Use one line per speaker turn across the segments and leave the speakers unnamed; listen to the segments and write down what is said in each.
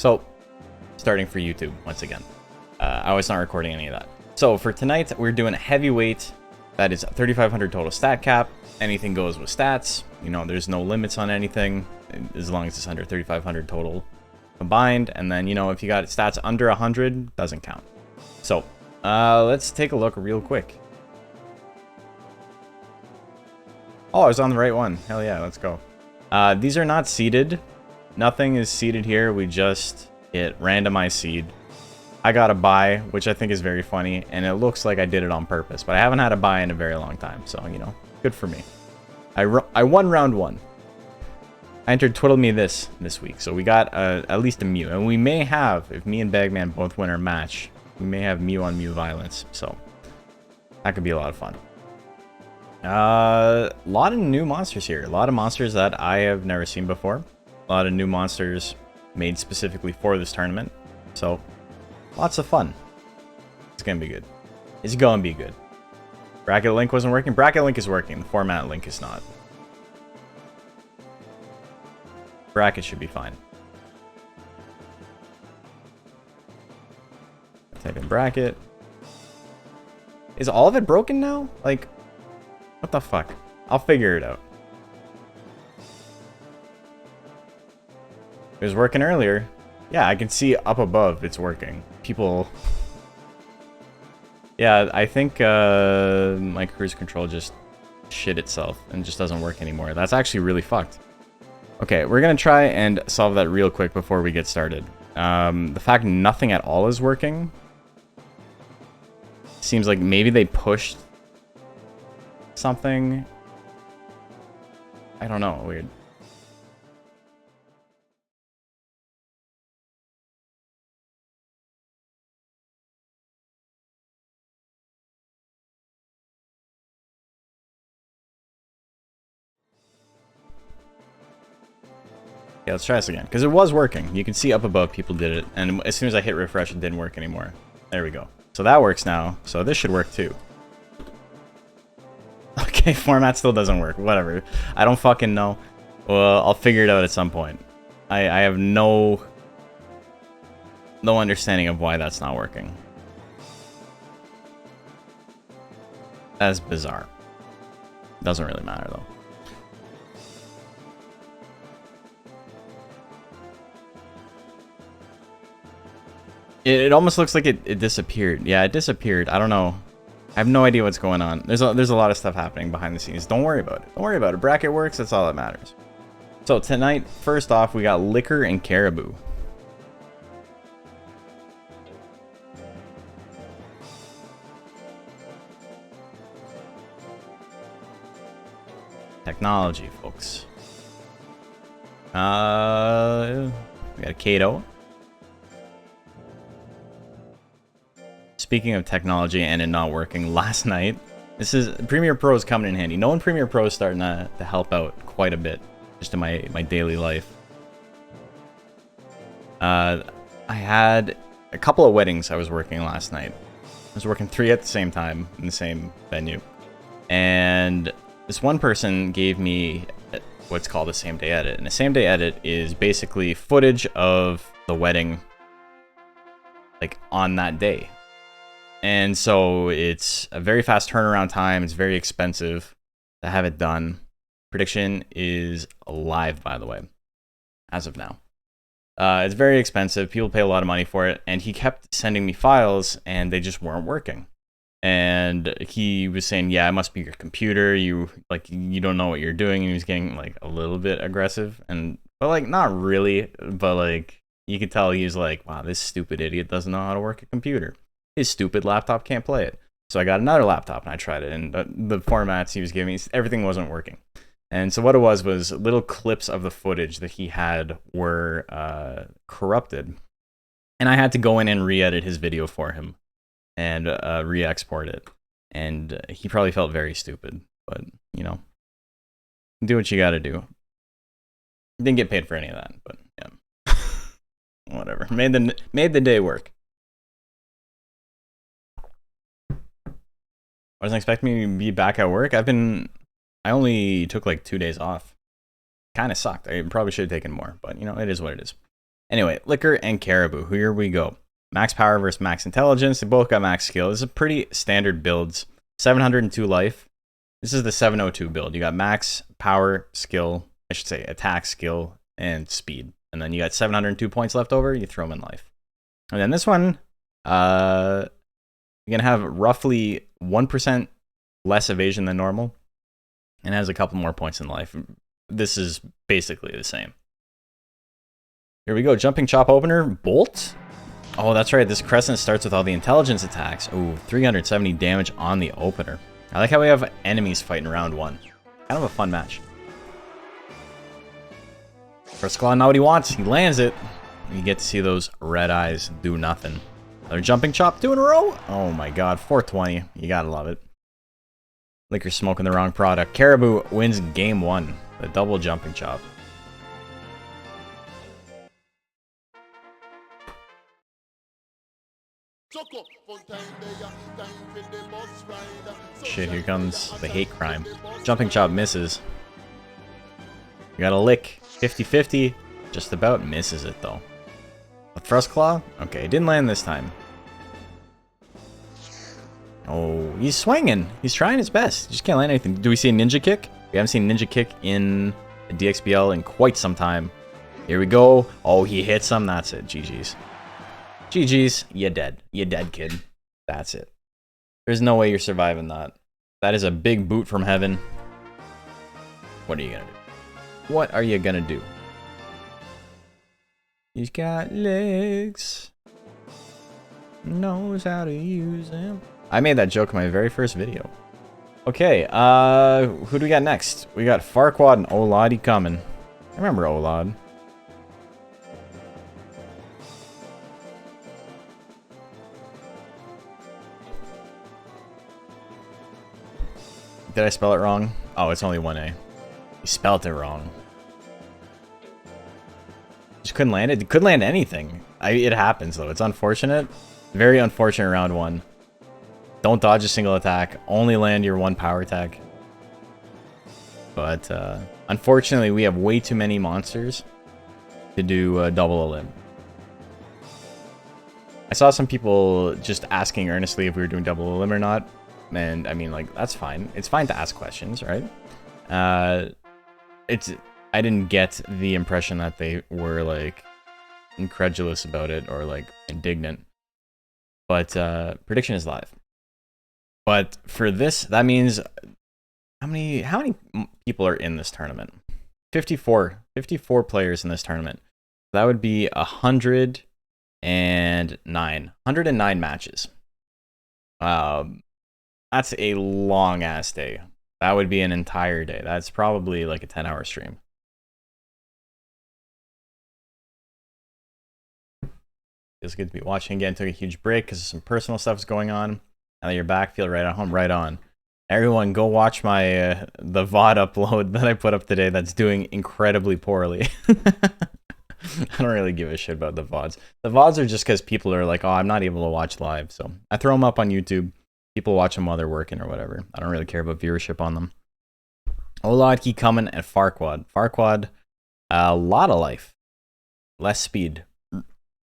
So, starting for YouTube once again. I was not recording any of that. So for tonight, we're doing a heavyweight. That is 3,500 total stat cap. Anything goes with stats. You know, there's no limits on anything as long as it's under 3,500 total combined. And then, you know, if you got stats under 100, doesn't count. So let's take a look real quick. Oh, I was on the right one. Hell yeah, let's go. These are not seeded. Nothing is seeded here. We just get randomized seed. I got a buy, which I think is very funny, and it looks like I did it on purpose, but I haven't had a buy in a very long time, so, you know, good for me. I won round 1. I entered Twiddle Me This week, so we got at least a Mew, and we may have, if me and Bagman both win our match, we may have Mew on Mew violence, so that could be a lot of fun. A lot of new monsters here, a lot of monsters that I have never seen before, a lot of new monsters made specifically for this tournament, so lots of fun. It's gonna be good. It's gonna be good. Bracket link wasn't working. Bracket link is working. The format link is not. Bracket should be fine. Type in bracket. Is all of it broken now? Like, what the fuck? I'll figure it out. It was working earlier. Yeah, I can see up above it's working. People... Yeah, I think my cruise control just shit itself and just doesn't work anymore. That's actually really fucked. Okay, we're gonna try and solve that real quick before we get started. The fact nothing at all is working seems like maybe they pushed something. I don't know, weird. Yeah, let's try this again, because it was working. You can see up above people did it, and as soon as I hit refresh, it didn't work anymore. There we go. So that works now, so this should work too. Okay, format still doesn't work. Whatever. I don't fucking know. Well, I'll figure it out at some point. I have no understanding of why that's not working. That's bizarre. Doesn't really matter though. It almost looks like it disappeared. Yeah, it disappeared. I don't know. I have no idea what's going on. There's a lot of stuff happening behind the scenes. Don't worry about it. Don't worry about it. Bracket works. That's all that matters. So tonight, first off, we got Liquor and Caribou. Technology, folks. We got a Cato. Speaking of technology and it not working, last night, this is Premiere Pro is coming in handy. Knowing Premiere Pro is starting to help out quite a bit, just in my daily life. I had a couple of weddings I was working last night. I was working 3 at the same time in the same venue, and this one person gave me what's called a same day edit, and a same day edit is basically footage of the wedding, like on that day. And so it's a very fast turnaround time. It's very expensive to have it done. Prediction is live, by the way, as of now. It's very expensive. People pay a lot of money for it. And he kept sending me files, and they just weren't working. And he was saying, yeah, it must be your computer. You don't know what you're doing. And he was getting like a little bit aggressive. But like, not really. But like, you could tell he was like, wow, this stupid idiot doesn't know how to work a computer. His stupid laptop can't play it. So I got another laptop and I tried it, and the formats he was giving me, everything wasn't working. And so what it was little clips of the footage that he had were corrupted. And I had to go in and re-edit his video for him and re-export it. And he probably felt very stupid, but you know, do what you gotta do. Didn't get paid for any of that, but yeah. Whatever. Made the day work. I wasn't expecting me to be back at work. I only took like 2 days off. Kind of sucked. I probably should have taken more, but you know, it is what it is. Anyway, Liquor and Caribou. Here we go. Max power versus max intelligence. They both got max skill. This is a pretty standard builds. 702 life. This is the 702 build. You got max power, skill, I should say attack, skill, and speed. And then you got 702 points left over. You throw them in life. And then this one, you're going to have roughly 1% less evasion than normal. And has a couple more points in life. This is basically the same. Here we go. Jumping chop opener. Bolt. Oh, that's right. This crescent starts with all the intelligence attacks. Ooh, 370 damage on the opener. I like how we have enemies fighting round one. Kind of a fun match. First claw, not what he wants. He lands it. You get to see those red eyes do nothing. Another jumping chop, 2 in a row. Oh my god, 420. You gotta love it. Like you're smoking the wrong product. Caribou wins game 1. The double jumping chop. Shit, here comes the hate crime. Jumping chop misses. We got a lick. 50-50. Just about misses it though. A thrust claw? Okay, didn't land this time. Oh, he's swinging. He's trying his best. Just can't land anything. Do we see a ninja kick? We haven't seen ninja kick in a DXBL in quite some time. Here we go. Oh, he hits him. That's it. GG's. GG's. You're dead. You're dead, kid. That's it. There's no way you're surviving that. That is a big boot from heaven. What are you gonna do? What are you gonna do? He's got legs. Knows how to use them. I made that joke in my very first video. Okay, who do we got next? We got Farquaad and Oladki coming. I remember Olad. Did I spell it wrong? Oh, it's only 1A. You spelled it wrong. Just couldn't land it. Couldn't land anything. It happens though. It's unfortunate. Very unfortunate round 1. Don't dodge a single attack. Only land your 1 power attack. But unfortunately, we have way too many monsters to do double elim. I saw some people just asking earnestly if we were doing double elim or not. And I mean, like, that's fine. It's fine to ask questions, right? I didn't get the impression that they were like incredulous about it or like indignant. But prediction is live. But for this, that means how many people are in this tournament? 54 players in this tournament. That would be 109 matches. That's a long ass day. That would be an entire day. That's probably like a 10-hour stream. It's good to be watching again. Took a huge break because some personal stuff is going on. Now that you're back, feel right at home, right on. Everyone, go watch my the VOD upload that I put up today. That's doing incredibly poorly. I don't really give a shit about the VODs. The VODs are just because people are like, oh, I'm not able to watch live, so I throw them up on YouTube. People watch them while they're working or whatever. I don't really care about viewership on them. Oladki coming at Farquaad. Farquaad, a lot of life. Less speed.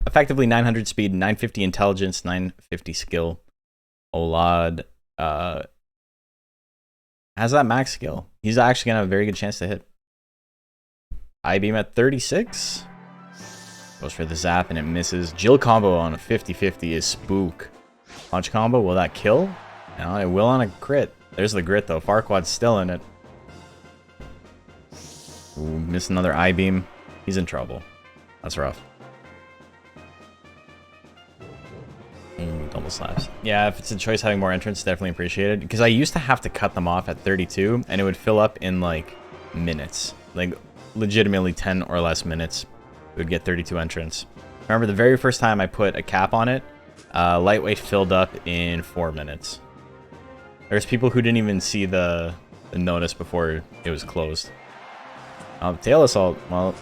Effectively 900 speed, 950 intelligence, 950 skill. Olad has that max skill. He's actually going to have a very good chance to hit. I-beam at 36. Goes for the zap and it misses. Jill combo on a 50-50 is spook. Punch combo, will that kill? No, it will on a crit. There's the grit though. Farquaad's still in it. Ooh, missed another I-beam. He's in trouble. That's rough. Ooh, double slaps. Yeah, if it's a choice having more entrants, definitely appreciated. Because I used to have to cut them off at 32, and it would fill up in like minutes. Like legitimately 10 or less minutes. We would get 32 entrants. Remember the very first time I put a cap on it, lightweight filled up in 4 minutes. There's people who didn't even see the notice before it was closed. Tail assault, well,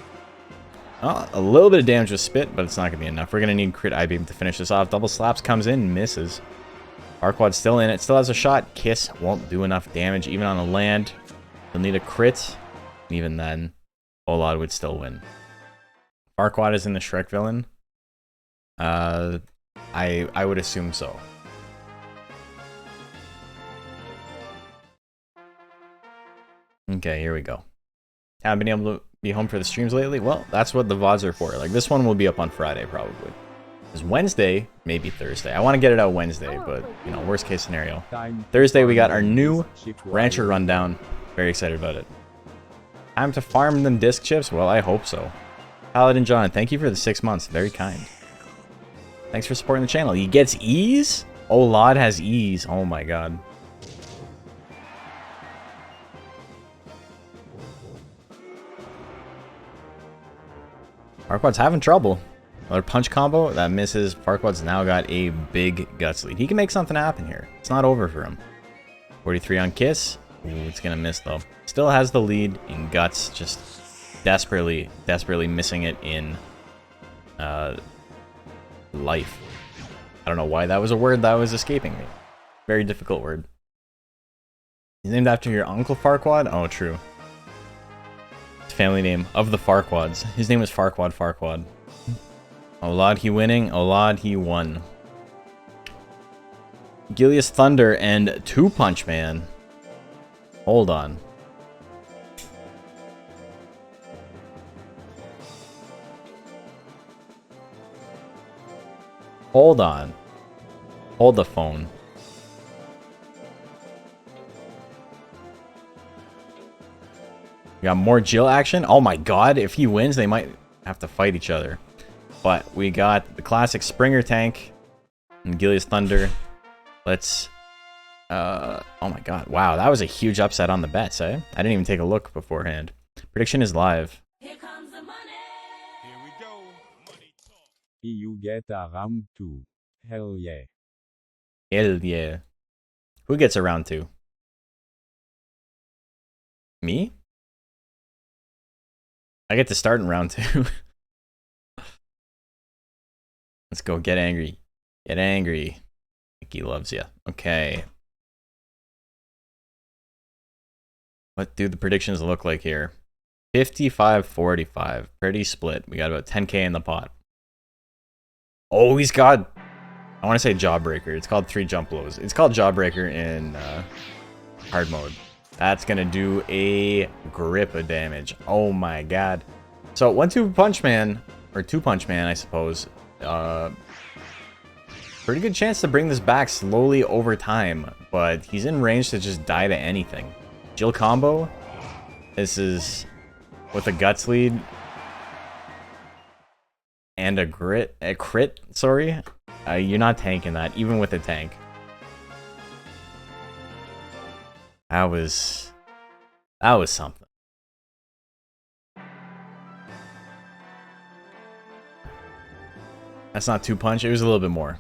a little bit of damage with spit, but it's not going to be enough. We're going to need crit I-beam to finish this off. Double slaps comes in, misses. Farquaad's still in it, still has a shot. Kiss won't do enough damage, even on a land. He'll need a crit, and even then, Olad would still win. Farquaad is in the Shrek villain? I would assume so. Okay, here we go. Haven't been able to be home for the streams lately? Well, that's what the VODs are for. Like, this one will be up on Friday, probably. It's Wednesday, maybe Thursday. I want to get it out Wednesday, but, you know, worst case scenario. Thursday, we got our new Rancher Rundown. Very excited about it. Time to farm them disc chips? Well, I hope so. Paladin John, thank you for the 6 months. Very kind. Thanks for supporting the channel. He gets ease? Olad has ease. Oh my god. Farquaad's having trouble. Another punch combo that misses. Farquaad's now got a big guts lead. He can make something happen here. It's not over for him. 43 on Kiss. Ooh, it's gonna miss though. Still has the lead in guts. Just desperately missing it in life. I don't know why that was a word that was escaping me. Very difficult word. He's named after your uncle Farquaad? Oh, true. Family name of the Farquads. His name was Farquaad. Oladki winning. Oladki won. Gilius Thunder and Two Punch Man. Hold on. Hold on. Hold the phone. We got more Jill action. Oh my god, if he wins, they might have to fight each other. But we got the classic Springer tank and Gilius Thunder. Let's... oh my god. Wow, that was a huge upset on the bets, eh? I didn't even take a look beforehand. Prediction is live.
Here comes the money.
Here we go. Money talk.
You get a round 2. Hell yeah.
Hell yeah. Who gets a round 2? Me? I get to start in round 2. Let's go. Get angry. Get angry. Mickey loves you. Okay. What do the predictions look like here? 55-45. Pretty split. We got about 10k in the pot. Oh, he's got... I want to say Jawbreaker. It's called 3 jump blows. It's called Jawbreaker in hard mode. That's going to do a grip of damage. Oh my god. So 1-2 Punch Man, or 2 Punch Man, I suppose. Pretty good chance to bring this back slowly over time, but he's in range to just die to anything. Jill combo. This is with a guts lead and a crit, sorry. You're not tanking that, even with a tank. That was something. That's not 2 punch, it was a little bit more.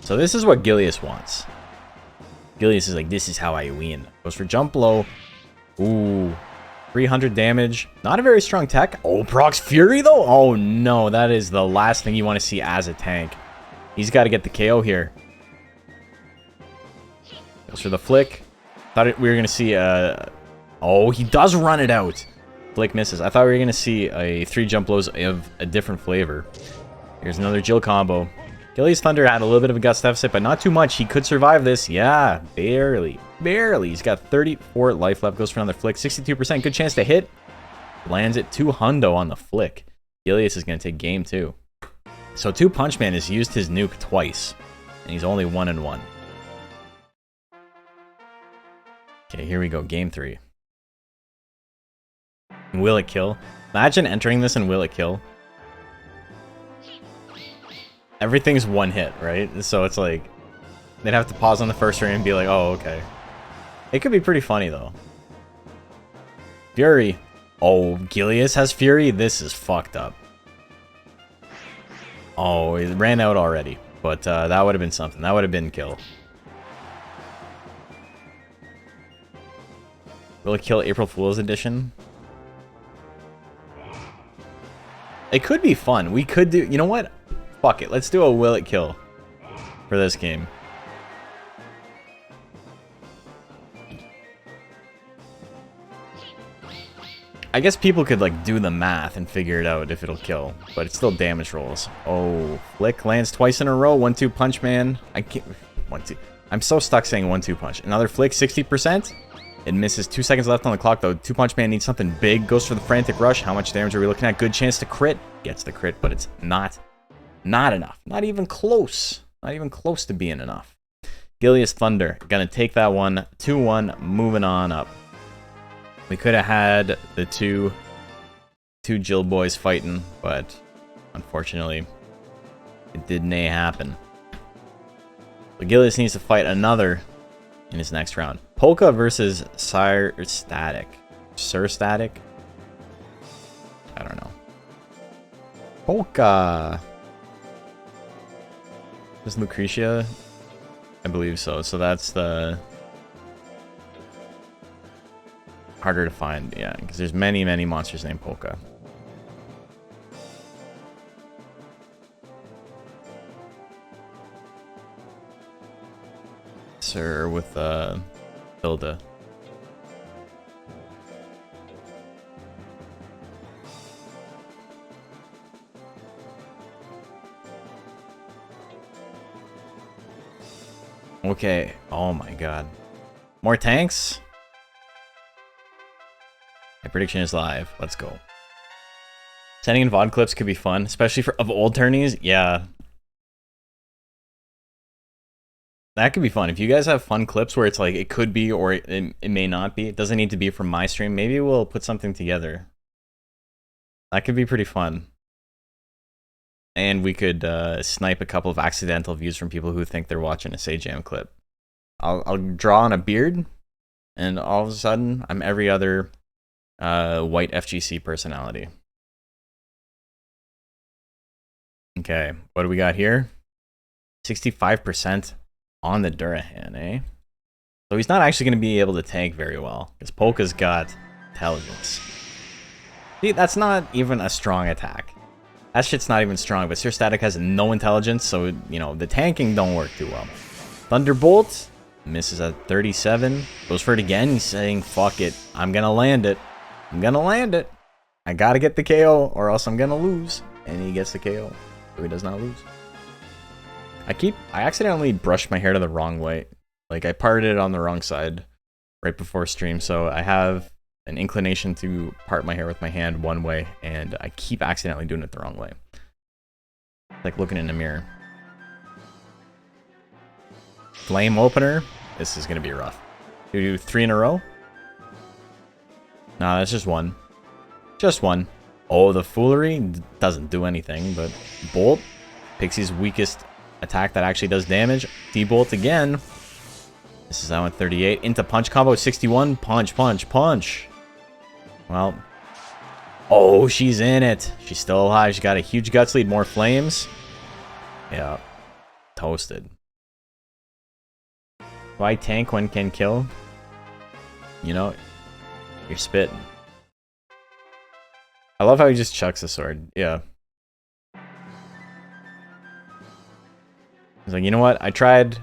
So this is what Gilius wants. Gilius is like, this is how I win. Goes for jump blow. Ooh. 300 damage. Not a very strong tech. Oh, procs Fury though? Oh no, that is the last thing you want to see as a tank. He's got to get the KO here. Goes for the flick. Thought we were going to see oh, he does run it out. Flick misses. I thought we were going to see a 3 jump blows of a different flavor. Here's another Jill combo. Gilius Thunder had a little bit of a guts deficit, but not too much. He could survive this. Yeah, barely. Barely. He's got 34 life left. Goes for another flick. 62%. Good chance to hit. Lands it 2 hundo on the flick. Gilius is going to take game 2. So 2 Punch Man has used his nuke twice. And he's only 1-1. Okay, here we go. Game 3. Will it kill? Imagine entering this and will it kill? Everything's one hit, right? So it's like, they'd have to pause on the first ring and be like, oh, okay. It could be pretty funny, though. Fury. Oh, Gilius has Fury? This is fucked up. Oh, it ran out already. But that would have been something. That would have been kill. Will it kill April Fool's Edition? It could be fun. We could do... You know what? Fuck it. Let's do a will it kill for this game. I guess people could like do the math and figure it out if it'll kill, but it's still damage rolls. Oh, flick lands twice in a row. 1-2 punch, man. I can't. 1-2. I'm so stuck saying 1-2 punch. Another flick, 60%. It misses. 2 seconds left on the clock though. 2 punch man needs something big. Goes for the frantic rush. How much damage are we looking at? Good chance to crit. Gets the crit, but it's not enough. Not even close. Not even close to being enough. Gillian's Thunder. Gonna take that one. 2-1. Moving on up. We could have had the two Jill boys fighting, but unfortunately, it didn't happen. But Gillian needs to fight another in his next round. Polka versus Sir Static. Sir Static? I don't know. Polka. Is Lucretia? I believe so. So that's the harder to find, yeah, because there's many monsters named Polka. Sir with Hilda. Okay. Oh my god. More tanks? My prediction is live. Let's go. Sending in VOD clips could be fun, especially for of old tourneys. Yeah. That could be fun. If you guys have fun clips where it's like it could be or it may not be. It doesn't need to be from my stream. Maybe we'll put something together. That could be pretty fun. And we could snipe a couple of accidental views from people who think they're watching a Say Jam clip. I'll draw on a beard, and all of a sudden, I'm every other white FGC personality. Okay, what do we got here? 65% on the Durahan, eh? So he's not actually going to be able to tank very well, because Polka's got intelligence. See, that's not even a strong attack. That shit's not even strong, but Sir Static has no intelligence, so, you know, the tanking don't work too well. Thunderbolt misses at 37. Goes for it again. He's saying, fuck it. I'm going to land it. I'm going to land it. I got to get the KO, or else I'm going to lose. And he gets the KO, so he does not lose. I accidentally brushed my hair to the wrong way. Like, I parted it on the wrong side right before stream, so I have an inclination to part my hair with my hand one way, and I keep accidentally doing it the wrong way. Like looking in the mirror. Flame opener. This is going to be rough. Do we do 3 in a row? Nah, that's just one. Just one. Oh, the foolery doesn't do anything, but Bolt, Pixie's weakest attack that actually does damage. D-Bolt again. This is now at 38. Into punch combo, 61. Punch, punch, punch. Well. Oh, she's in it. She's still alive. She's got a huge guts lead. More flames. Yeah. Toasted. Why tank when can kill? You know, you're spitting. I love how he just chucks a sword. Yeah. He's like, you know what? I tried.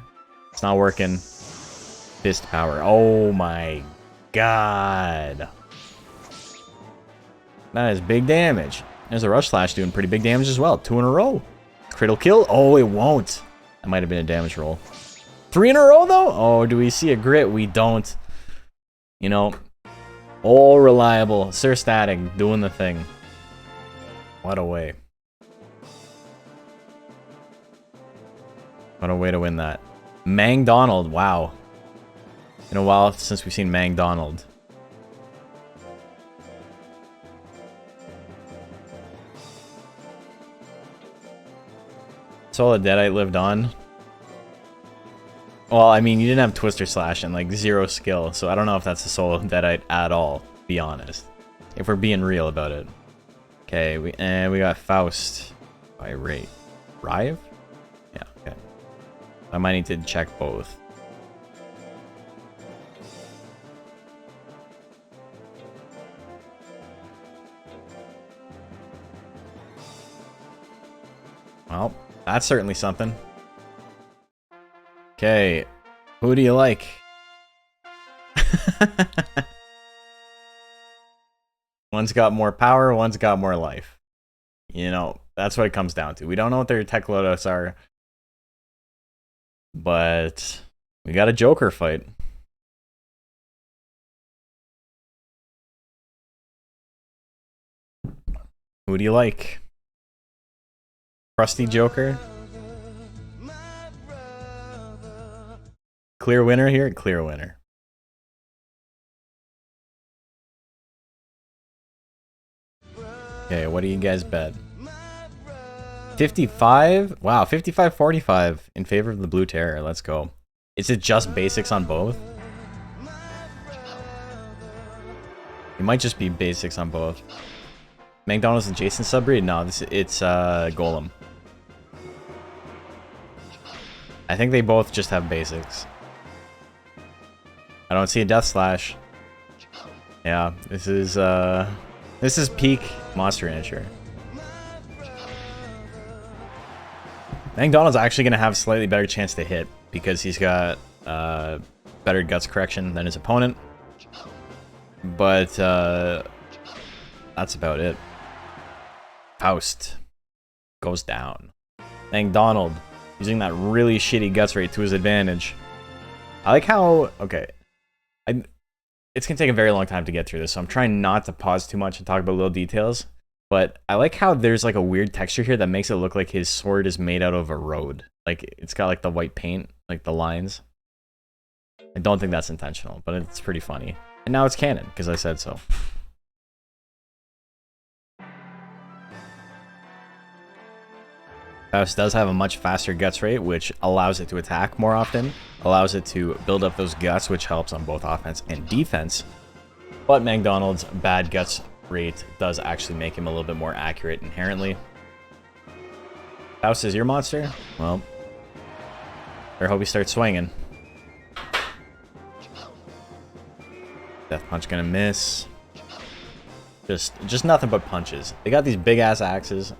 It's not working. Fist power. Oh my god. That is big damage. There's a Rush Slash doing pretty big damage as well. 2 in a row. Crit'll kill. Oh, it won't. That might have been a damage roll. 3 in a row, though? Oh, do we see a grit? We don't. You know, all reliable. Sir Static doing the thing. What a way. What a way to win that. Mang Donald. Wow. Been a while since we've seen Mang Donald. Soul of Deadite lived on. Well, I mean, you didn't have Twister Slash and like 0 skill, so I don't know if that's the Soul of Deadite at all, to be honest. If we're being real about it. Okay, we got Faust. Irate. Rive? Yeah, okay. I might need to check both. Well, that's certainly something. Okay, who do you like? One's got more power, one's got more life. You know, that's what it comes down to. We don't know what their tech loadouts are, but we got a Joker fight. Who do you like? Crusty Joker? Clear winner here? Clear winner. Okay, what do you guys bet? 55? Wow, 55-45 in favor of the Blue Terror. Let's go. Is it just basics on both? It might just be basics on both. McDonald's and Jason subbreed? No, it's Golem. I think they both just have basics. I don't see a Death Slash. Yeah, this is peak Monster Rancher. McDonald's actually going to have a slightly better chance to hit because he's got better guts correction than his opponent. But that's about it. Faust goes down. McDonald using that really shitty guts rate to his advantage. I like how... Okay. It's going to take a very long time to get through this, so I'm trying not to pause too much and talk about little details. But I like how there's like a weird texture here that makes it look like his sword is made out of a road. Like, it's got like the white paint, like the lines. I don't think that's intentional, but it's pretty funny. And now it's canon, because I said so. Faust does have a much faster guts rate, which allows it to attack more often, allows it to build up those guts, which helps on both offense and defense. But McDonald's bad guts rate does actually make him a little bit more accurate inherently. Faust is your monster? Well, I hope he starts swinging. Death Punch gonna miss. Just nothing but punches. They got these big ass axes.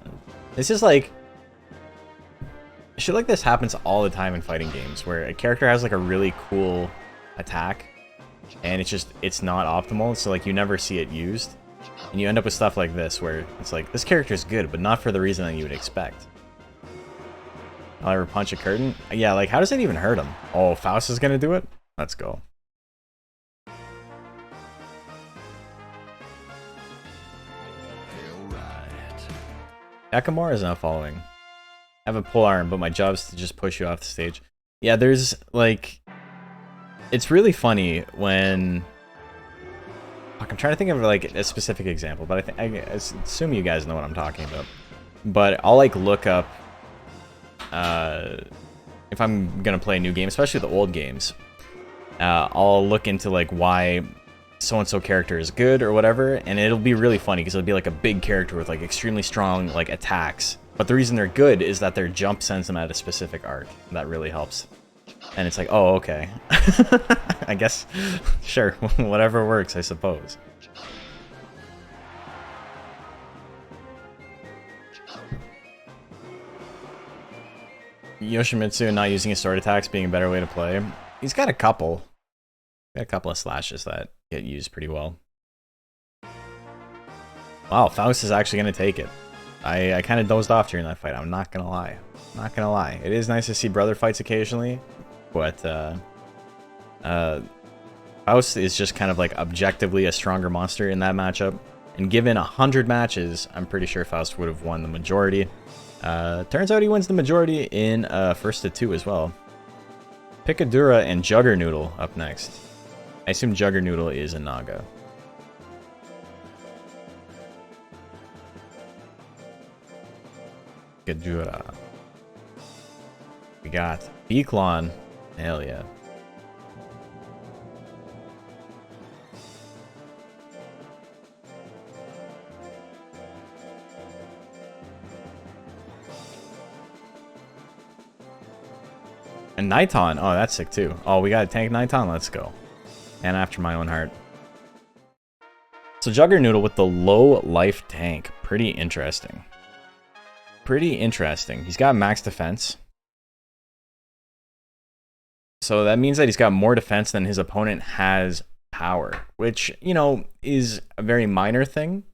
This is like... Shit like this happens all the time in fighting games, where a character has like a really cool attack, and it's not optimal, so like you never see it used. And you end up with stuff like this, where it's like, this character's good, but not for the reason that you would expect. I'll ever punch a curtain? Yeah, like, how does it even hurt him? Oh, Faust is gonna do it? Let's go. Akamora is not following. I have a pull arm, but my job is to just push you off the stage. Yeah, there's, like... It's really funny when... Fuck, I'm trying to think of, like, a specific example, but I assume you guys know what I'm talking about. But I'll, like, look up... if I'm gonna play a new game, especially the old games, I'll look into, like, why so-and-so character is good or whatever, and it'll be really funny, because it'll be, like, a big character with, like, extremely strong, like, attacks. But the reason they're good is that their jump sends them at a specific arc. That really helps. And it's like, oh, okay. I guess, sure, whatever works, I suppose. Yoshimitsu not using his sword attacks being a better way to play. He's got a couple. Got a couple of slashes that get used pretty well. Wow, Faust is actually going to take it. I kind of dozed off during that fight, I'm not gonna lie. Not gonna lie. It is nice to see brother fights occasionally, but Faust is just kind of like objectively a stronger monster in that matchup. And given 100 matches, I'm pretty sure Faust would have won the majority. Turns out he wins the majority in first to 2 as well. Pikadura and Juggernoodle up next. I assume Juggernoodle is a Naga. Pikadura. We got Beaklon. Hell yeah. And Niton. Oh, that's sick too. Oh, we got a tank Niton. Let's go. And after my own heart. So Juggernoodle with the low life tank. Pretty interesting. Pretty interesting. He's got max defense. So that means that he's got more defense than his opponent has power. Which, you know, is a very minor thing.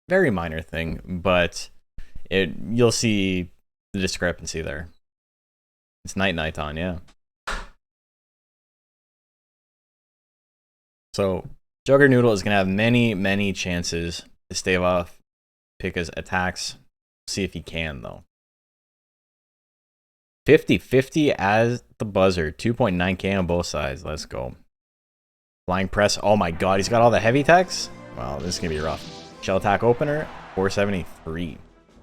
Very minor thing, but you'll see the discrepancy there. It's night on, yeah. So Juggernoodle is going to have many chances to stave off Pika's attacks. See if he can, though. 50-50 as the buzzer. 2.9k on both sides. Let's go. Flying press. Oh my god, he's got all the heavy attacks? Wow, this is going to be rough. Shell attack opener. 473.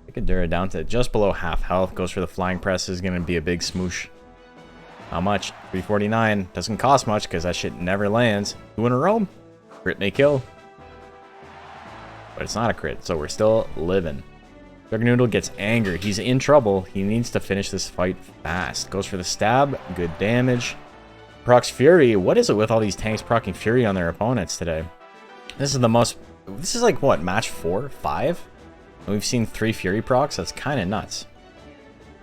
Pikadura down to just below half health. Goes for the flying press. Is going to be a big smoosh. How much? 349. Doesn't cost much because that shit never lands. 2 in a row. Crit may kill. But it's not a crit, so we're still living. Juggernoodle gets angered. He's in trouble. He needs to finish this fight fast. Goes for the stab. Good damage. Procs Fury. What is it with all these tanks proccing Fury on their opponents today? This is the most... This is like, what, match 4? 5? And we've seen 3 Fury procs? That's kind of nuts.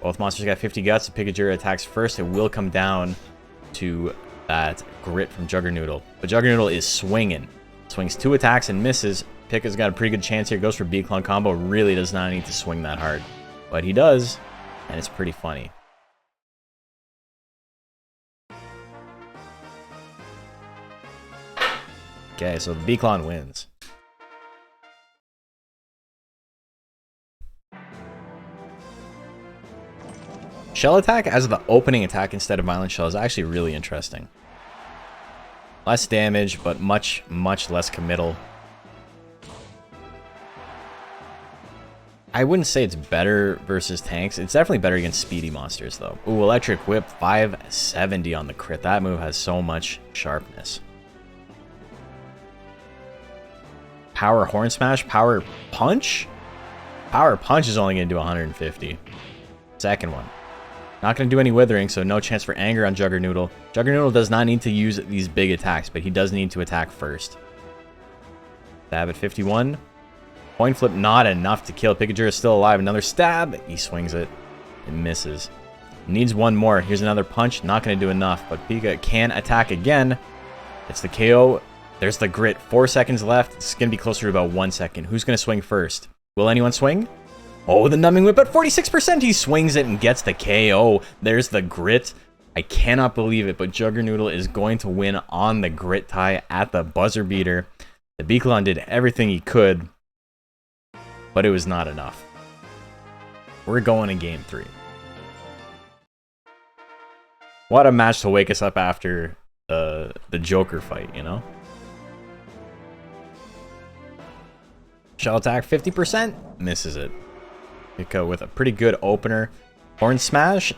Both monsters got 50 guts. If Pikadura attacks first, it will come down to that grit from Juggernoodle. But Juggernoodle is swinging. Swings 2 attacks and misses. Pika's got a pretty good chance here. Goes for B-Clone combo. Really does not need to swing that hard. But he does, and it's pretty funny. Okay, so the B-Clone wins. Shell attack as the opening attack instead of violent shell is actually really interesting. Less damage, but much less committal. I wouldn't say it's better versus tanks. It's definitely better against speedy monsters, though. Ooh, Electric Whip, 570 on the crit. That move has so much sharpness. Power Horn Smash, Power Punch? Power Punch is only going to do 150. Second one. Not going to do any withering, so no chance for anger on Juggernoodle. Juggernoodle does not need to use these big attacks, but he does need to attack first. Stab at 51. Coin flip, not enough to kill. Pikadura is still alive. Another stab. He swings it. It misses. Needs one more. Here's another punch. Not going to do enough, but Pika can attack again. It's the KO. There's the grit. 4 seconds left. It's going to be closer to about 1 second. Who's going to swing first? Will anyone swing? Oh, the numbing whip at 46%. He swings it and gets the KO. There's the grit. I cannot believe it, but Juggernoodle is going to win on the grit tie at the buzzer beater. The B-Clone did everything he could, but it was not enough. We're going to game 3. What a match to wake us up after the Joker fight, you know? Shell attack 50%. Misses it. Pika with a pretty good opener. Horn Smash?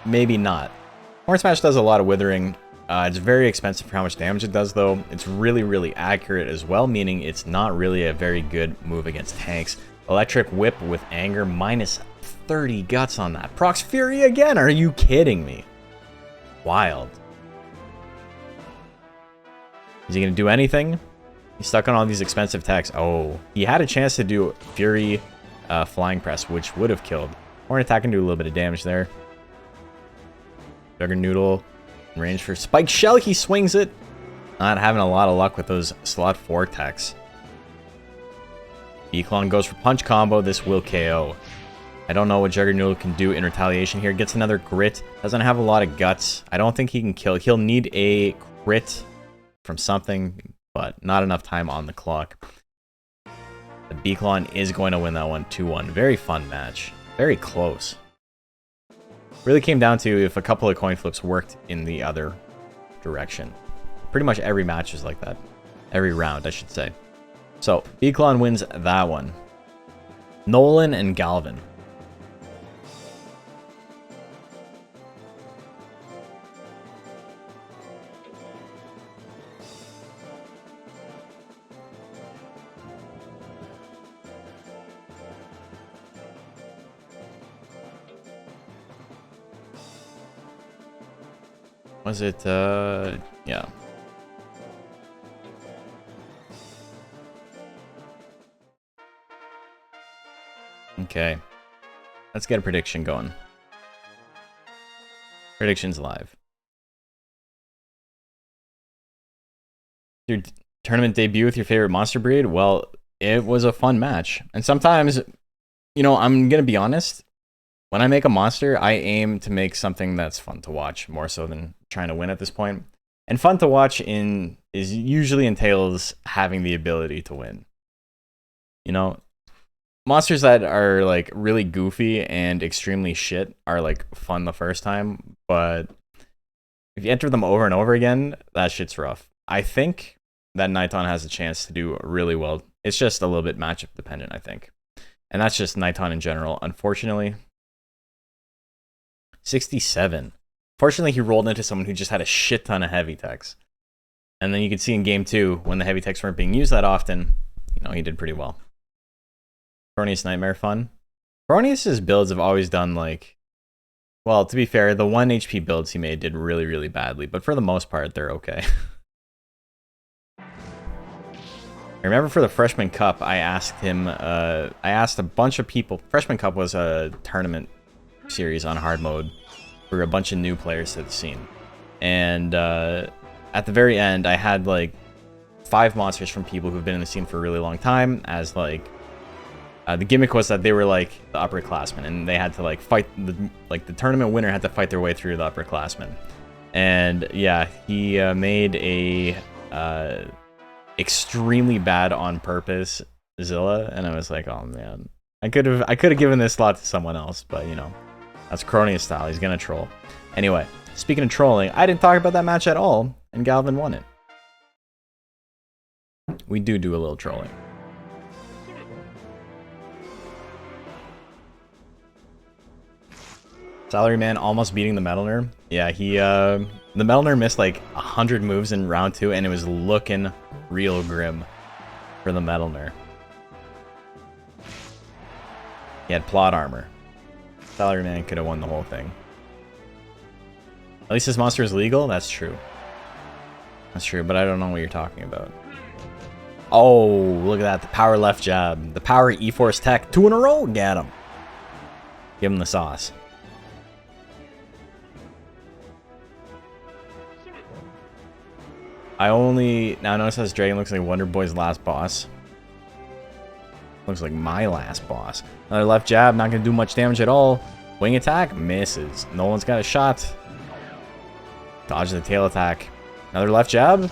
Maybe not. Horn Smash does a lot of withering. It's very expensive for how much damage it does, though. It's really accurate as well, meaning it's not really a very good move against tanks. Electric Whip with anger, minus 30 guts on that. Procs Fury again? Are you kidding me? Wild. Is he going to do anything? He's stuck on all these expensive attacks. Oh, he had a chance to do Fury Flying Press, which would have killed. Horn attack can do a little bit of damage there. Juggernoodle in range for Spike Shell. He swings it. Not having a lot of luck with those slot 4 attacks. B-Clone goes for punch combo. This will KO. I don't know what Juggernoodle can do in retaliation here. Gets another grit. Doesn't have a lot of guts. I don't think he can kill. He'll need a crit from something, but not enough time on the clock. The B-Clone is going to win that one 2-1. Very fun match. Very close. Really came down to if a couple of coin flips worked in the other direction. Pretty much every match is like that. Every round, I should say. So, B-Clone wins that one. Nolan and Galvin. Was it, yeah. Okay. Let's get a prediction going. Predictions live. Your tournament debut with your favorite monster breed? Well, it was a fun match. And sometimes, you know, I'm going to be honest. When I make a monster, I aim to make something that's fun to watch more so than trying to win at this point. And fun to watch is usually entails having the ability to win. You know, monsters that are like really goofy and extremely shit are like fun the first time, but if you enter them over and over again, that shit's rough. I think that Niton has a chance to do really well. It's just a little bit matchup dependent, I think. And that's just Niton in general, unfortunately. 67. Fortunately, he rolled into someone who just had a shit ton of heavy techs. And then you could see in game 2, when the heavy techs weren't being used that often, you know, he did pretty well. Cronius Nightmare fun. Cronius's builds have always done like, well, to be fair, the 1 HP builds he made did really, really badly, but for the most part, they're okay. I remember for the Freshman Cup, I asked him, I asked a bunch of people. Freshman Cup was a tournament series on hard mode for a bunch of new players to the scene. And at the very end, I had like 5 monsters from people who've been in the scene for a really long time as like, the gimmick was that they were like the upperclassmen and they had to like fight, the tournament winner had to fight their way through the upperclassmen. And yeah, he made a extremely bad on purpose Zilla, and I was like, oh man, I could have given this slot to someone else, but you know, that's Cronius style. He's gonna troll. Anyway, speaking of trolling, I didn't talk about that match at all, and Galvin won it. We do a little trolling. Salaryman almost beating the Metalner. Yeah, the Metalner missed like 100 moves in round 2, and it was looking real grim for the Metalner. He had plot armor. Salaryman could have won the whole thing. At least his monster is legal? That's true. That's true, but I don't know what you're talking about. Oh, look at that. The power left jab. The power E-Force tech. 2 in a row. Get him. Give him the sauce. Now notice how this dragon looks like Wonder Boy's last boss. Looks like my last boss. Another left jab, not gonna do much damage at all. Wing attack, misses. Nolan's got a shot. Dodge the tail attack. Another left jab.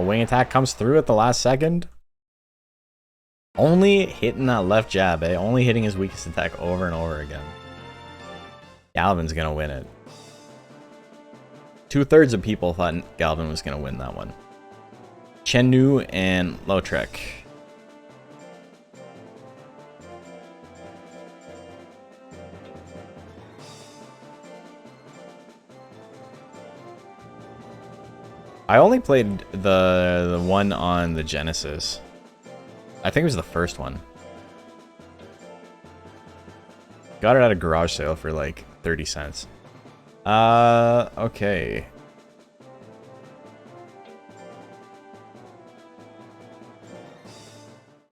Wing attack comes through at the last second. Only hitting that left jab, eh? Only hitting his weakest attack over and over again. Galvin's gonna win it. 2/3 of people thought Galvin was going to win that one. Chen Nu and Lotrek. I only played the one on the Genesis. I think it was the first one. Got it at a garage sale for like 30 cents. Okay.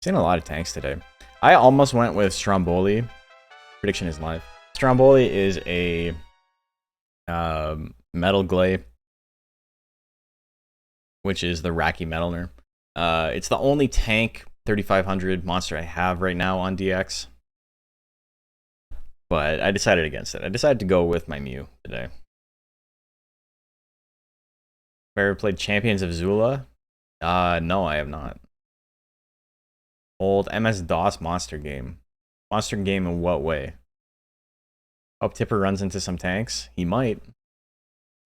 Seen a lot of tanks today. I almost went with Stromboli. Prediction is live. Stromboli is a Metal Glay, which is the Racky Metalner. It's the only tank 3500 monster I have right now on DX. But I decided against it. I decided to go with my Mew today. Have I ever played Champions of Zula? No, I have not. Old MS-DOS monster game. Monster game in what way? Hope Tipper runs into some tanks? He might.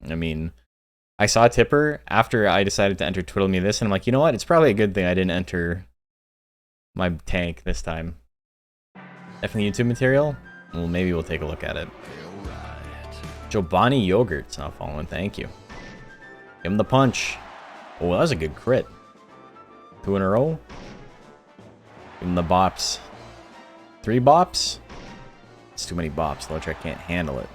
I mean, I saw Tipper after I decided to enter Twiddle Me This, and I'm like, you know what? It's probably a good thing I didn't enter my tank this time. Definitely YouTube material? Well, maybe we'll take a look at it. Giovanni Yogurt's not following. Thank you. Give him the punch. Oh, that was a good crit. 2 in a row. Give him the bops. 3 bops? It's too many bops. Lotrek can't handle it.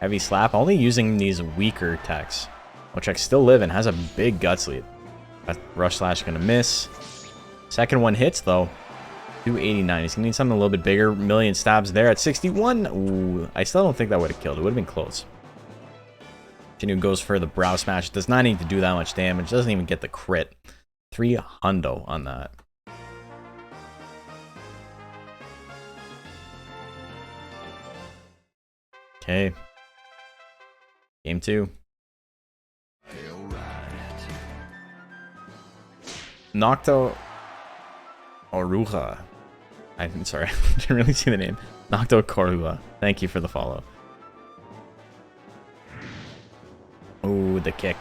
Heavy slap. Only using these weaker techs. Lotrek still living. Has a big guts lead. That rush slash gonna miss. Second one hits, though. 289. He's going to need something a little bit bigger. Million stabs there at 61. Ooh, I still don't think that would have killed. It would have been close. Chen Nu goes for the brow smash. Does not need to do that much damage. Doesn't even get the crit. 3 hundo on that. Okay. Game 2. Nocto Oruja. I'm sorry, I didn't really see the name. Nocto Korua. Thank you for the follow. Oh, the kick.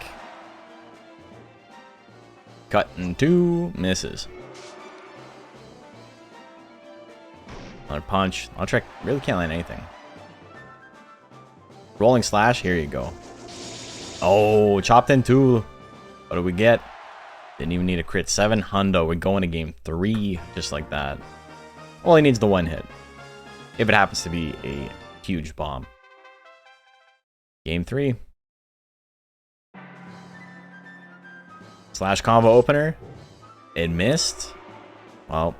Cut in 2. Misses. Another punch. Lotrek really can't land anything. Rolling slash. Here you go. Oh, chopped in 2. What do we get? Didn't even need a crit. 7 hundo. We're going to game 3 just like that. All he needs the 1 hit. If it happens to be a huge bomb. Game 3. Slash combo opener. It missed. Well,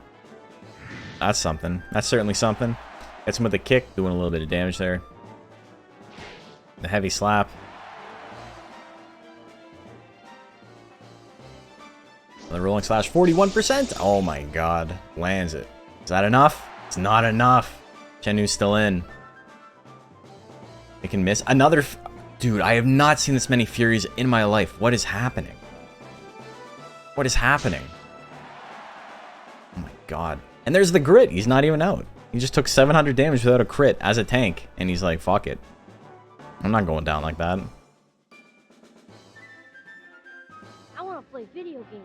that's something. That's certainly something. Gets him with a kick, doing a little bit of damage there. The heavy slap. The rolling slash, 41%. Oh my god. Lands it. Is that enough? It's not enough. Chen Nu's still in. It can miss. Another... Dude, I have not seen this many Furies in my life. What is happening? What is happening? Oh my god. And there's the grit. He's not even out. He just took 700 damage without a crit as a tank. And he's like, fuck it. I'm not going down like that.
I want to play video games.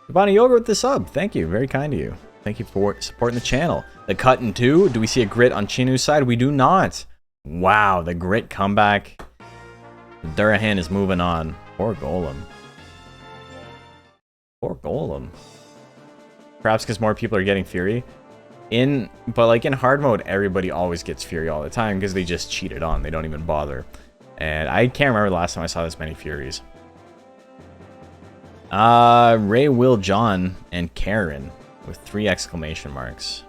Bonnie Yoga with the sub. Thank you. Very kind of you. Thank you for supporting the channel. The cut in 2. Do we see a grit on Chen Nu's side? We do not. Wow, the grit comeback. Durahan is moving on. Poor Golem. Poor Golem. Perhaps because more people are getting Fury. But like in hard mode, everybody always gets Fury all the time because they just cheat it on. They don't even bother. And I can't remember the last time I saw this many Furies. Ray, Will, John, and Karen with 3 exclamation marks.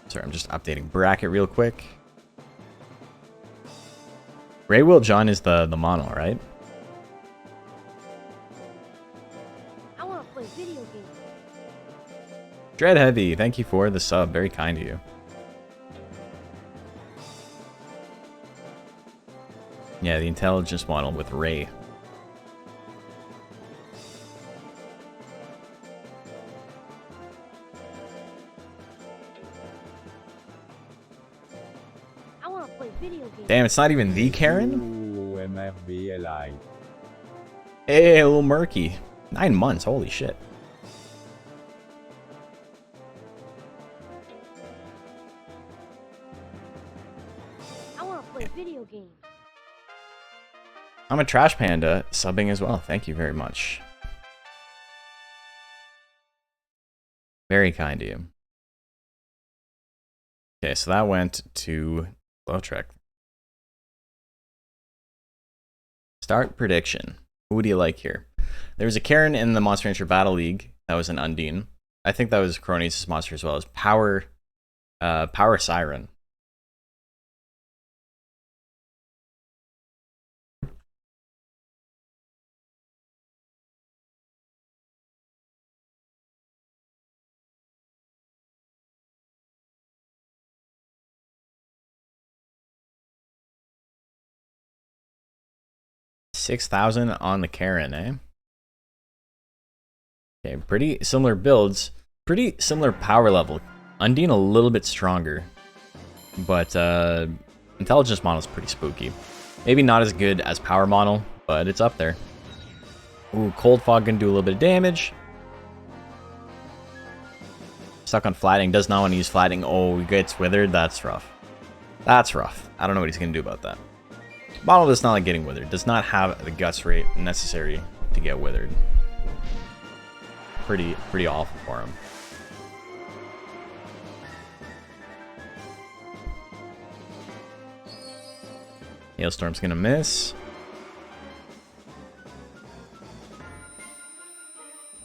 Sorry, I'm just updating bracket real quick. Ray, Will, John is the Monal, right?
I want to play video games.
Dread Heavy, thank you for the sub. Very kind of you. Yeah, the intelligence model with Ray.
I want to play video games.
Damn, it's not even the Karen?
Ooh, MFBLI.
Hey, a little murky. 9 months, holy shit.
I want to play video games.
I'm a Trash Panda, subbing as well. Thank you very much. Very kind of you. Okay, so that went to Lotrek. Start prediction. Who do you like here? There was a Karen in the Monster Rancher Battle League. That was an Undine. I think that was Cronius' monster as well as Power Siren. $6,000 on the Karen, eh? Okay, pretty similar builds. Pretty similar power level. Undine a little bit stronger. But Intelligence Model is pretty spooky. Maybe not as good as Power Model, but it's up there. Ooh, Cold Fog can do a little bit of damage. Stuck on flattening. Does not want to use flattening. Oh, he gets withered. That's rough. That's rough. I don't know what he's going to do about that. Model does not like getting withered. Does not have the guts rate necessary to get withered. Pretty awful for him. Hailstorm's gonna miss.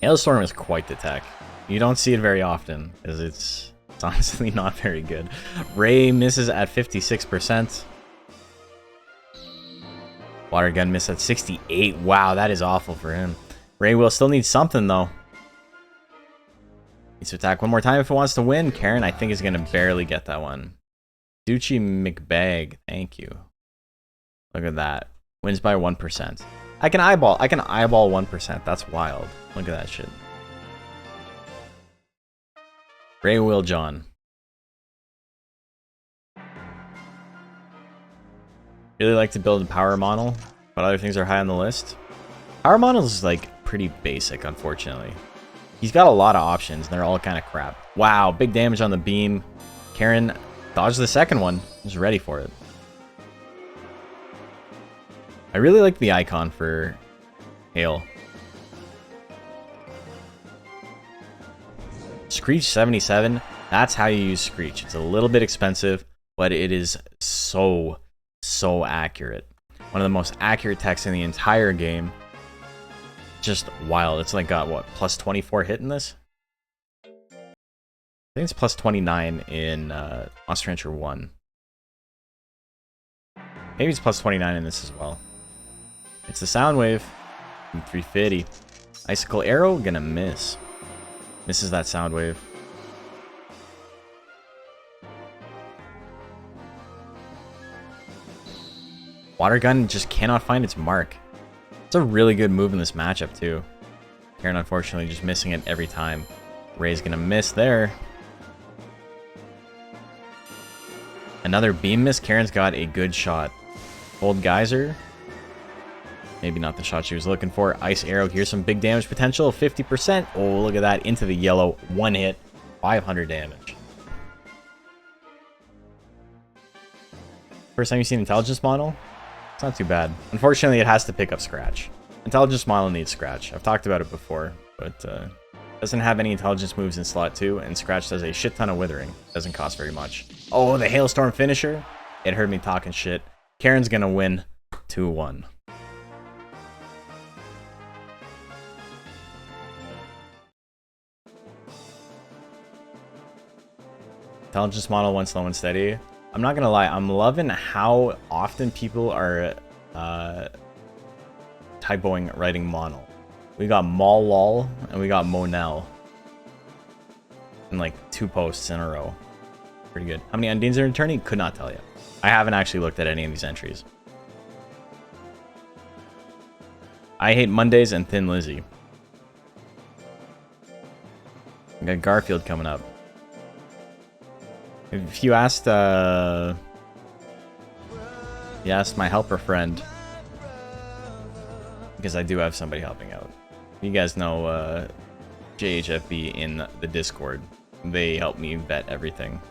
Hailstorm is quite the tech. You don't see it very often, because it's honestly not very good. Ray misses at 56%. Water gun miss at 68. Wow, that is awful for him. Ray will still need something, though. Needs to attack one more time if it wants to win. Karen, I think, is going to barely get that one. Duchy McBag, thank you. Look at that. Wins by 1%. I can eyeball 1%. That's wild. Look at that shit. Ray Will John. Really like to build a power model, but other things are high on the list. Power model is like pretty basic, unfortunately. He's got a lot of options, and they're all kind of crap. Wow, big damage on the beam. Karen dodged the second one. Was ready for it. I really like the icon for Hail. Screech 77. That's how you use Screech. It's a little bit expensive, but it is so accurate. One of the most accurate techs in the entire game. Just wild. It's like got what, plus 24 hit in this? I think it's plus 29 in Monster Rancher 1. Maybe it's plus 29 in this as well. It's the Soundwave. 350. Icicle Arrow, gonna miss. Misses that Soundwave. Water Gun just cannot find its mark. It's a really good move in this matchup, too. Karen, unfortunately, just missing it every time. Ray's gonna miss there. Another beam miss. Karen's got a good shot. Old Geyser. Maybe not the shot she was looking for. Ice Arrow. Here's some big damage potential. 50%. Oh, look at that. Into the yellow. One hit. 500 damage. First time you've seen Intelligence Model? It's not too bad. Unfortunately, it has to pick up Scratch. Intelligence Model needs Scratch. I've talked about it before, but doesn't have any intelligence moves in slot 2, and Scratch does a shit ton of withering. Doesn't cost very much. Oh, the Hailstorm finisher. It heard me talking shit. Karen's gonna win 2-1. Intelligence Model, one slow and steady. I'm not gonna lie, I'm loving how often people are typoing writing Monal. We got Monal and we got Monal in like 2 posts in a row. Pretty good. How many Undines are returning? Could not tell you. I haven't actually looked at any of these entries. I Hate Mondays and Thin Lizzy. We got Garfield coming up. If you asked, my helper friend, because I do have somebody helping out. You guys know JHFB in the Discord. They help me vet everything.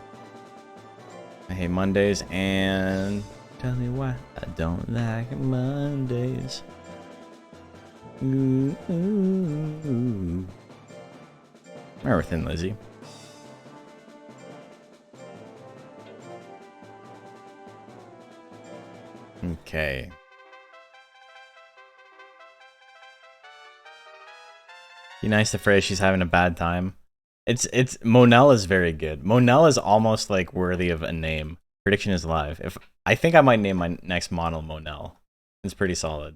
I hate Mondays, and tell me why I don't like Mondays. Ooh, ooh, ooh. Remember Thin Lizzy. Okay. Be nice to Frey, she's having a bad time. It's Monal is very good. Monal is almost like worthy of a name. Prediction is live. I think I might name my next model Monal. It's pretty solid.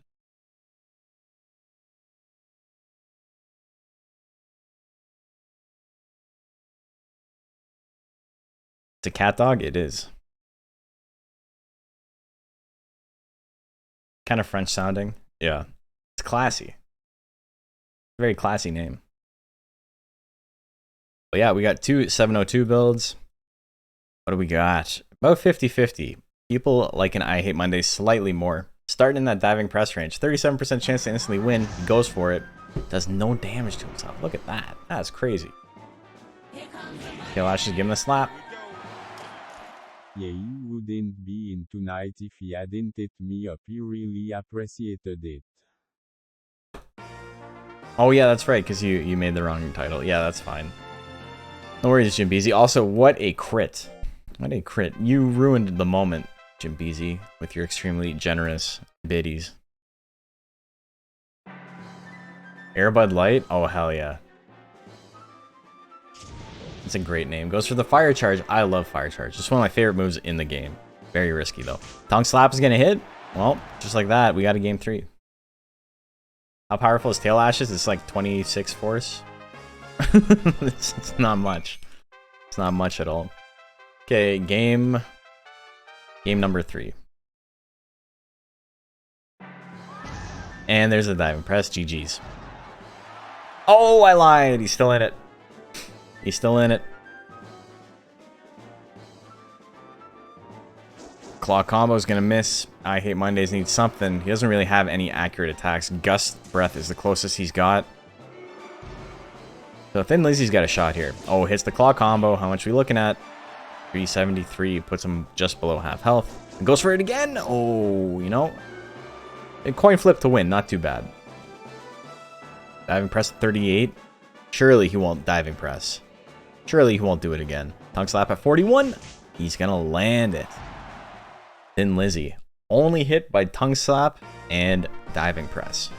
It's a cat dog? It is. Kind of French sounding. Yeah. It's classy. Very classy name. But yeah, we got 2 702 builds. What do we got? About 50-50. People like an I Hate Monday slightly more. Starting in that diving press range. 37% chance to instantly win. He goes for it. Does no damage to himself. Look at that. That's crazy. Okay, Lash is giving a slap.
Yeah, you wouldn't be in tonight if he hadn't hit me up. He really appreciated it.
Oh yeah, that's right, because you made the wrong title. Yeah, that's fine. No worries, Jimbeezy. Also, what a crit. What a crit. You ruined the moment, Jimbeezy, with your extremely generous biddies. Airbud Light? Oh, hell yeah. It's a great name. Goes for the fire charge. I love fire charge. It's one of my favorite moves in the game. Very risky though. Tongue slap is gonna hit. Well, just like that, we got a game 3. How powerful is tail ashes? It's like 26 force. It's not much. It's not much at all. Okay, game number 3. And there's a diving press. GG's. Oh, I lied. He's still in it. He's still in it. Claw combo is going to miss. I Hate Mondays needs something. He doesn't really have any accurate attacks. Gust Breath is the closest he's got. So Thin Lizzy's got a shot here. Oh, hits the claw combo. How much are we looking at? 373. Puts him just below half health. And goes for it again. Oh, you know. A coin flip to win. Not too bad. Diving press at 38. Surely he won't diving press. Surely he won't do it again. Tongue slap at 41. He's going to land it. Thin Lizzy. Only hit by tongue slap and diving press.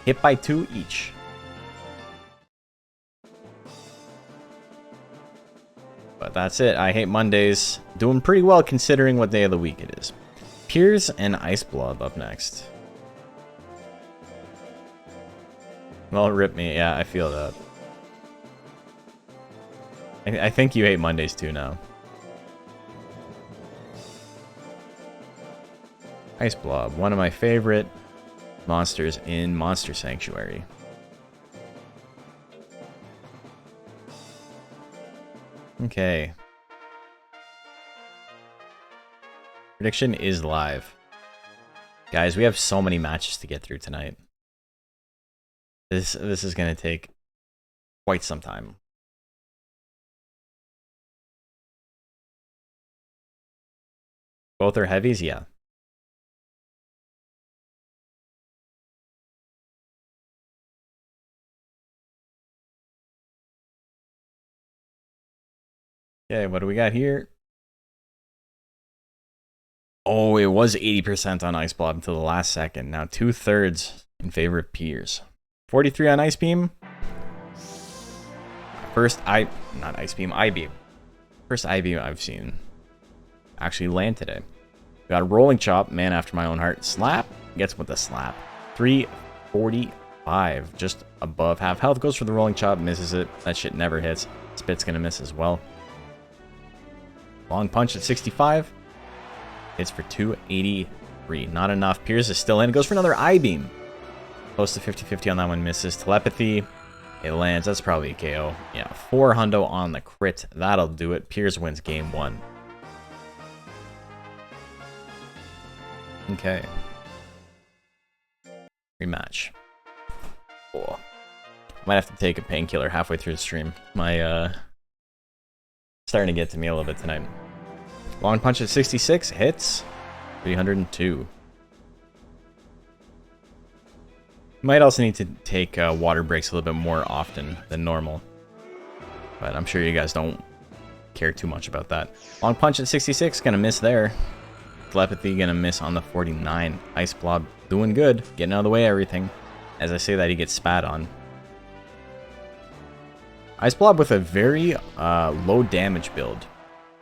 Hit by 2 each. But that's it. I Hate Mondays. Doing pretty well considering what day of the week it is. Piers and Ice Blob up next. Well, rip me. Yeah, I feel that. I think you hate Mondays too now. Ice Blob, one of my favorite monsters in Monster Sanctuary. Okay. Prediction is live. Guys, we have so many matches to get through tonight. This is going to take quite some time. Both are heavies? Yeah. Okay, what do we got here? Oh, it was 80% on Ice Blob until the last second. Now 2/3 in favor of Piers. 43 on Ice Beam. First not Ice Beam, I-Beam. First I-Beam I've seen actually land today. Got a rolling chop, man after my own heart. Slap, gets with the slap. 345, just above half health. Goes for the rolling chop, misses it. That shit never hits. Spit's gonna miss as well. Long punch at 65. Hits for 283. Not enough. Piers is still in. Goes for another I-Beam. Close to 50-50 on that one. Misses. Telepathy. It lands. That's probably a KO. Yeah, 4 hundo on the crit. That'll do it. Piers wins game 1. Okay. Rematch. Oh. Might have to take a painkiller halfway through the stream. My, starting to get to me a little bit tonight. Long punch at 66. Hits. 302. Might also need to take water breaks a little bit more often than normal. But I'm sure you guys don't care too much about that. Long punch at 66. Gonna miss there. Telepathy gonna miss on the 49. Ice Blob doing good. Getting out of the way of everything. As I say that, he gets spat on. Ice Blob with a very low damage build.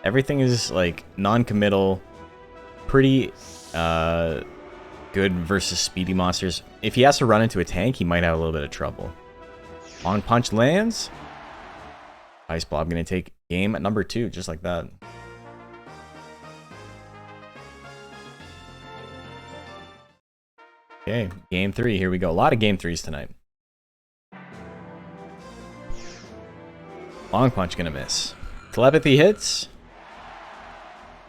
Everything is like non-committal. Pretty good versus speedy monsters. If he has to run into a tank, he might have a little bit of trouble. Long punch lands. Ice Blob gonna take game number 2, just like that. Okay, game 3, here we go. A lot of game 3s tonight. Long punch gonna miss. Telepathy hits.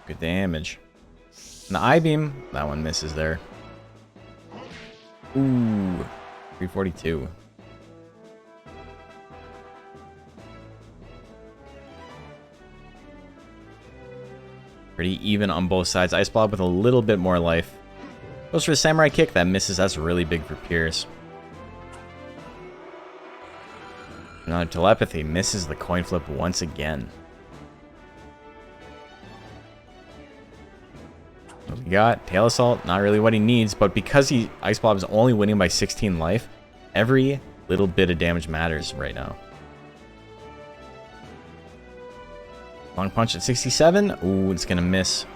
Good damage. And the I-Beam, that one misses there. Ooh, 342. Pretty even on both sides. Ice Blob with a little bit more life. Goes for the Samurai Kick, that misses. That's really big for Piers. Another Telepathy, misses the coin flip once again. What we got? Tail Assault, not really what he needs, but because Ice Blob is only winning by 16 life, every little bit of damage matters right now. Long punch at 67. Ooh, it's gonna miss.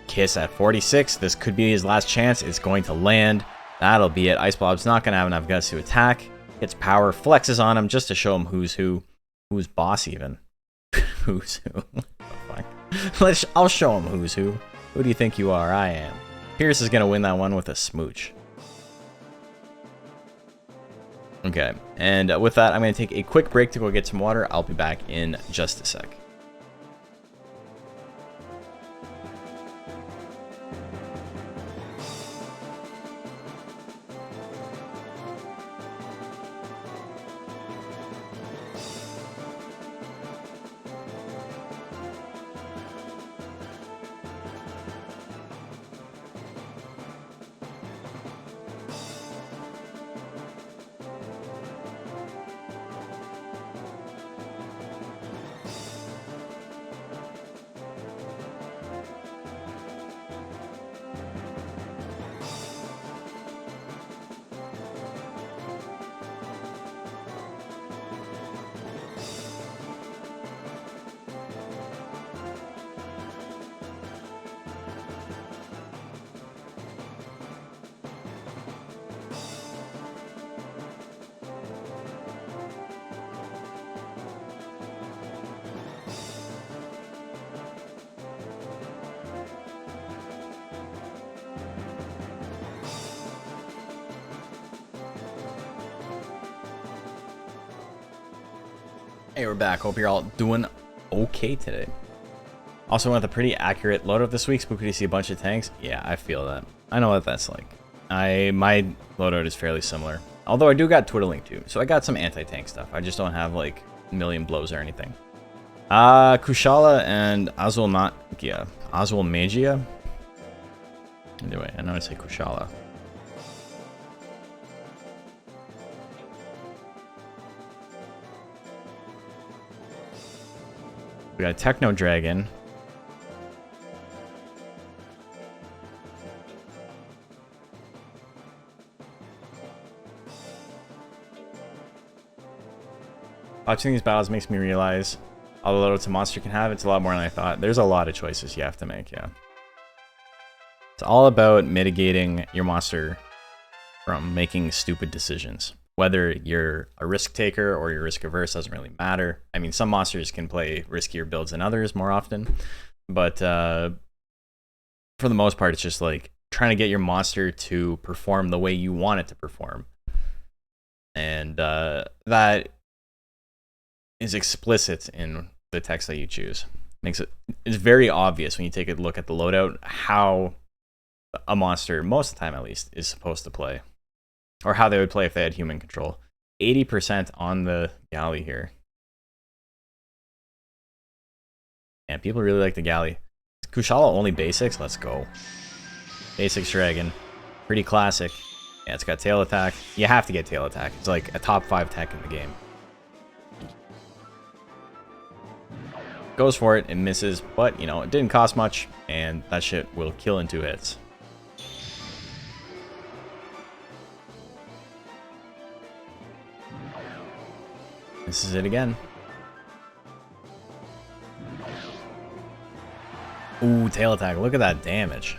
Kiss at 46. This could be his last chance. It's going to land. That'll be it. Ice Blob's not gonna have enough guts to attack. Gets power, flexes on him just to show him who's who. Who's boss even? Who's who? I'll show him who's who. Who do you think you are? I am. Pierce is gonna win that one with a smooch. Okay, and with that, I'm gonna take a quick break to go get some water. I'll be back in just a sec. Hey, we're back. Hope you're all doing okay today. Also went with a pretty accurate loadout this week. Spooky to see a bunch of tanks. Yeah, I feel that. I know what that's like. My loadout is fairly similar. Although I do got twiddling too. So I got some anti-tank stuff. I just don't have like a million blows or anything. Kushala and Azul Magia. Azul Magia? Anyway, I know I say Kushala. We got a Techno Dragon. Watching these battles makes me realize all the loadouts a monster can have, it's a lot more than I thought. There's a lot of choices you have to make, yeah. It's all about mitigating your monster from making stupid decisions. Whether you're a risk taker or you're risk averse doesn't really matter. I mean, some monsters can play riskier builds than others more often, but for the most part, it's just like trying to get your monster to perform the way you want it to perform. And that is explicit in the text that you choose. It's very obvious when you take a look at the loadout how a monster, most of the time at least, is supposed to play. Or how they would play if they had human control. 80% on the galley here. And people really like the galley. Kushala only basics? Let's go. Basics dragon. Pretty classic. Yeah, it's got tail attack. You have to get tail attack. It's like a top 5 tech in the game. Goes for it and misses, but you know, it didn't cost much, and that shit will kill in 2 hits. This is it again. Ooh, tail attack. Look at that damage.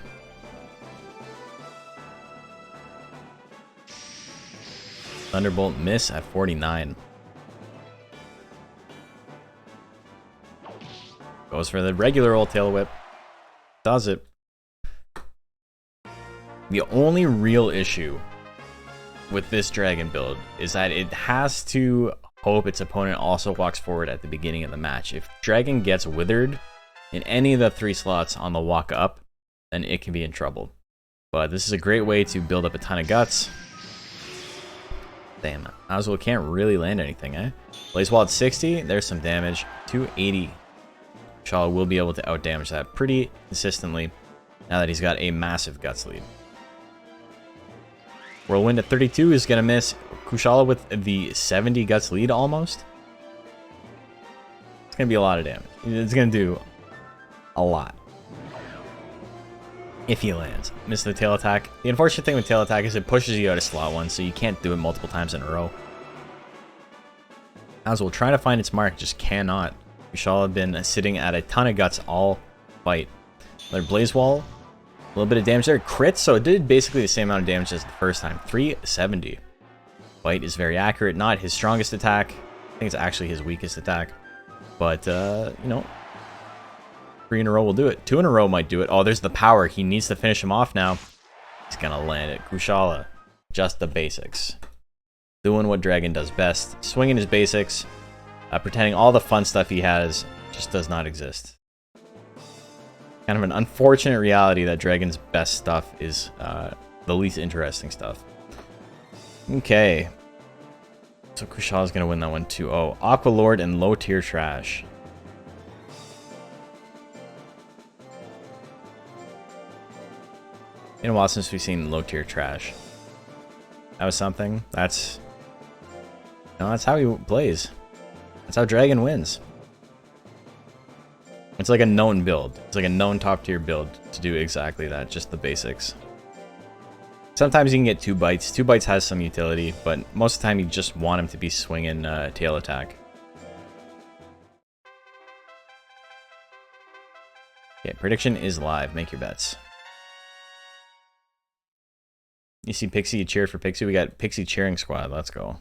Thunderbolt miss at 49. Goes for the regular old tail whip. Does it. The only real issue with this dragon build is that it has to hope its opponent also walks forward at the beginning of the match. If dragon gets withered in any of the 3 slots on the walk up, then it can be in trouble. But this is a great way to build up a ton of guts. Damn, Azul can't really land anything, eh? Blaze Wall at 60, there's some damage. 280. Kushala will be able to outdamage that pretty consistently now that he's got a massive guts lead. Whirlwind at 32 is going to miss. Kushala with the 70 guts lead almost. It's going to be a lot of damage. It's going to do a lot. If he lands. Miss the tail attack. The unfortunate thing with tail attack is it pushes you out of slot 1, so you can't do it multiple times in a row. Azul trying to find its mark, just cannot. Kushala been sitting at a ton of guts all fight. Another Blaze Wall. A little bit of damage there. Crit, so it did basically the same amount of damage as the first time. 370. Fight is very accurate. Not his strongest attack. I think it's actually his weakest attack. But, you know, 3 in a row will do it. 2 in a row might do it. Oh, there's the power. He needs to finish him off now. He's gonna land it. Kushala. Just the basics. Doing what Dragon does best. Swinging his basics. Pretending all the fun stuff he has just does not exist. Kind of an unfortunate reality that Dragon's best stuff is the least interesting stuff. Okay. So Kushala's gonna win that one 2-0. Aqua Lord and low tier trash. Been a while since we've seen low tier trash. That was something. That's, you know, that's how he plays. That's how Dragon wins. It's like a known build. It's like a known top tier build to do exactly that, just the basics. Sometimes you can get 2 bites. 2 bites has some utility, but most of the time you just want him to be swinging tail attack. Okay, prediction is live. Make your bets. You see Pixie, you cheered for Pixie. We got Pixie cheering squad. Let's go.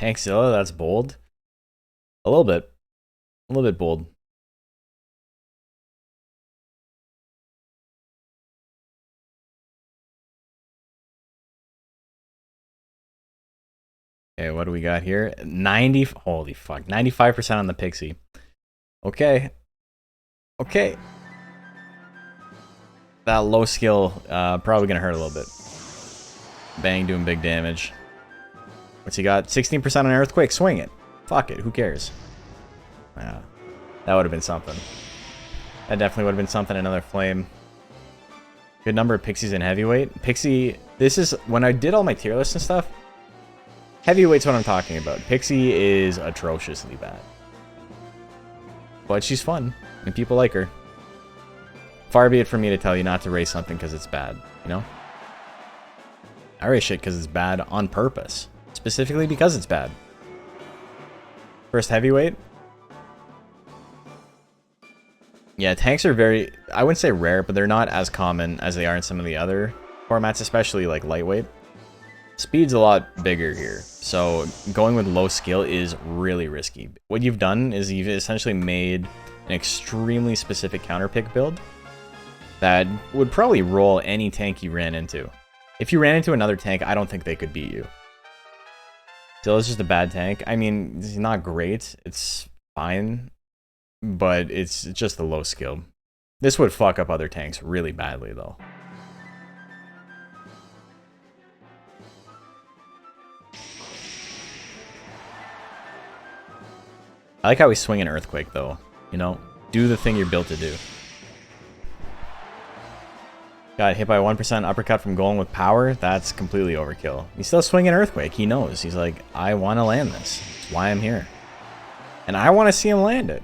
Tankzilla, that's bold. A little bit. A little bit bold. Okay, what do we got here? 90, holy fuck, 95% on the Pixie. Okay. Okay. That low skill, probably gonna hurt a little bit. Bang, doing big damage. What's he got? 16% on Earthquake, swing it. Fuck it, who cares? Yeah, that would have been something. That definitely would have been something, another flame. Good number of Pixies in Heavyweight. Pixie, this is, when I did all my tier lists and stuff, Heavyweight's what I'm talking about. Pixie is atrociously bad. But she's fun, and people like her. Far be it from me to tell you not to race something because it's bad, you know? I race shit because it's bad on purpose. Specifically because it's bad. First Heavyweight. Yeah, tanks are very, I wouldn't say rare, but they're not as common as they are in some of the other formats, especially like lightweight. Speed's a lot bigger here, so going with low skill is really risky. What you've done is you've essentially made an extremely specific counter pick build that would probably roll any tank you ran into. If you ran into another tank, I don't think they could beat you. Still, it's just a bad tank. I mean, it's not great. It's fine, but it's just the low skill. This would fuck up other tanks really badly, though. I like how we swing an Earthquake, though. You know, do the thing you're built to do. Got hit by 1% uppercut from Golem with power. That's completely overkill. He's still swinging Earthquake. He knows. He's like, I want to land this. That's why I'm here. And I want to see him land it.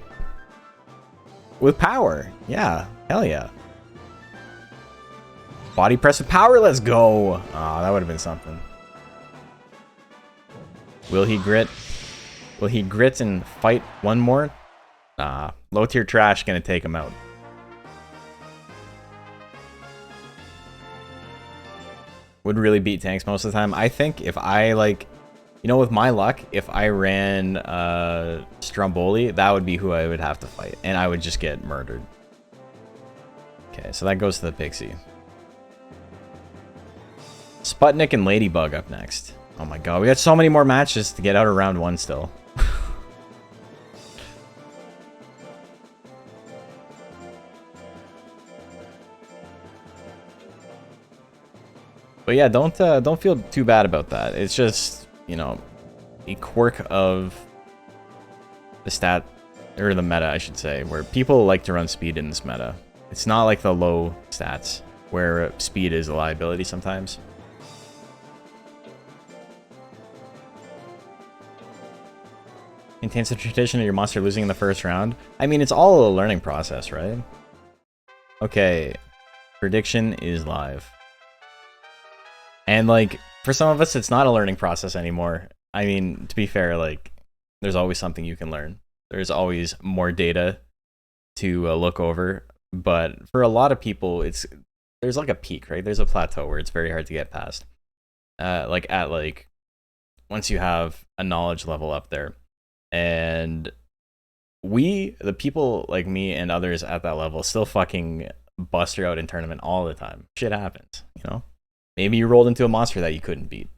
With power. Yeah. Hell yeah. Body press with power. Let's go. Ah, that would have been something. Will he grit? Will he grit and fight one more? Nah. Low tier trash gonna take him out. Would really beat tanks most of the time. I think if I, like, you know, with my luck, if I ran Stromboli, that would be who I would have to fight. And I would just get murdered. Okay, so that goes to the Pixie. Sputnik and Ladybug up next. Oh my god, we got so many more matches to get out of round 1 still. But yeah, don't feel too bad about that. It's just, you know, a quirk of the stat, or the meta, I should say, where people like to run speed in this meta. It's not like the low stats, where speed is a liability sometimes. Maintains the tradition of your monster losing in the first round. I mean, it's all a learning process, right? Okay, Prediction is live. And like, for some of us, it's not a learning process anymore. I mean, to be fair, like, there's always something you can learn. There's always more data to look over. But for a lot of people, there's like a peak, right? There's a plateau where it's very hard to get past. Once you have a knowledge level up there. And the people like me and others at that level still fucking bust her out in tournament all the time. Shit happens, you know? Maybe you rolled into a monster that you couldn't beat.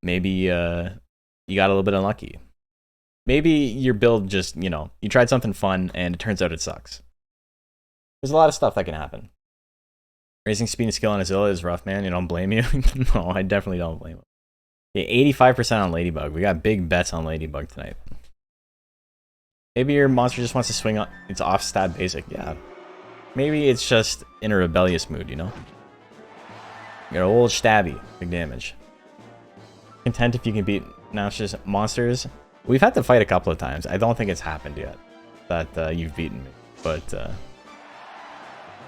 Maybe you got a little bit unlucky. Maybe your build just, you know, you tried something fun and it turns out it sucks. There's a lot of stuff that can happen. Raising speed and skill on Azilla is rough, man. You don't blame you? No, I definitely don't blame him. Okay, 85% on Ladybug. We got big bets on Ladybug tonight. Maybe your monster just wants to swing on its off stat basic. Yeah. Maybe it's just in a rebellious mood, you know? You got an old stabby. Big damage. Content if you can beat now it's just monsters. We've had to fight a couple of times. I don't think it's happened yet that you've beaten me. But a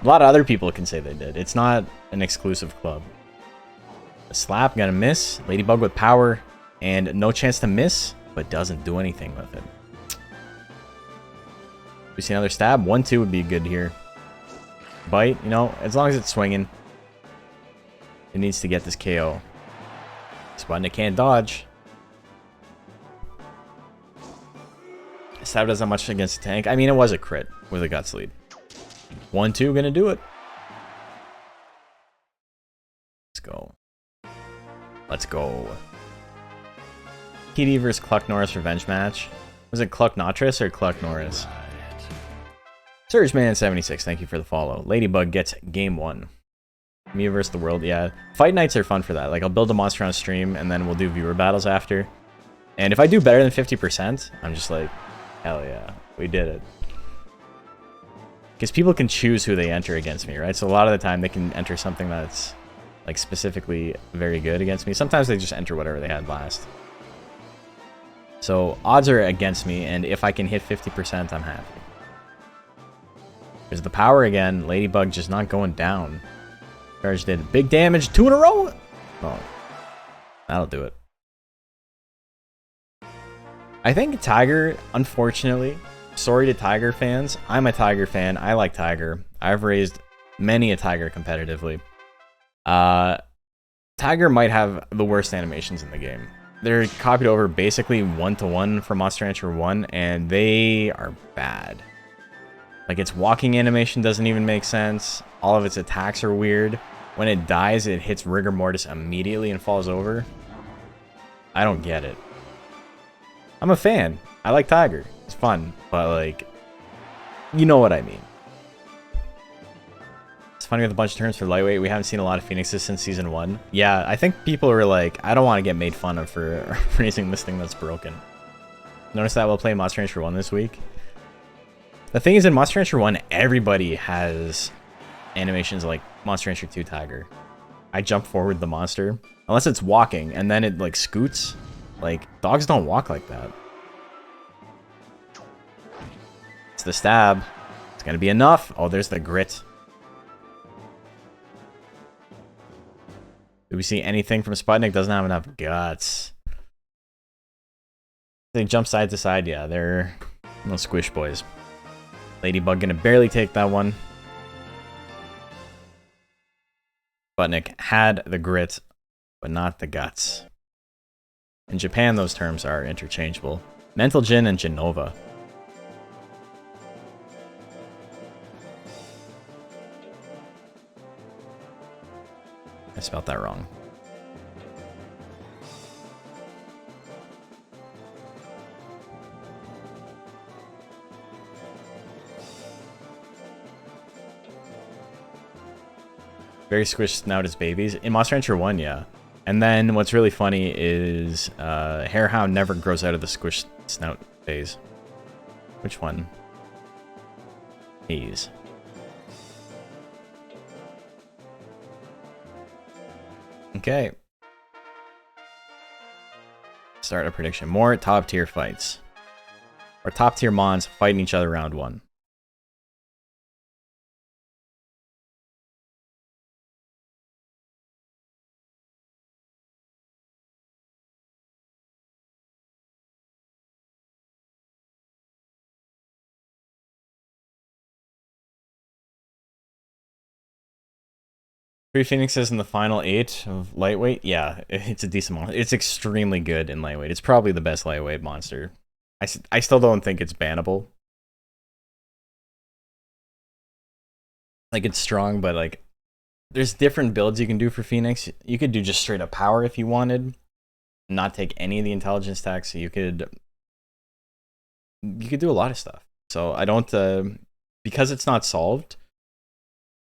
lot of other people can say they did. It's not an exclusive club. A slap, gonna miss. Ladybug with power and no chance to miss, but doesn't do anything with it. We see another stab. 1-2 would be good here. Bite, you know, as long as it's swinging. It needs to get this KO. Sputnik can't dodge. Stab doesn't have much against the tank. I mean, it was a crit with a guts lead. 1-2, gonna do it. Let's go. Let's go. PD versus Cluck Norris revenge match. Was it Cluck Notris or Cluck Norris? Surgeman76, thank you for the follow. Ladybug gets game 1. Me versus the world, yeah. Fight nights are fun for that. Like, I'll build a monster on stream, and then we'll do viewer battles after. And if I do better than 50%, I'm just like, hell yeah, we did it. Because people can choose who they enter against me, right? So a lot of the time, they can enter something that's, like, specifically very good against me. Sometimes they just enter whatever they had last. So, odds are against me, and if I can hit 50%, I'm happy. There's the power again. Ladybug just not going down. Charge did big damage. 2 in a row. Oh, that'll do it. I think Tiger, unfortunately, sorry to Tiger fans. I'm a Tiger fan. I like Tiger. I've raised many a Tiger competitively. Tiger might have the worst animations in the game. They're copied over basically 1-to-1 for Monster Rancher 1, and they are bad. Like, its walking animation doesn't even make sense. All of its attacks are weird. When it dies, it hits rigor mortis immediately and falls over. I don't get it. I'm a fan. I like Tiger. It's fun. But, like, you know what I mean. It's funny with a bunch of terms for lightweight. We haven't seen a lot of Phoenixes since Season 1. Yeah, I think people are like, I don't want to get made fun of for raising this thing that's broken. Notice that while playing Monster Rancher 1 this week. The thing is, in Monster Rancher 1, everybody has animations like Monster Rancher 2 Tiger. I jump forward the monster. Unless it's walking, and then it, like, scoots. Like, dogs don't walk like that. It's the stab. It's gonna be enough. Oh, there's the grit. Do we see anything from Sputnik? Doesn't have enough guts. They jump side to side. Yeah, they're no squish boys. Ladybug gonna barely take that one. Sputnik had the grit, but not the guts. In Japan, those terms are interchangeable. Mental Gin and Genova. I spelled that wrong. Very squished snout as babies. In Monster Rancher 1, yeah. And then what's really funny is Harehound never grows out of the squished snout phase. Which one? Haze. Okay. Start a prediction. More top tier fights. Or top tier mons fighting each other round 1. 3 Phoenixes in the final 8 of lightweight. Yeah, it's a decent monster. It's extremely good in lightweight. It's probably the best lightweight monster. I still don't think it's bannable. Like, it's strong, but like, there's different builds you can do for Phoenix. You could do just straight up power if you wanted, not take any of the intelligence tax. So you could do a lot of stuff. So I don't because it's not solved.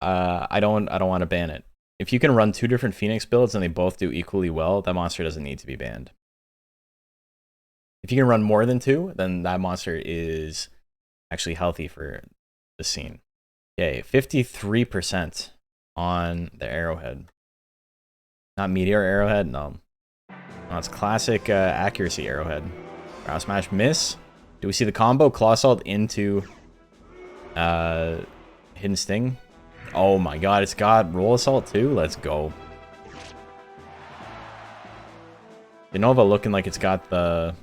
I don't want to ban it. If you can run 2 different Phoenix builds and they both do equally well, that monster doesn't need to be banned. If you can run more than 2, then that monster is actually healthy for the scene. Okay, 53% on the arrowhead. Not meteor arrowhead, no. No, it's classic accuracy arrowhead. Brow smash, miss. Do we see the combo? Claw Assault into Hidden Sting. Oh my god, it's got Roll Assault too? Let's go. Genova looking like it's got the...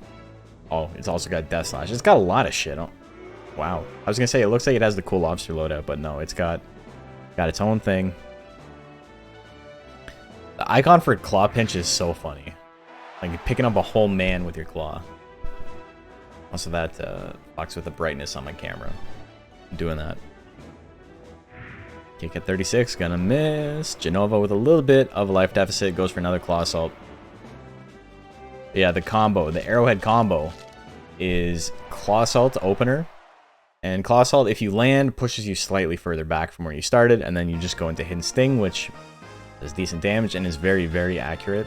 Oh, it's also got Death Slash. It's got a lot of shit. Oh, wow. I was going to say, it looks like it has the cool lobster loadout, but no, it's got its own thing. The icon for Claw Pinch is so funny. Like, you're picking up a whole man with your claw. Also, that fucks with the brightness on my camera. I'm doing that. Kick at 36, gonna miss. Genova with a little bit of a life deficit, goes for another Claw Assault. Yeah, the combo, the arrowhead combo is Claw Assault opener. And Claw Assault, if you land, pushes you slightly further back from where you started, and then you just go into Hidden Sting, which does decent damage and is very, very accurate.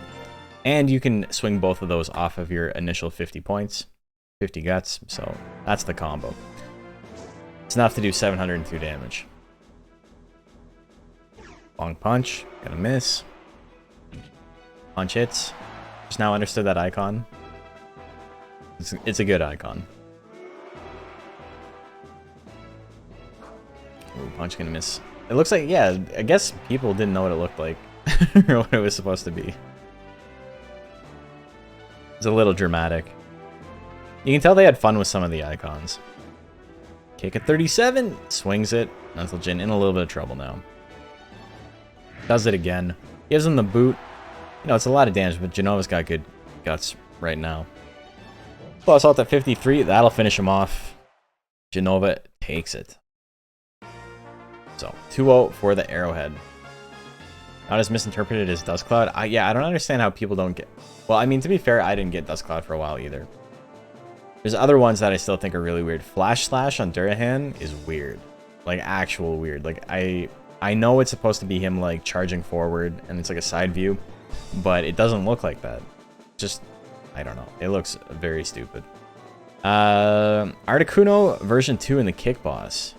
And you can swing both of those off of your initial 50 points, 50 guts, so that's the combo. It's enough to do 702 damage. Long punch, gonna miss. Punch hits. Just now understood that icon. It's a good icon. Ooh, punch gonna miss. It looks like, yeah, I guess people didn't know what it looked like. Or what it was supposed to be. It's a little dramatic. You can tell they had fun with some of the icons. Kick at 37, swings it. Mental Jin in a little bit of trouble now. Does it again. Gives him the boot. You know, it's a lot of damage, but Genova's got good guts right now. Claw Assault at 53, that'll finish him off. Genova takes it. So, 2-0 for the arrowhead. Not as misinterpreted as Dust Cloud. Yeah, I don't understand how people don't get... Well, I mean, to be fair, I didn't get Dust Cloud for a while either. There's other ones that I still think are really weird. Flash Slash on Durahan is weird. Like, actual weird. Like, I know it's supposed to be him, like, charging forward, and it's like a side view, but it doesn't look like that. Just, I don't know. It looks very stupid. Articuno version 2 in the Kick Boss.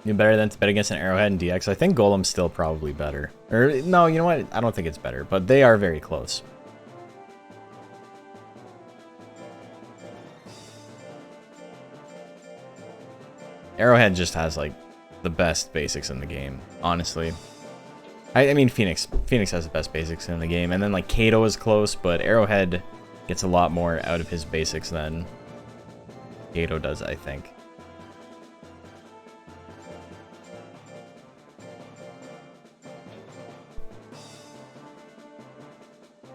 You better than to bet against an Arrowhead and DX. I think Golem's still probably better. Or, no, you know what? I don't think it's better, but they are very close. Arrowhead just has, like, the best basics in the game, honestly. I mean, Phoenix has the best basics in the game, and then, like, Cato is close, but Arrowhead gets a lot more out of his basics than Cato does, I think.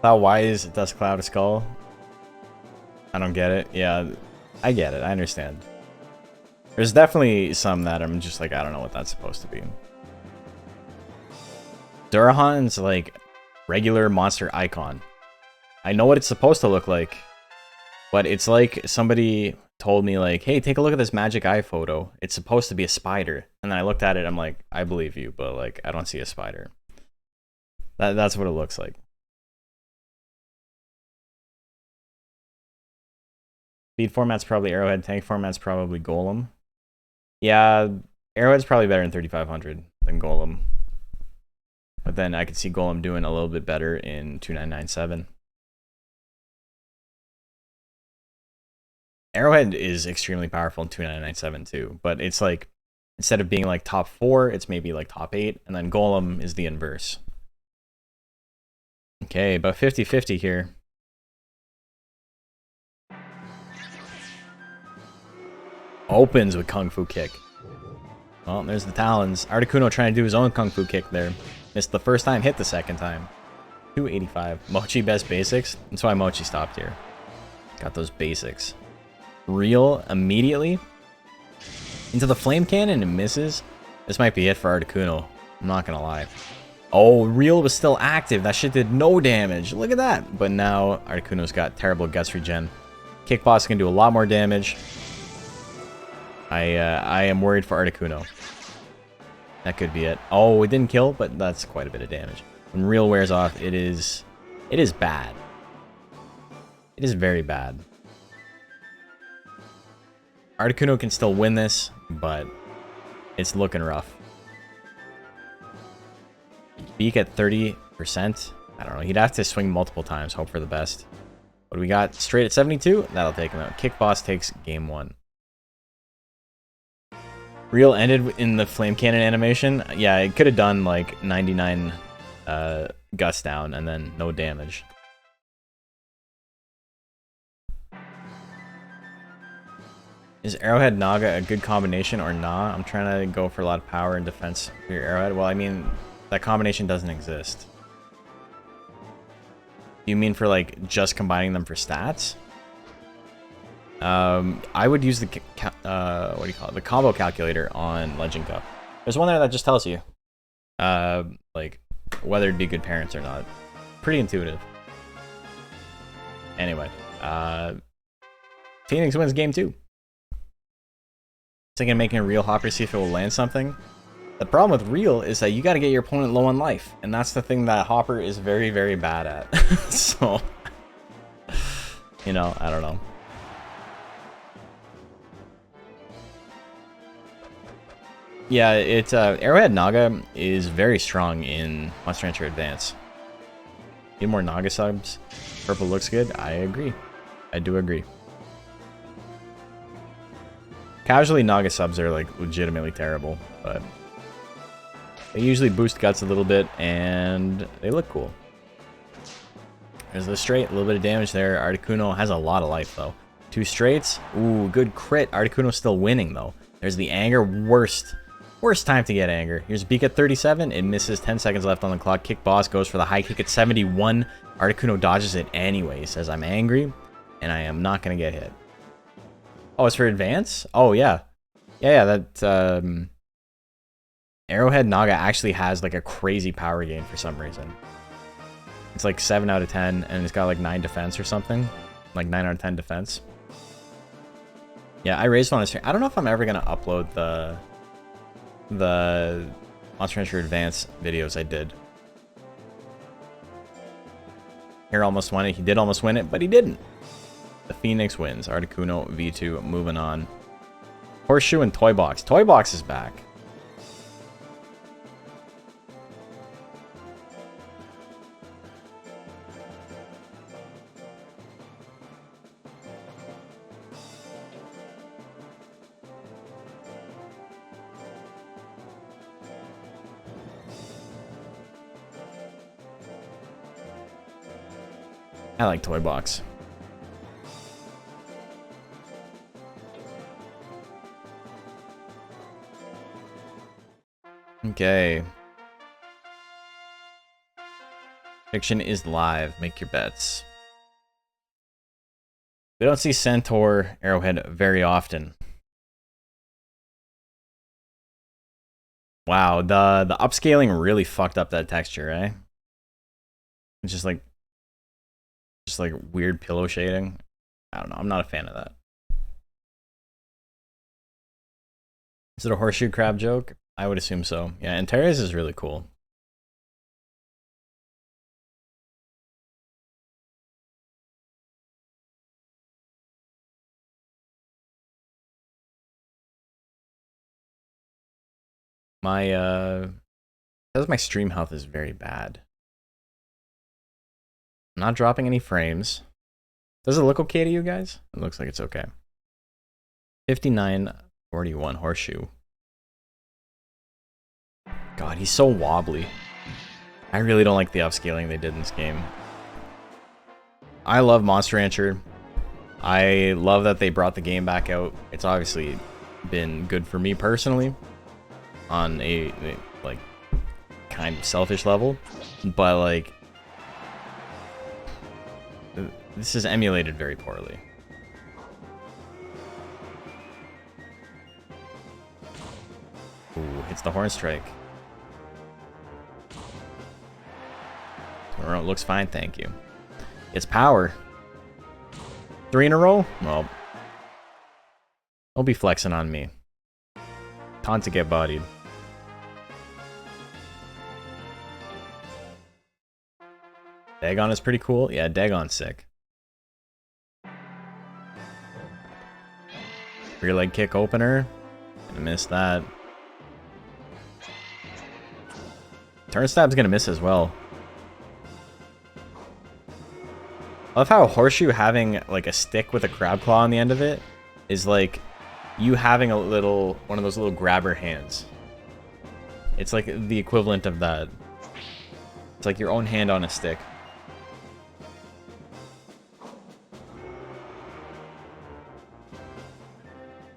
Why is Dust Cloud a skull? I don't get it. Yeah, I get it. I understand. There's definitely some that I'm just like, I don't know what that's supposed to be. Durahan's like regular monster icon. I know what it's supposed to look like, but it's like somebody told me like, hey, take a look at this magic eye photo. It's supposed to be a spider. And then I looked at it, I'm like, I believe you, but like, I don't see a spider. That's what it looks like. Speed format's probably Arrowhead. Tank format's probably Golem. Yeah, Arrowhead's probably better in 3500 than Golem. But then I could see Golem doing a little bit better in 2997. Arrowhead is extremely powerful in 2997 too, but it's like, instead of being like top 4, it's maybe like top 8, and then Golem is the inverse. Okay, about 50-50 here. Opens with Kung Fu Kick. Well, there's the Talons. Articuno trying to do his own Kung Fu kick there. Missed the first time, hit the second time. 285. Mochi best basics. That's why Mochi stopped here. Got those basics. Real immediately. Into the flame cannon and misses. This might be it for Articuno. I'm not gonna lie. Oh, Real was still active. That shit did no damage. Look at that. But now Articuno's got terrible guts regen. Kick Boss can do a lot more damage. I am worried for Articuno. That could be it. Oh, it didn't kill, but that's quite a bit of damage. When Real wears off, it is bad. It is very bad. Articuno can still win this, but it's looking rough. Beak at 30%. I don't know. He'd have to swing multiple times, hope for the best. What do we got? Straight at 72? That'll take him out. Kick Boss takes game 1. Real ended in the flame cannon animation. Yeah, it could have done like 99 gust down and then no damage. Is Arrowhead Naga a good combination or nah? I'm trying to go for a lot of power and defense for your Arrowhead. Well, I mean, that combination doesn't exist. You mean for like just combining them for stats? I would use the what do you call it? The combo calculator on Legend Cup. There's one there that just tells you like whether it'd be good parents or not. Pretty intuitive. Anyway, Phoenix wins game 2. Thinking of making a Real Hopper, see if it will land something. The problem with Real is that you got to get your opponent low on life, and that's the thing that Hopper is very, very bad at. So, you know, I don't know. Yeah, it's Arrowhead Naga is very strong in Monster Rancher Advance. Need more Naga subs. Purple looks good. I agree. I do agree. Casually, Naga subs are like legitimately terrible, but they usually boost guts a little bit and they look cool. There's the straight, a little bit of damage there. Articuno has a lot of life though. 2 straights. Ooh, good crit. Articuno's still winning though. There's the anger. Worst time to get anger. Here's Beak at 37. It misses. 10 seconds left on the clock. Kick Boss goes for the high kick at 71. Articuno dodges it anyway. He says, I'm angry and I am not going to get hit. Oh, it's for advance? Oh, yeah. Yeah, that Arrowhead Naga actually has like a crazy power gain for some reason. It's like 7 out of 10 and it's got like 9 defense or something. Like 9 out of 10 defense. Yeah, I raised one on stream. I don't know if I'm ever going to upload the Monster Rancher Advance videos I did. Here almost won it. He did almost win it, but he didn't. The Phoenix wins. Articuno V2 moving on. Horseshoe and Toy Box. Toy Box is back. I like Toy Box. Okay. Fiction is live. Make your bets. We don't see Centaur Arrowhead very often. Wow, the upscaling really fucked up that texture, eh? It's just like weird pillow shading. I don't know. I'm not a fan of that. Is it a horseshoe crab joke? I would assume so. Yeah, and Terrace is really cool. My says my stream health is very bad. I'm not dropping any frames. Does it look okay to you guys? It looks like it's okay. 5941 horseshoe. God, he's so wobbly. I really don't like the upscaling they did in this game. I love Monster Rancher. I love that they brought the game back out. It's obviously been good for me personally. on a like kind of selfish level, but like this is emulated very poorly. Ooh, hits the horn strike. Looks fine, thank you. It's power. 3 in a row? Well, don't be flexing on me. Taunt to get bodied. Dagon is pretty cool. Yeah, Dagon's sick. Rear leg kick opener. Gonna miss that. Turn stab's gonna miss as well. I love how Horseshoe having like a stick with a crab claw on the end of it is like you having a little, one of those little grabber hands. It's like the equivalent of that. It's like your own hand on a stick.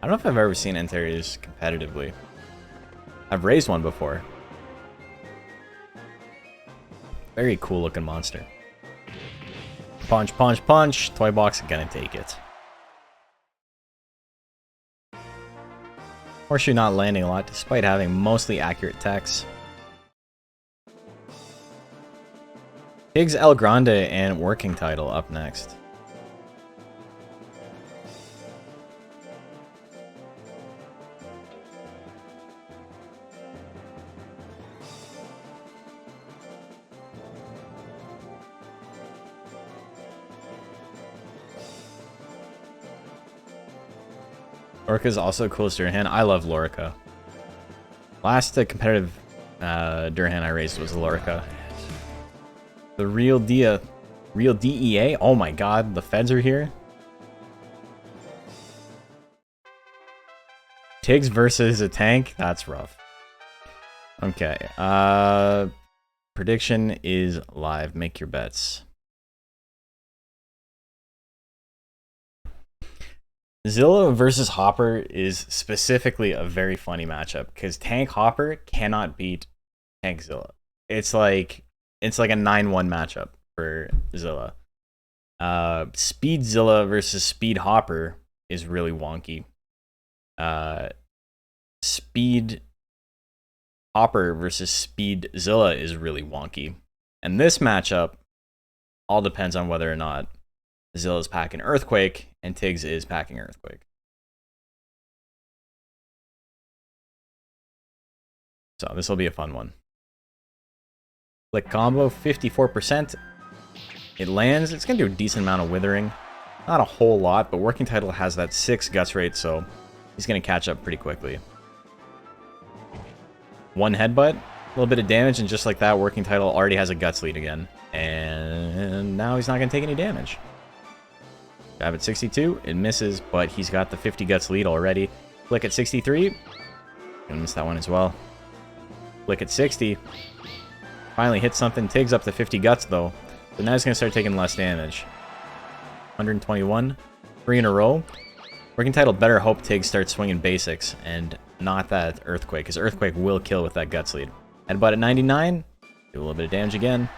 I don't know if I've ever seen Antares competitively. I've raised one before. Very cool looking monster. Punch, punch, punch. Toy box gonna take it. Horseshoe not landing a lot despite having mostly accurate techs. Tig's El Grande and working title up next. Orca is also cool as Durhan. I love Lorica. Last competitive Durhan I raised was Lorica. The real DEA? Oh my god, the feds are here. Tiggs versus a tank? That's rough. Okay. Prediction is live. Make your bets. Zilla versus Hopper is specifically a very funny matchup because Tank Hopper cannot beat Tank Zilla. It's like a 9-1 matchup for Zilla. Speed Zilla versus Speed Hopper is really wonky. Speed Hopper versus Speed Zilla is really wonky. And this matchup all depends on whether or not Zilla's packing Earthquake, and Tiggs is packing Earthquake. So this will be a fun one. Click combo, 54%. It lands. It's going to do a decent amount of withering. Not a whole lot, but working title has that 6 guts rate, so he's going to catch up pretty quickly. 1 headbutt, a little bit of damage, and just like that, working title already has a guts lead again. And now he's not going to take any damage. Jab at 62, it misses, but he's got the 50 guts lead already. Flick at 63, gonna miss that one as well. Flick at 60, finally hit something. Tiggs up to 50 guts though, so now he's gonna start taking less damage. 121, 3 in a row. Working title better hope Tiggs starts swinging basics and not that Earthquake, because Earthquake will kill with that guts lead. Headbutt at 99, do a little bit of damage again.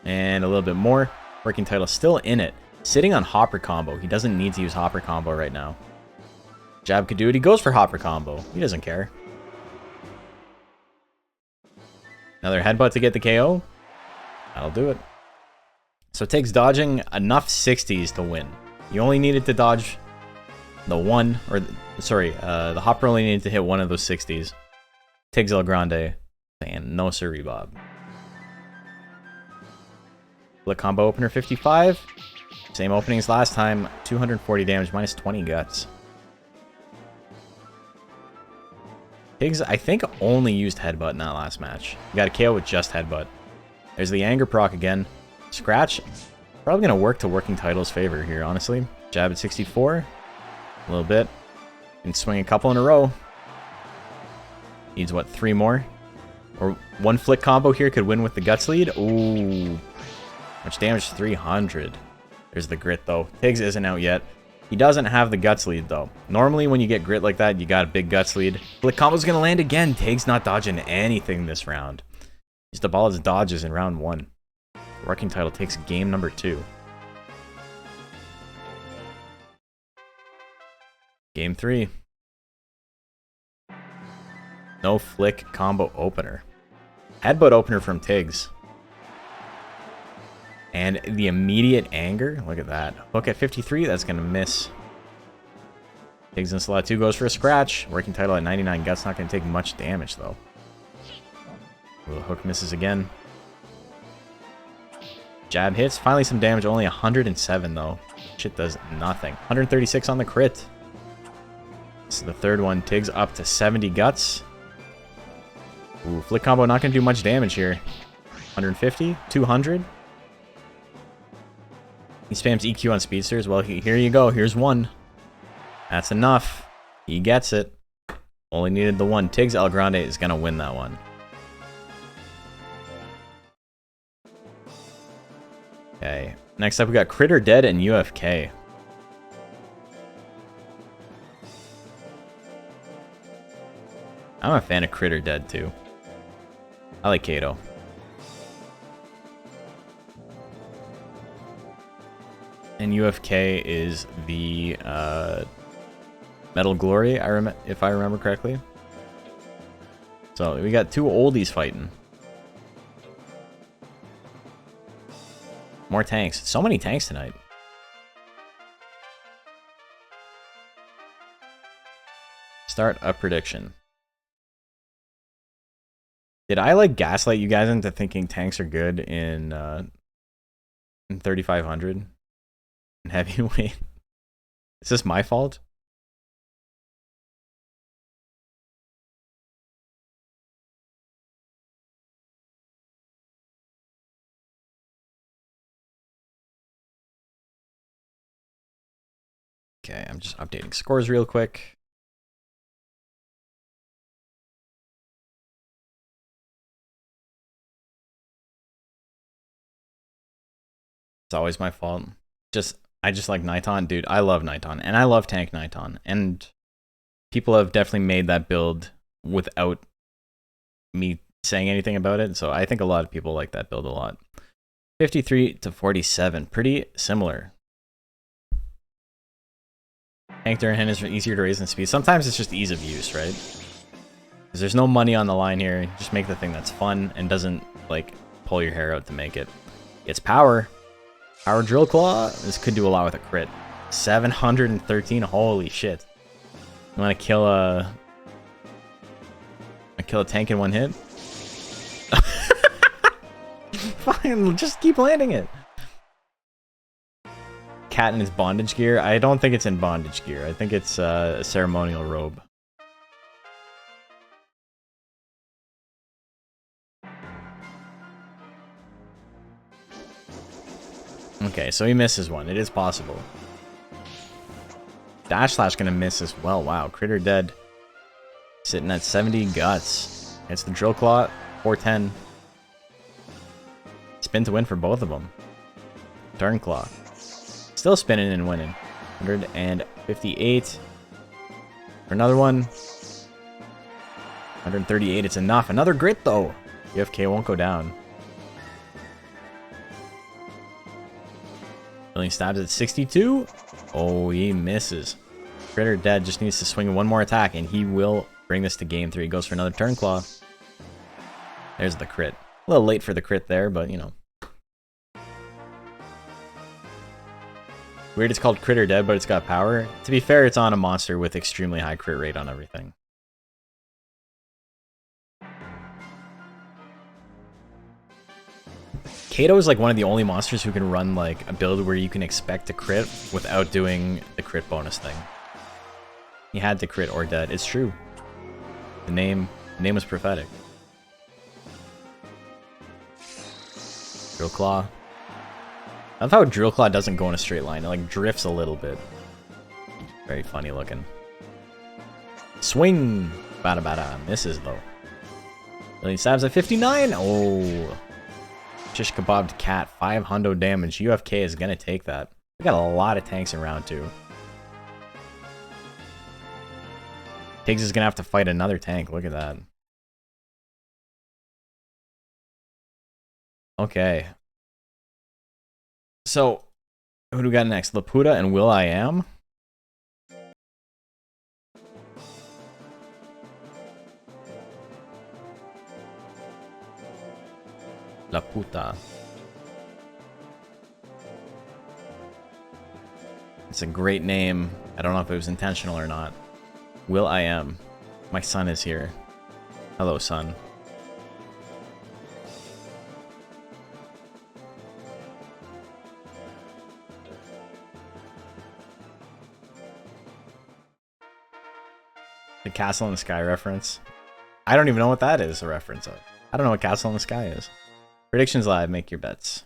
And a little bit more. Working title still in it. Sitting on Hopper combo. He doesn't need to use Hopper combo right now. Jab could do it. He goes for Hopper combo. He doesn't care. Another headbutt to get the KO. That'll do it. So it takes dodging enough 60s to win. You only needed to dodge the one, or sorry, the Hopper only needed to hit one of those 60s. Tiggs El Grande. And no siree, Bob. Flick combo opener 55. Same openings last time. 240 damage, minus 20 guts. Tiggs, I think, only used headbutt in that last match. He got a KO with just headbutt. There's the anger proc again. Scratch. Probably going to work to working title's favor here, honestly. Jab at 64. A little bit. And swing a couple in a row. Needs, what, 3 more? Or 1 flick combo here could win with the guts lead. Ooh. Much damage? 300. There's the grit, though. Tiggs isn't out yet. He doesn't have the guts lead, though. Normally, when you get grit like that, you got a big guts lead. Flick combo's gonna land again. Tig's not dodging anything this round. Used up all his dodges in round 1. Working title takes game number 2. Game 3. No flick combo opener. Headbutt opener from Tig's. And the immediate anger. Look at that. Hook at 53. That's going to miss. Tig's in slot 2 goes for a scratch. Working title at 99. Guts not going to take much damage, though. Ooh, hook misses again. Jab hits. Finally some damage. Only 107, though. Shit does nothing. 136 on the crit. This is the third one. Tig's up to 70 guts. Ooh, flick combo not going to do much damage here. 150? 200? He spams EQ on speedsters. Well, here you go. Here's one. That's enough. He gets it. Only needed the one. Tig's El Grande is going to win that one. Okay. Next up, we got Critter Dead and UFK. I'm a fan of Critter Dead, too. I like Cato. And UFK is the Metal Glory, if I remember correctly. So we got two oldies fighting. More tanks. So many tanks tonight. Start a prediction. Did I like gaslight you guys into thinking tanks are good in 3500 and heavyweight? Is this my fault? Okay, I'm just updating scores real quick. It's always my fault. I just like Niton. Dude, I love Niton. And I love Tank Niton. And people have definitely made that build without me saying anything about it. So I think a lot of people like that build a lot. 53 to 47. Pretty similar. Tank Durhan is easier to raise than speed. Sometimes it's just ease of use, right? Because there's no money on the line here. You just make the thing that's fun and doesn't, like, pull your hair out to make it. It's power. Power Drill Claw. This could do a lot with a crit. 713. Holy shit. You want to kill a tank in one hit? Fine, just keep landing it. Cat in his bondage gear. I don't think it's in bondage gear. I think it's a ceremonial robe. Okay, so he misses one. It is possible. Dash Slash gonna miss as well. Wow, Critter Dead. Sitting at 70 guts. It's the Drill Claw. 410. Spin to win for both of them. Turn Claw. Still spinning and winning. 158. For another one. 138. It's enough. Another grit, though. UFK won't go down. Billion stabs at 62. Oh, he misses. Critter Dead just needs to swing one more attack, and he will bring this to game 3. Goes for another Turn Claw. There's the crit. A little late for the crit there, but, you know. Weird it's called Critter Dead, but it's got power. To be fair, it's on a monster with extremely high crit rate on everything. Cato is like one of the only monsters who can run like a build where you can expect a crit without doing the crit bonus thing. He had to crit or dead. It's true. The name was prophetic. Drill Claw. I love how Drill Claw doesn't go in a straight line. It like drifts a little bit. Very funny looking. Swing! Bada bada. Misses though. Billy stabs at 59. Oh. Shish kebabbed cat. 500 damage. UFK is gonna take that. We got a lot of tanks in round 2. Tiggs is gonna have to fight another tank. Look at that. Okay. So, who do we got next? Laputa and Will I Am? Laputa. It's a great name. I don't know if it was intentional or not. Will I Am. My son is here. Hello, son. The Castle in the Sky reference. I don't even know what that is a reference of. I don't know what Castle in the Sky is. Predictions live, make your bets.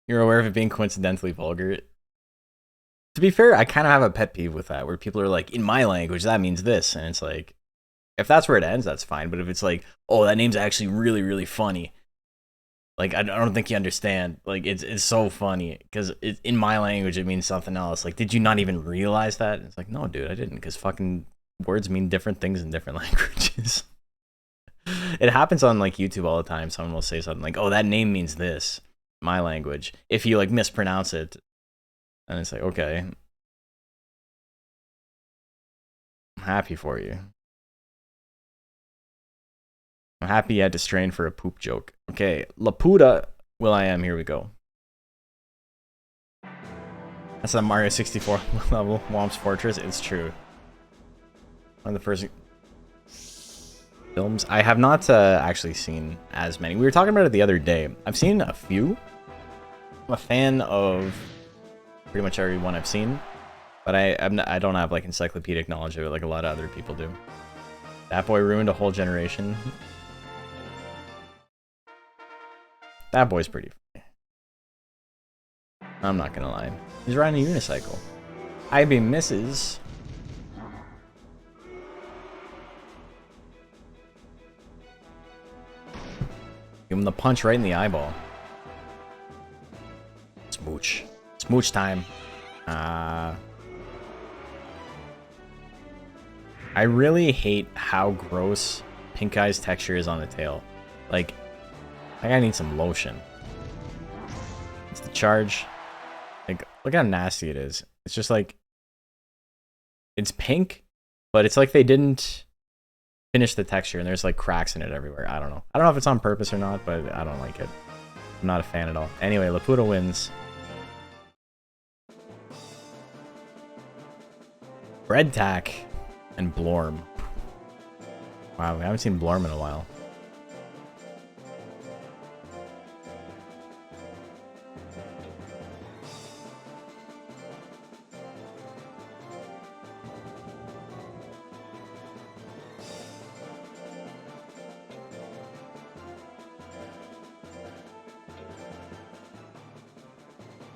You're aware of it being coincidentally vulgar. To be fair, I kind of have a pet peeve with that, where people are like, in my language, that means this. And it's like, if that's where it ends, that's fine. But if it's like, oh, that name's actually really, really funny. Like, I don't think you understand. Like, it's so funny. Because in my language, it means something else. Like, did you not even realize that? And it's like, no, dude, I didn't. Because fucking words mean different things in different languages. It happens on, like, YouTube all the time. Someone will say something like, oh, that name means this. My language. If you, like, mispronounce it. And it's like, okay. I'm happy for you. I'm happy you had to strain for a poop joke. Okay, Laputa, Will I Am, here we go. That's that Mario 64 level, Womp's Fortress. It's true. One of the first films. I have not actually seen as many. We were talking about it the other day. I've seen a few. I'm a fan of pretty much every one I've seen, but I don't have like encyclopedic knowledge of it like a lot of other people do. That boy ruined a whole generation. That boy's pretty funny. I'm not gonna lie. He's riding a unicycle. IB misses. Give him the punch right in the eyeball. Smooch. Smooch time. I really hate how gross Pink Eye's texture is on the tail. Like, I think I need some lotion. It's the charge. Like, look how nasty it is. It's just like, it's pink, but it's like they didn't finish the texture and there's like cracks in it everywhere. I don't know. I don't know if it's on purpose or not, but I don't like it. I'm not a fan at all. Anyway, Laputa wins. Bread Tack and Blorm. Wow, we haven't seen Blorm in a while.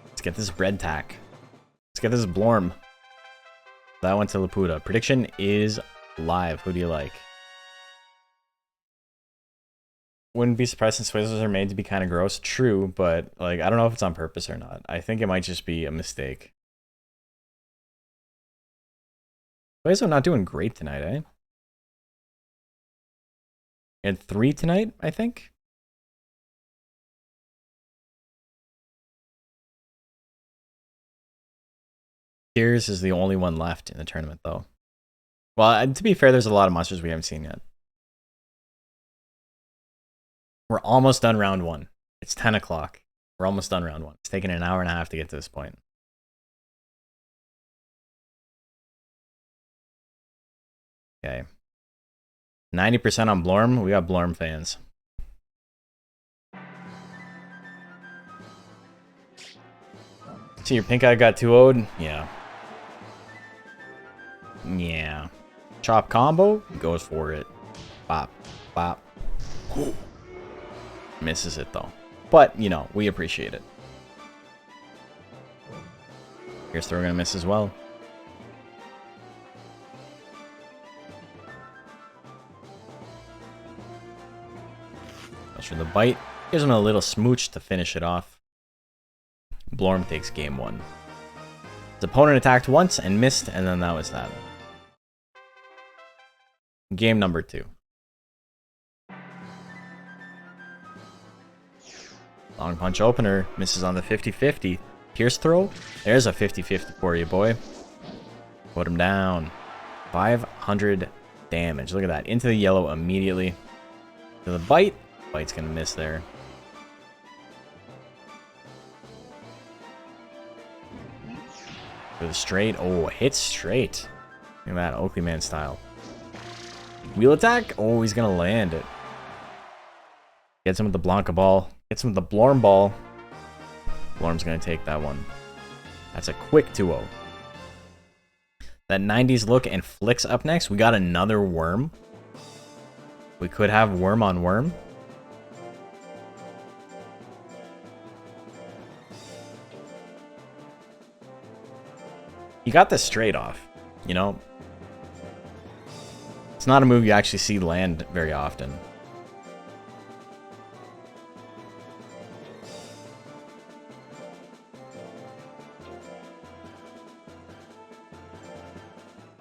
Let's get this Bread Tack. Let's get this Blorm. That went to Laputa. Prediction is live. Who do you like? Wouldn't be surprised since Swizzles are made to be kind of gross. True, but like I don't know if it's on purpose or not. I think it might just be a mistake. Swizzles not doing great tonight, eh? He had 3 tonight, I think. Tears is the only one left in the tournament, though. Well, to be fair, there's a lot of monsters we haven't seen yet. We're almost done round 1. It's 10 o'clock. We're almost done round 1. It's taken an hour and a half to get to this point. Okay. 90% on Blorm. We got Blorm fans. See, your pink eye got 2-0'd? Yeah. Yeah. Chop combo? Goes for it. Bop. Bop. Ooh. Misses it, though. But, you know, we appreciate it. Here's throw gonna miss as well. Goes for the bite. Gives him a little smooch to finish it off. Blorm takes game 1. His opponent attacked once and missed, and then that was that. Game number 2. Long punch opener. Misses on the 50-50. Pierce throw. There's a 50-50 for you, boy. Put him down. 500 damage. Look at that. Into the yellow immediately. To the bite. Bite's going to miss there. For the straight. Oh, hits straight. Look at that. Oakley Man style. Wheel attack. Oh, he's going to land it. Gets him with the Blanca ball. Gets him with the Blorm ball. Blorm's going to take that one. That's a quick 2-0. That 90s look and flicks up next. We got another worm. We could have worm on worm. He got this straight off, you know. It's not a move you actually see land very often.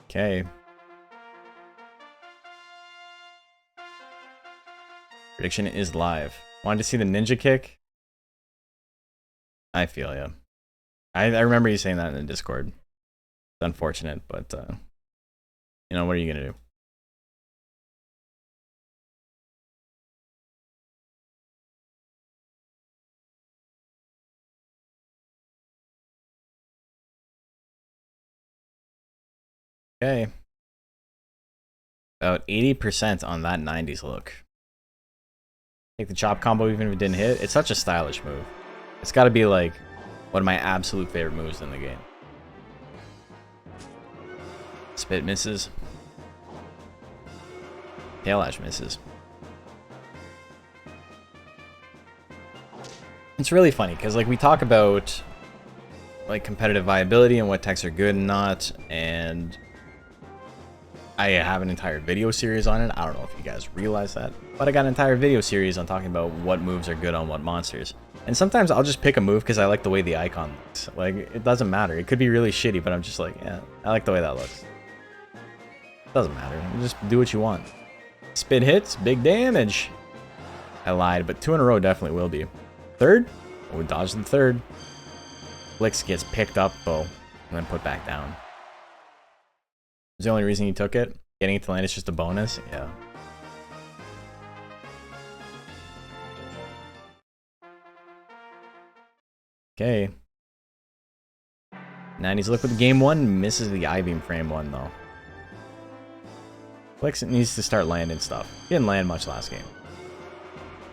Okay. Prediction is live. Wanted to see the ninja kick? I feel ya. I remember you saying that in the Discord. It's unfortunate, but you know, what are you gonna do? Okay. About 80% on that 90s look. Take the chop combo even if it didn't hit. It's such a stylish move. It's got to be like one of my absolute favorite moves in the game. Spit misses. Tail Ash misses. It's really funny because like we talk about like competitive viability and what techs are good and not, and I have an entire video series on it. I don't know if you guys realize that, but I got an entire video series on talking about what moves are good on what monsters. And sometimes I'll just pick a move because I like the way the icon looks. Like, it doesn't matter. It could be really shitty, but I'm just like, yeah, I like the way that looks. Doesn't matter. Just do what you want. Spit hits, big damage. I lied, but 2 in a row definitely will be. Third? Oh, we dodged the third. Flix gets picked up, though, and then put back down. Is the only reason you took it? Getting it to land is just a bonus? Yeah. Okay. 90s look with game 1. Misses the I-beam frame 1, though. Flix needs to start landing stuff. He didn't land much last game.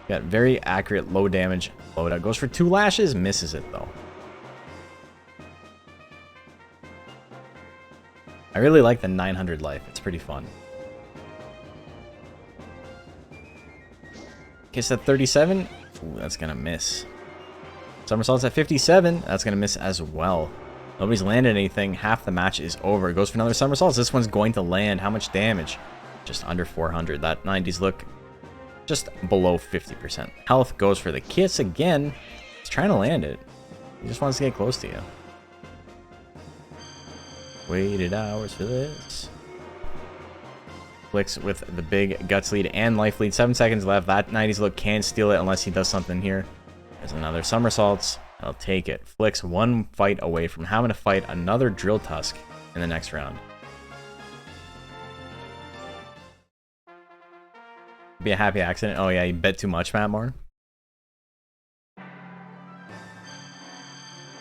Got very accurate, low damage loadout. Goes for 2 lashes. Misses it, though. I really like the 900 life. It's pretty fun. Kiss at 37. Ooh, that's going to miss. Somersaults at 57. That's going to miss as well. Nobody's landed anything. Half the match is over. It goes for another somersaults. This one's going to land. How much damage? Just under 400. That 90s look just below 50%. Health goes for the kiss again. He's trying to land it. He just wants to get close to you. Waited hours for this. Flicks with the big guts lead and life lead. 7 seconds left. That 90s look can steal it unless he does something here. There's another somersaults. I'll take it. Flicks 1 fight away from having to fight another drill tusk in the next round. Be a happy accident. Oh yeah, you bet too much, Matt Moore.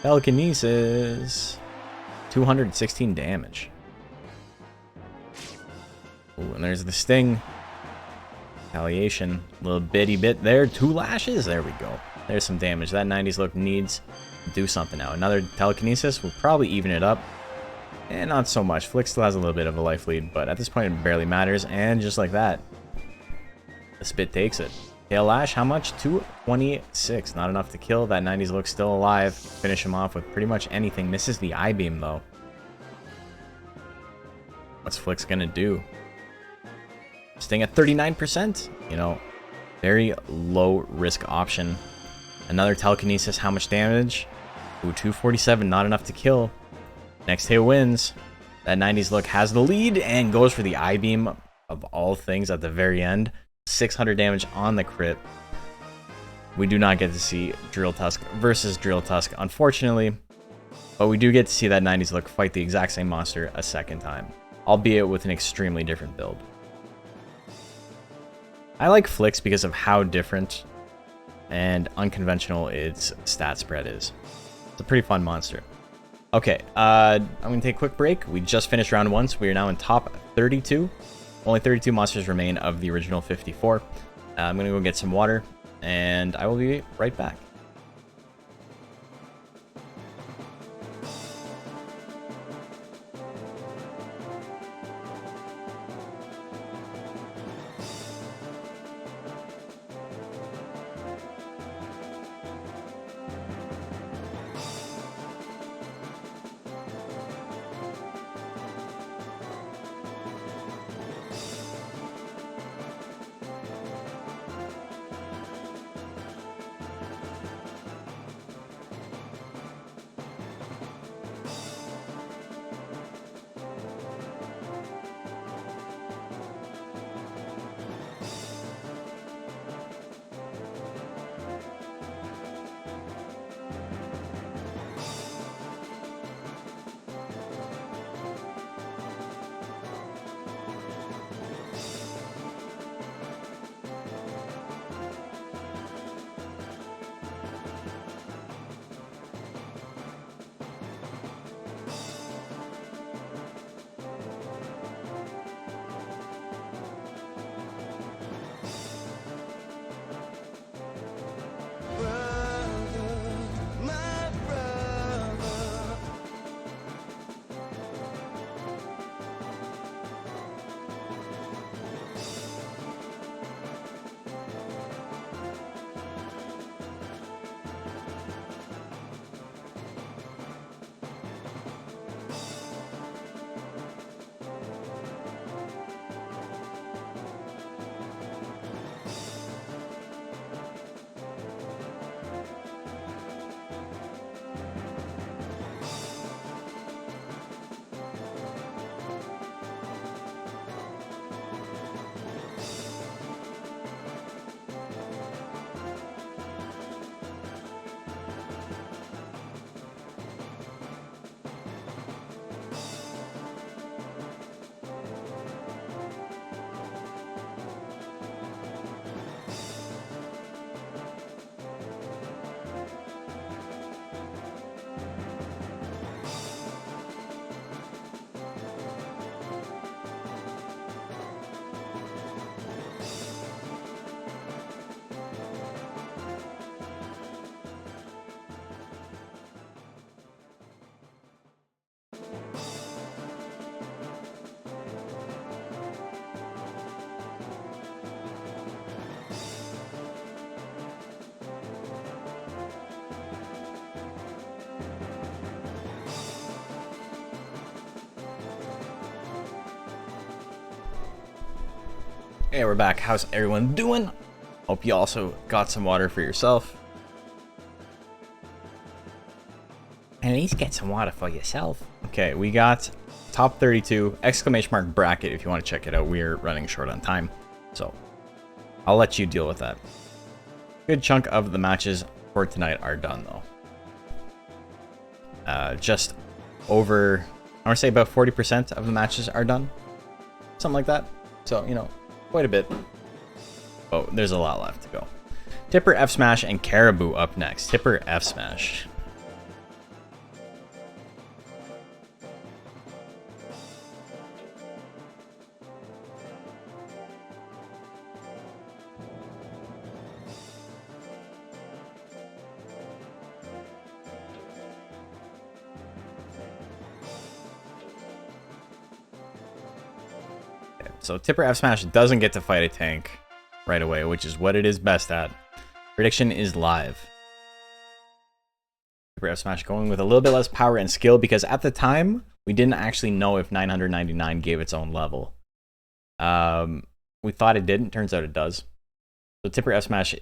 Telekinesis. 216 damage. Ooh, and there's the sting. Retaliation. Little bitty bit there. 2 lashes. There we go. There's some damage. That 90s look needs to do something now. Another telekinesis will probably even it up. And not so much. Flick still has a little bit of a life lead, but at this point it barely matters. And just like that, the spit takes it. Tail lash, how much? 226. Not enough to kill. That 90s look still alive. Finish him off with pretty much anything. Misses the I-beam, though. What's Flick's gonna do? Sting at 39%. You know, very low risk option. Another telekinesis. How much damage? Ooh, 247. Not enough to kill. Next hit wins. That 90s look has the lead and goes for the I-beam of all things at the very end. 600 damage on the crit. We do not get to see Drill Tusk versus Drill Tusk, unfortunately. But we do get to see that 90s look fight the exact same monster a second time, albeit with an extremely different build. I like Flicks because of how different and unconventional its stat spread is. It's a pretty fun monster. Okay, I'm going to take a quick break. We just finished round 1, so we are now in top 32. Only 32 monsters remain of the original 54. I'm going to go get some water, and I will be right back. Hey, we're back. How's everyone doing? Hope you also got some water for yourself. At least get some water for yourself. Okay, we got top 32 exclamation mark bracket if you want to check it out. We're running short on time, so I'll let you deal with that. Good chunk of the matches for tonight are done though. Just over, I want to say about 40% of the matches are done. Something like that. So, you know, quite a bit. Oh, there's a lot left to go. Tipper, F Smash, and Caribou up next. Tipper, F Smash. So Tipper F Smash doesn't get to fight a tank right away, which is what it is best at. Prediction is live. Tipper F Smash going with a little bit less power and skill because at the time, we didn't actually know if 999 gave its own level. We thought it didn't, turns out it does. So Tipper F Smash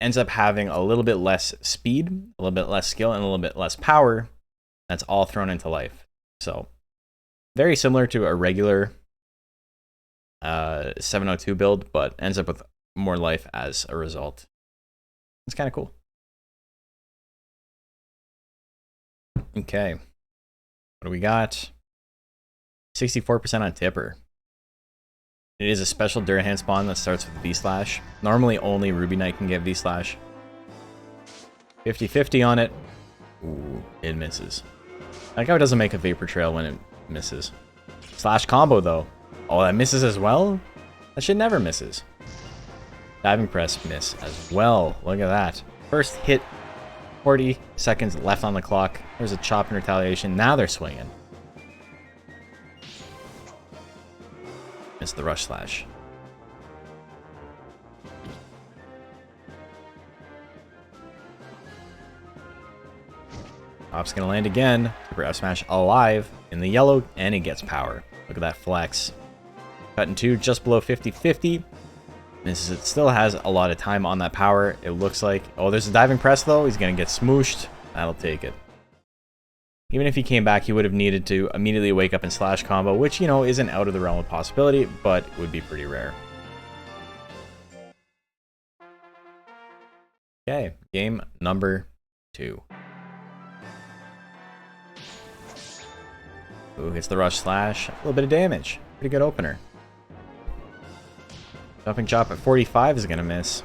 ends up having a little bit less speed, a little bit less skill, and a little bit less power. That's all thrown into life. So, very similar to a regular 702 build, but ends up with more life as a result. It's kind of cool. Okay. What do we got? 64% on Tipper. It is a special Durahan spawn that starts with V-Slash. Normally only Ruby Knight can get V-Slash. 50-50 on it. Ooh, it misses. I like how it doesn't make a Vapor Trail when it misses. Slash combo though. Oh, that misses as well? That shit never misses. Diving press miss as well. Look at that. First hit, 40 seconds left on the clock. There's a chop in retaliation. Now they're swinging. Missed the rush slash. Top's gonna land again. Super F smash alive in the yellow, and it gets power. Look at that flex. Cut in two, just below 50-50. Misses it. Still has a lot of time on that power, it looks like. Oh, there's a diving press though. He's gonna get smooshed. That'll take it. Even if he came back, he would have needed to immediately wake up and slash combo, which, you know, isn't out of the realm of possibility, but it would be pretty rare. Okay, game number 2. Ooh, hits the rush slash. A little bit of damage. Pretty good opener. Jumping chop at 45 is going to miss.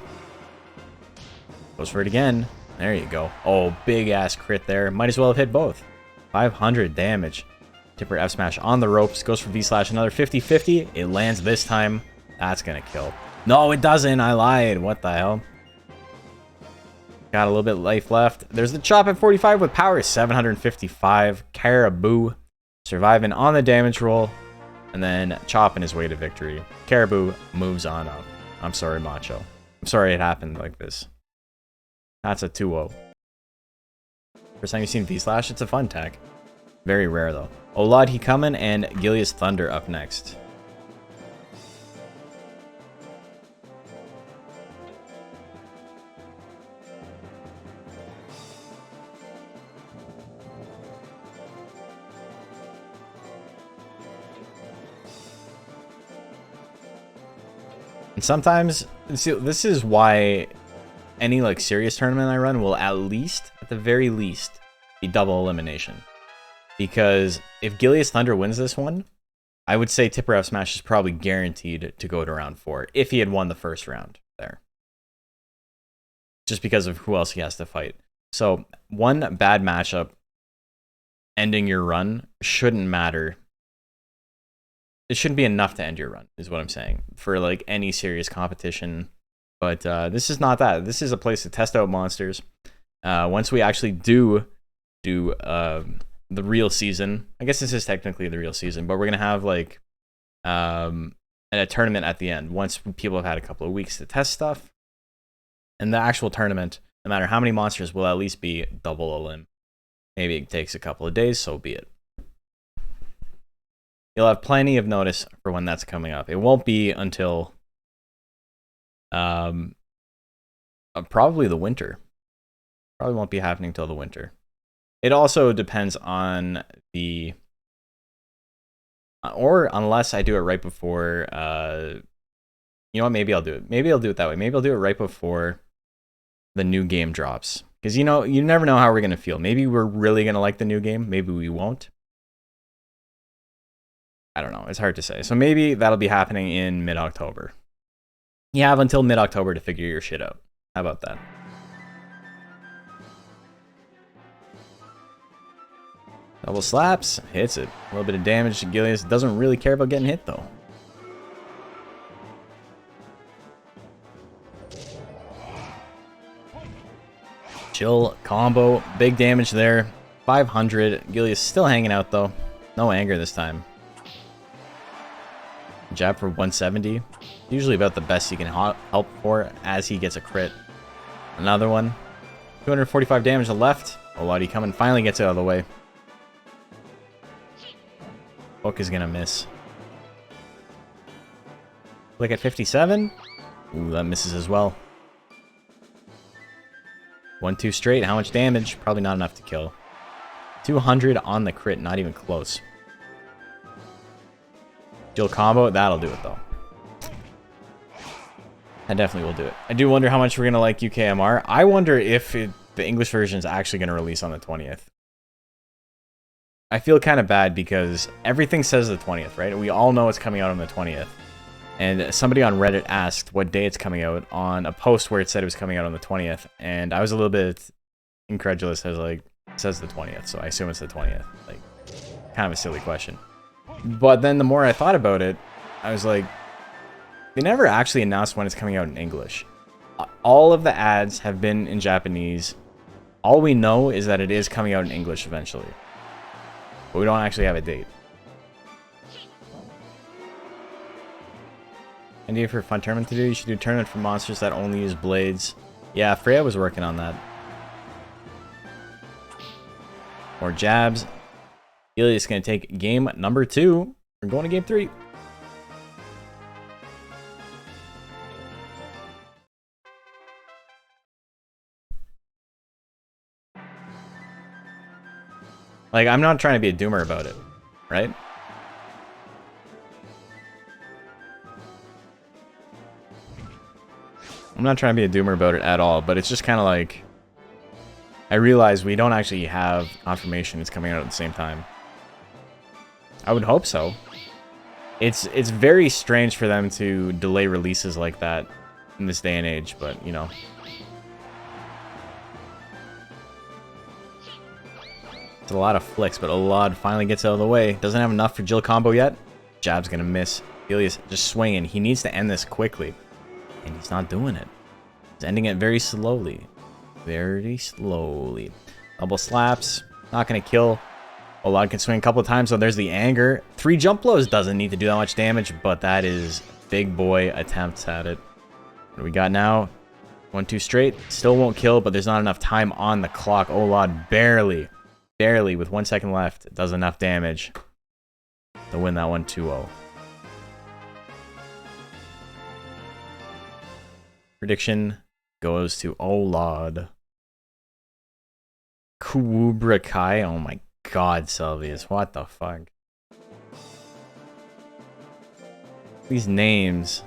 Goes for it again. There you go. Oh, big ass crit there. Might as well have hit both. 500 damage. Tipper F smash on the ropes. Goes for V slash. Another 50-50. It lands this time. That's going to kill. No, it doesn't. I lied. What the hell? Got a little bit of life left. There's the chop at 45 with power 755. Caribou surviving on the damage roll. And then chopping his way to victory. Caribou moves on up. I'm sorry, Macho. I'm sorry it happened like this. That's a 2-0. First time you've seen V-Slash, it's a fun tech. Very rare, though. Oladki coming, and Gillian's Thunder up next. And sometimes, see, this is why any like serious tournament I run will at the very least, be double elimination. Because if Gillian's Thunder wins this one, I would say Tipper F Smash is probably guaranteed to go to round 4 if he had won the first round there. Just because of who else he has to fight. So one bad matchup ending your run shouldn't matter. It shouldn't be enough to end your run, is what I'm saying, for like any serious competition. But this is not that. This is a place to test out monsters. Once we actually do the real season, I guess this is technically the real season, but we're gonna have like a tournament at the end once people have had a couple of weeks to test stuff. And the actual tournament, no matter how many monsters, will at least be double elim. Maybe it takes a couple of days, so be it. You'll have plenty of notice for when that's coming up. It won't be until probably the winter. Probably won't be happening till the winter. It also depends on the or unless I do it right before you know what, maybe I'll do it. Maybe I'll do it that way. Maybe I'll do it right before the new game drops. Because you know, you never know how we're gonna feel. Maybe we're really gonna like the new game, maybe we won't. I don't know. It's hard to say. So maybe that'll be happening in mid-October. You have until mid-October to figure your shit out. How about that? Double slaps. Hits it. A little bit of damage to Gillian. Doesn't really care about getting hit, though. Chill combo. Big damage there. 500. Gillian's still hanging out, though. No anger this time. Jab for 170. Usually about the best he can help for as he gets a crit. Another one. 245 damage left. Oladki coming. Finally gets it out of the way. Polka's gonna miss. Look at 57. Ooh, that misses as well. 1-2 straight. How much damage? Probably not enough to kill. 200 on the crit, not even close. Jill combo, that'll do it though. That definitely will do it. I do wonder how much we're going to like UKMR. I wonder if the English version is actually going to release on the 20th. I feel kind of bad because everything says the 20th, right? We all know it's coming out on the 20th. And somebody on Reddit asked what day it's coming out on a post where it said it was coming out on the 20th. And I was a little bit incredulous. I was like, it says the 20th, so I assume it's the 20th. Like, kind of a silly question. But then the more I thought about it, I was like, they never actually announced when it's coming out in English. All of the ads have been in Japanese. All we know is that it is coming out in English eventually. But we don't actually have a date. Idea for a fun tournament to do? You should do a tournament for monsters that only use blades. Yeah, Freya was working on that. More jabs. Gillian's going to take game number 2. We're going to game 3. Like, I'm not trying to be a doomer about it, right? I'm not trying to be a doomer about it at all, but it's just kind of like, I realize we don't actually have confirmation it's coming out at the same time. I would hope so. It's very strange for them to delay releases like that in this day and age, but, you know. It's a lot of flicks, but Olad finally gets out of the way. Doesn't have enough for Jill combo yet. Jab's gonna miss. Gillian's just swinging. He needs to end this quickly. And he's not doing it. He's ending it very slowly. Very slowly. Double slaps. Not gonna kill. Olad can swing a couple of times, so there's the anger. 3 jump blows doesn't need to do that much damage, but that is big boy attempts at it. What do we got now? 1-2 straight. Still won't kill, but there's not enough time on the clock. Olad barely, with 1 second left, does enough damage to win that one 2-0. Prediction goes to Olad. Kubra Kai. Oh my god, Sylvius. What the fuck? These names.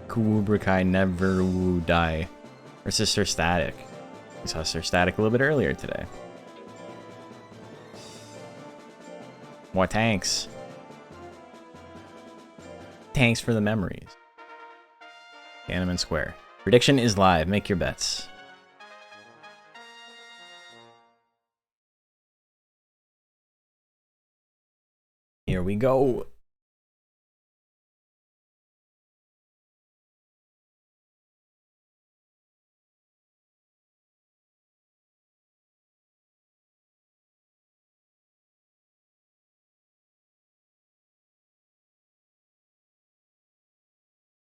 Kubra Kai never will die. Versus Sir Static. We saw Sir Static a little bit earlier today. More tanks. Tanks for the memories. Tiananmen Square. Prediction is live. Make your bets. Here we go.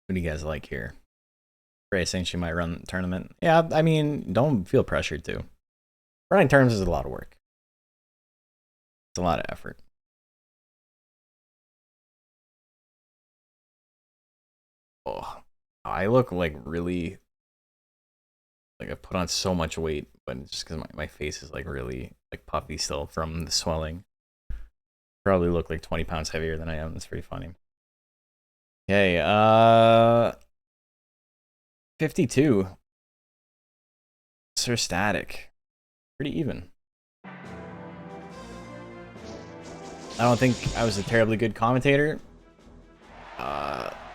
What do you guys like here? Ray saying she might run the tournament. Yeah, I mean, don't feel pressured to. Running tournaments is a lot of work. It's a lot of effort. Oh, I look like really... Like I put on so much weight, but it's just because my face is like really like puffy still from the swelling. Probably look like 20 pounds heavier than I am. That's pretty funny. Okay, 52. Sir Static. Pretty even. I don't think I was a terribly good commentator.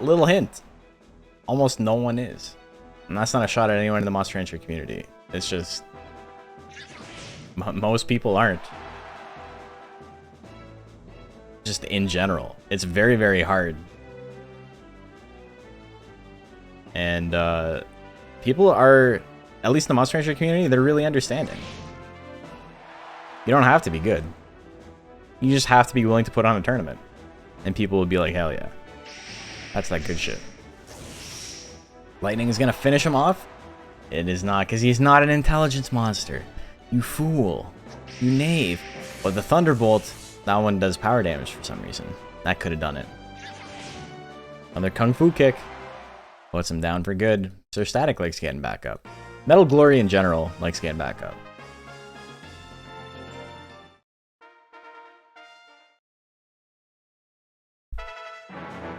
Little hint. Almost no one is. And that's not a shot at anyone in the Monster Rancher community. It's just... most people aren't. Just in general. It's very, very hard. And people are, at least in the Monster Rancher community, they're really understanding. You don't have to be good. You just have to be willing to put on a tournament. And people will be like, hell yeah. That's that good shit. Lightning is going to finish him off? It is not, because he's not an intelligence monster. You fool. You knave. But the Thunderbolt, that one does power damage for some reason. That could have done it. Another Kung Fu kick. puts him down for good. Sir Static likes getting back up. Metal Glory in general likes getting back up.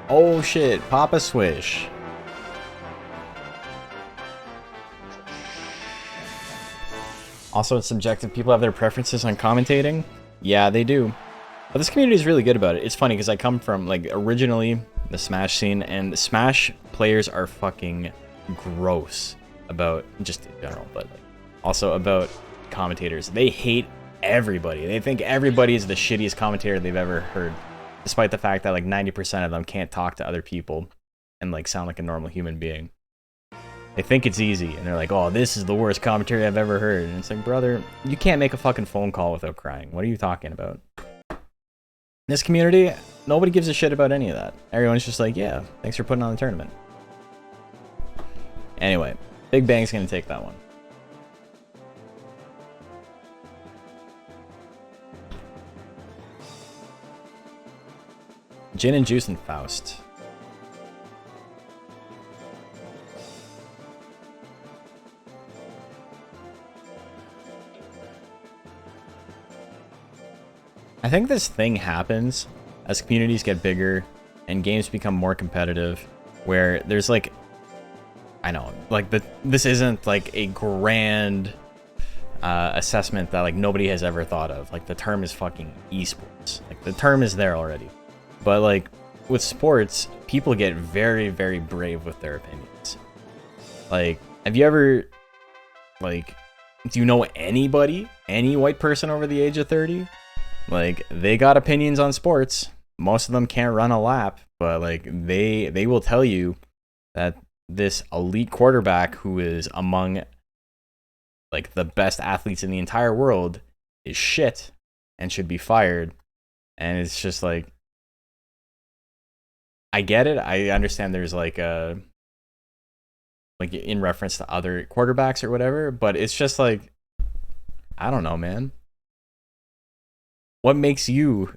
Oh shit, Papa Swish. Also, it's subjective. People have their preferences on commentating. Yeah, they do. But this community is really good about it. It's funny because I come from, like, originally the Smash scene, and the Smash players are fucking gross about, just in general, but like, also about commentators. They hate everybody. They think everybody is the shittiest commentator they've ever heard, despite the fact that like 90% of them can't talk to other people and like sound like a normal human being. They think it's easy, and they're like, oh, this is the worst commentary I've ever heard. And it's like, brother, you can't make a fucking phone call without crying. What are you talking about? In this community, nobody gives a shit about any of that. Everyone's just like, yeah, thanks for putting on the tournament. Anyway, Big Bang's gonna take that one. Gin and Juice and Faust. I think this thing happens as communities get bigger and games become more competitive, where there's like, I know, like this isn't like a grand assessment that like nobody has ever thought of. Like the term is fucking esports. Like the term is there already. But like with sports, people get very, very brave with their opinions. Like, have you ever, like, do you know anybody, any white person over the age of 30? Like, they got opinions on sports. Most of them can't run a lap, but like they will tell you that this elite quarterback who is among like the best athletes in the entire world is shit and should be fired. And it's just like, I get it. I understand there's like a, like in reference to other quarterbacks or whatever, but it's just like, I don't know, man. What makes you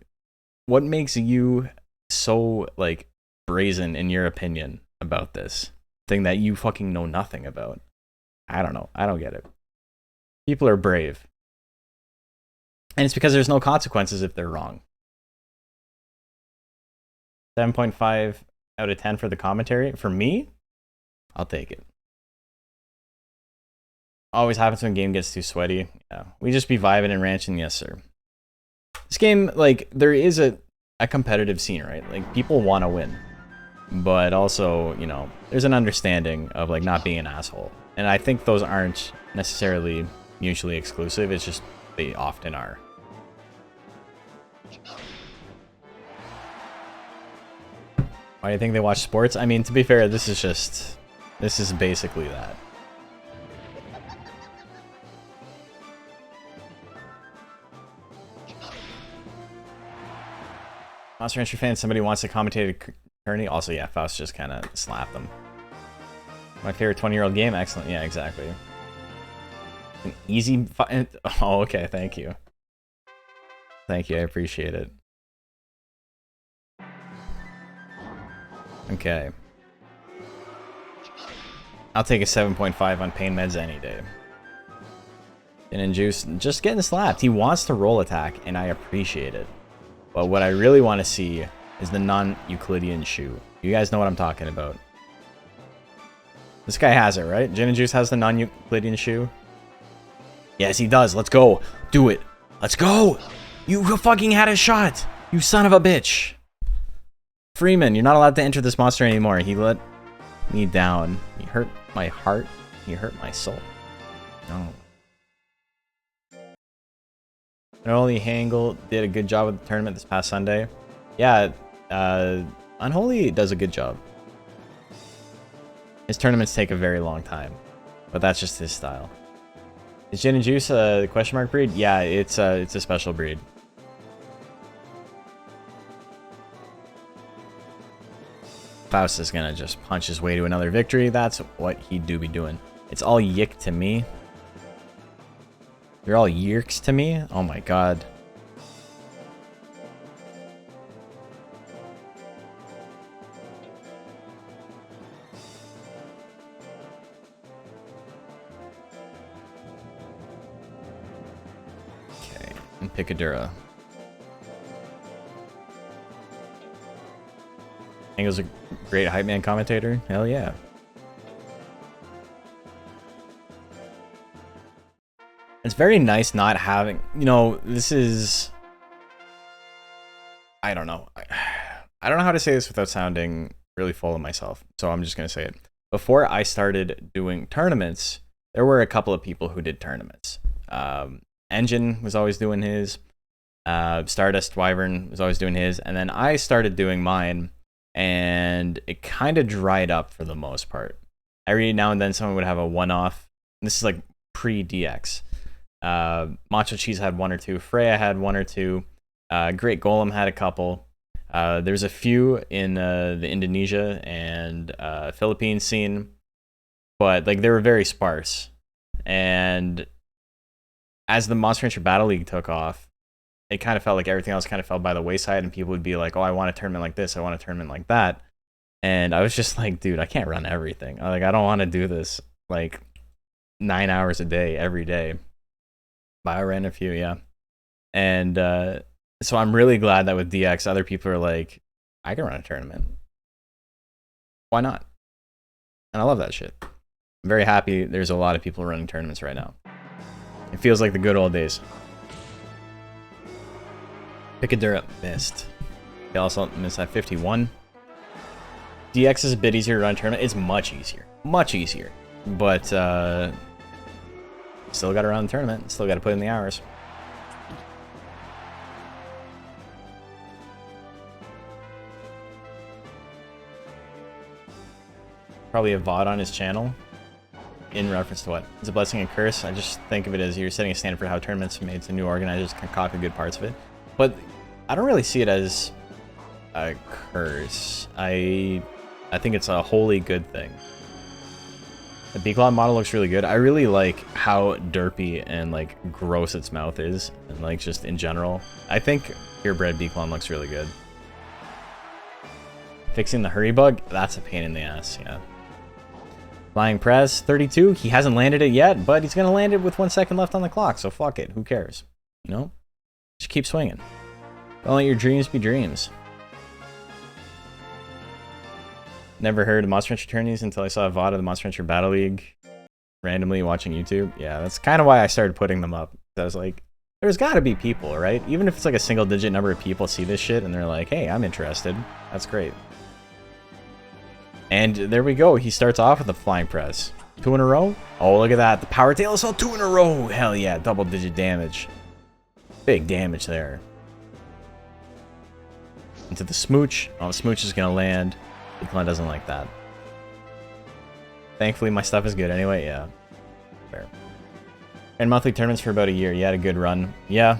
so like brazen in your opinion about this thing that you fucking know nothing about? I don't know. I don't get it. People are brave. And it's because there's no consequences if they're wrong. 7.5 out of 10 for the commentary. For me, I'll take it. Always happens when game gets too sweaty. Yeah, we just be vibing and ranching, yes sir. This game, like, there is a competitive scene, right? Like, people want to win. But also, you know, there's an understanding of, like, not being an asshole. And I think those aren't necessarily mutually exclusive. It's just they often are. Why do you think they watch sports? I mean, to be fair, this is basically that. Monster Rancher fan, somebody wants to commentate a tourney. Also, yeah, Faust just kind of slapped them. My favorite 20-year-old game. Excellent. Yeah, exactly. An easy. Oh, okay. Thank you. Thank you. I appreciate it. Okay. I'll take a 7.5 on pain meds any day. And Juice just getting slapped. He wants to roll attack, and I appreciate it. But what I really want to see is the non-Euclidean shoe. You guys know what I'm talking about. This guy has it, right? Gin and Juice has the non-Euclidean shoe? Yes, he does. Let's go. Do it. Let's go. You fucking had a shot. You son of a bitch. Freeman, you're not allowed to enter this monster anymore. He let me down. He hurt my heart. He hurt my soul. No. Unholy Hangle did a good job with the tournament this past Sunday. Yeah, Unholy does a good job. His tournaments take a very long time, but that's just his style. Is Gin and Juice a question mark breed? Yeah, it's a special breed. Faust is gonna just punch his way to another victory. That's what he do be doing. It's all yick to me. You're all yerks to me? Oh my god. and Pikadura. Angel's a great hype man commentator. Hell yeah. It's very nice not having, you know, this is, I don't know. I don't know how to say this without sounding really full of myself, so I'm just going to say it. Before I started doing tournaments, there were a couple of people who did tournaments. Engine was always doing his. Stardust Wyvern was always doing his. And then I started doing mine, and it kind of dried up for the most part. Every now and then someone would have a one-off. This is like pre-DX. Macho Cheese had one or two. Freya had one or two. Great Golem had a couple. There's a few in the Indonesia and Philippine scene, but like they were very sparse. And as the Monster Rancher Battle League took off, it kind of felt like everything else kind of fell by the wayside, and people would be like, "Oh, I want a tournament like this. I want a tournament like that." And I was just like, "Dude, I can't run everything. Like, I don't want to do this like 9 hours a day every day." But I ran a few, yeah. And so I'm really glad that with DX, other people are like, I can run a tournament. Why not? And I love that shit. I'm very happy there's a lot of people running tournaments right now. It feels like the good old days. Pikadura missed. He also missed at 51. DX is a bit easier to run a tournament. It's much easier. Much easier. But still got to run the tournament. Still got to put in the hours. Probably a VOD on his channel. In reference to what? It's a blessing and curse. I just think of it as you're setting a standard for how tournaments are made so new organizers can copy good parts of it. But I don't really see it as a curse. I think it's a wholly good thing. The B-Claw model looks really good. I really like how derpy and like gross its mouth is, and like just in general. I think purebred B-Claw looks really good. Fixing the hurry bug, that's a pain in the ass, yeah. Flying press, 32. He hasn't landed it yet, but he's gonna land it with 1 second left on the clock, so fuck it. Who cares? You know? Just keep swinging. Don't let your dreams be dreams. Never heard of Monster Rancher tourneys until I saw a VOD of the Monster Rancher Battle League randomly watching YouTube. Yeah, that's kind of why I started putting them up. I was like, there's gotta be people, right? Even if it's like a single digit number of people see this shit and they're like, hey, I'm interested. That's great. And there we go. He starts off with a flying press. 2 in a row. Oh, look at that. The power tail is all 2 in a row. Hell yeah. Double digit damage. Big damage there. Into the smooch. Oh, the smooch is going to land. Big doesn't like that. Thankfully, my stuff is good anyway. Yeah. Fair. And monthly tournaments for about a year. You had a good run. Yeah.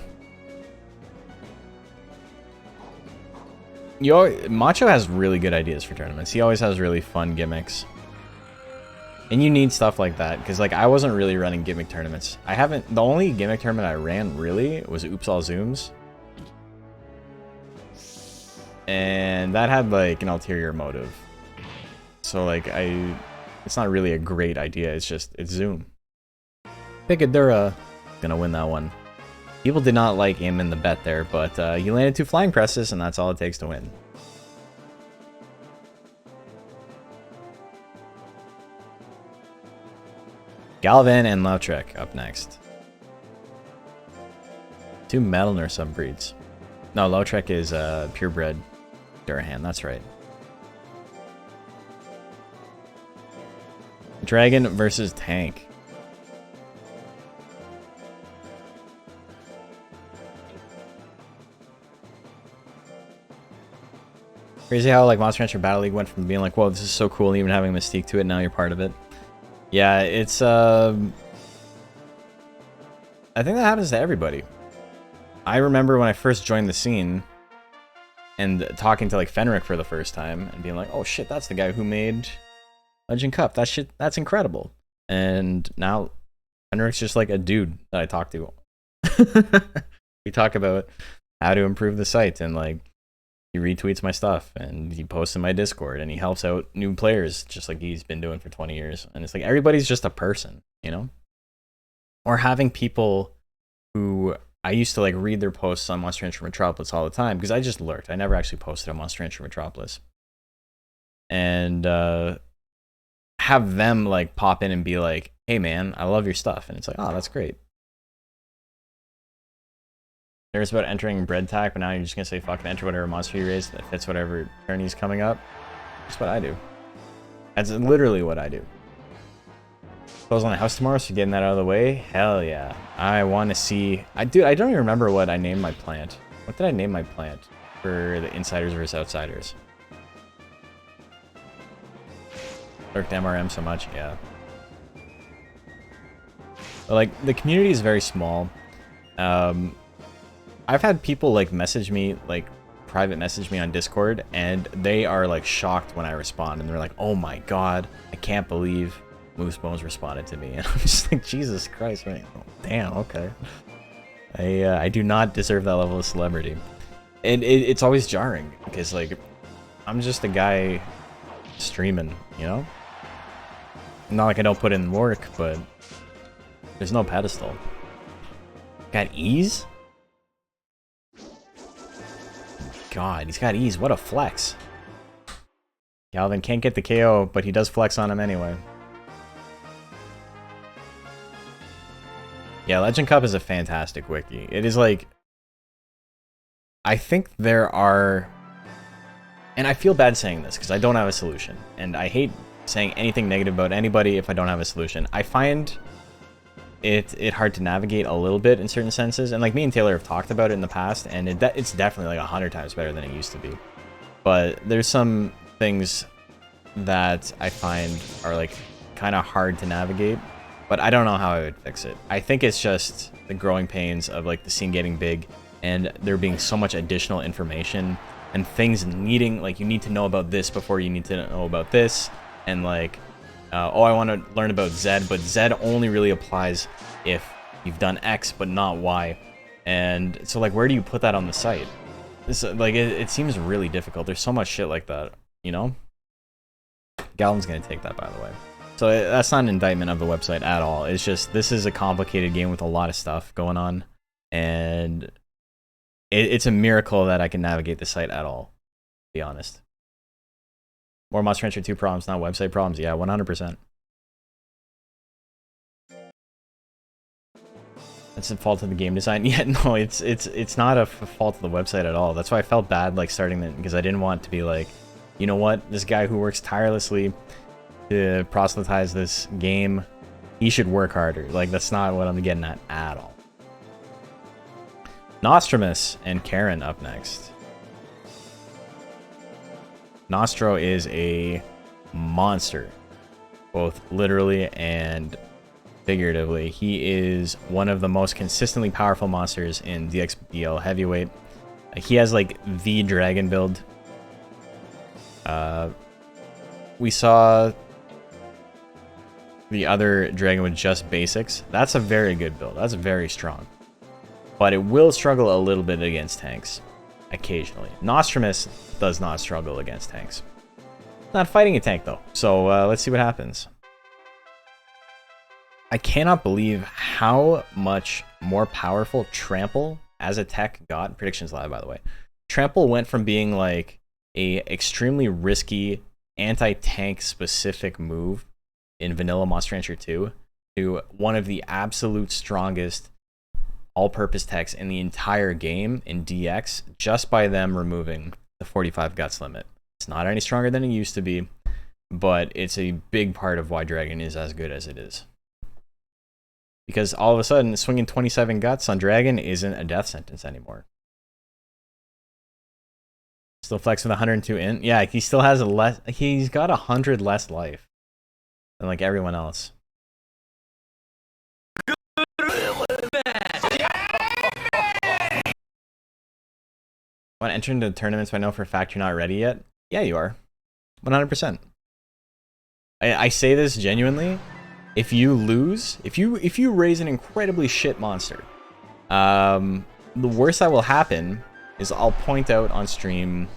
Macho has really good ideas for tournaments. He always has really fun gimmicks. And you need stuff like that, because like I wasn't really running gimmick tournaments. The only gimmick tournament I ran really was Oops All Zooms. And that had like an ulterior motive. So like it's not really a great idea, it's Zoom. Pikadura gonna win that one. People did not like him in the bet there, but he landed 2 flying presses, and that's all it takes to win. Galvin and Lotrek up next. 2 Metalner subbreeds. No, Lotrek is purebred Durahan, that's right. Dragon versus Tank. Crazy how like Monster Rancher Battle League went from being like, whoa, this is so cool, and even having a mystique to it, now you're part of it. Yeah, it's I think that happens to everybody. I remember when I first joined the scene and talking to like Fenric for the first time and being like, oh shit, that's the guy who made Legend Cup. That's incredible. And now Fenric's just like a dude that I talk to. We talk about how to improve the site, and like he retweets my stuff and he posts in my Discord and he helps out new players just like he's been doing for 20 years. And it's like everybody's just a person, you know? Or having people who I used to like read their posts on Monster Rancher Metropolis all the time because I just lurked. I never actually posted on Monster Rancher Metropolis. And have them like pop in and be like, hey man, I love your stuff. And it's like, oh, that's great. There's about entering bread tack, but now you're just gonna say fuck and enter whatever monster you raise that fits whatever tourney's coming up. That's what I do. That's literally what I do. Close on the house tomorrow, so getting that out of the way. Hell yeah. I want to see. Dude, I don't even remember what I named my plant. What did I name my plant for the insiders versus outsiders? Lurked MRM so much, yeah. But like the community is very small. I've had people like message me, like private message me on Discord, and they are like shocked when I respond, and they're like, "Oh my god, I can't believe Moose Bones responded to me." And I'm just like, Jesus Christ, right? Oh, damn, okay. I do not deserve that level of celebrity, and it's always jarring because like I'm just a guy streaming, you know. Not like I don't put in work, but there's no pedestal. Got ease? God, he's got ease. What a flex. Galvin can't get the KO, but he does flex on him anyway. Yeah, Legend Cup is a fantastic wiki. It is like... I think there are... And I feel bad saying this, because I don't have a solution. And I hate saying anything negative about anybody if I don't have a solution. I find it hard to navigate a little bit in certain senses, and like me and Taylor have talked about it in the past, and it's definitely like 100 times better than it used to be. But there's some things that I find are like kind of hard to navigate, but I don't know how I would fix it. I think it's just the growing pains of like the scene getting big and there being so much additional information and things needing, like, you need to know about this before you need to know about this, and like oh, I want to learn about Z, but Z only really applies if you've done X but not Y. And so like, where do you put that on the site? This like it seems really difficult. There's so much shit like that, you know? Galvin's gonna take that, by the way. So that's not an indictment of the website at all. It's just, this is a complicated game with a lot of stuff going on, and it's a miracle that I can navigate the site at all, to be honest. More Monster Rancher 2 problems, not website problems. Yeah, 100%. That's a fault of the game design. Yeah, no, it's not a fault of the website at all. That's why I felt bad like starting it, because I didn't want to be like, you know what, this guy who works tirelessly to proselytize this game, he should work harder. Like, that's not what I'm getting at all. Nostramus and Karen up next. Nostro is a monster, both literally and figuratively. He is one of the most consistently powerful monsters in DXBL heavyweight. He has like the dragon build. We saw the other dragon with just basics. That's a very good build. That's very strong. But it will struggle a little bit against tanks. Occasionally. Nostramus does not struggle against tanks. Not fighting a tank though, so let's see what happens. I cannot believe how much more powerful Trample as a tech got. Predictions live, by the way. Trample went from being like a extremely risky anti-tank specific move in vanilla Monster Rancher 2 to one of the absolute strongest all-purpose techs in the entire game in DX, just by them removing the 45 guts limit. It's not any stronger than it used to be, but it's a big part of why Dragon is as good as it is. Because all of a sudden, swinging 27 guts on Dragon isn't a death sentence anymore. Still flex with 102 int. Yeah, he still has he's got 100 less life than like everyone else. Want to enter into the tournaments, but I know for a fact you're not ready yet? Yeah, you are. 100%. I say this genuinely. If you lose, if you raise an incredibly shit monster, the worst that will happen is I'll point out on stream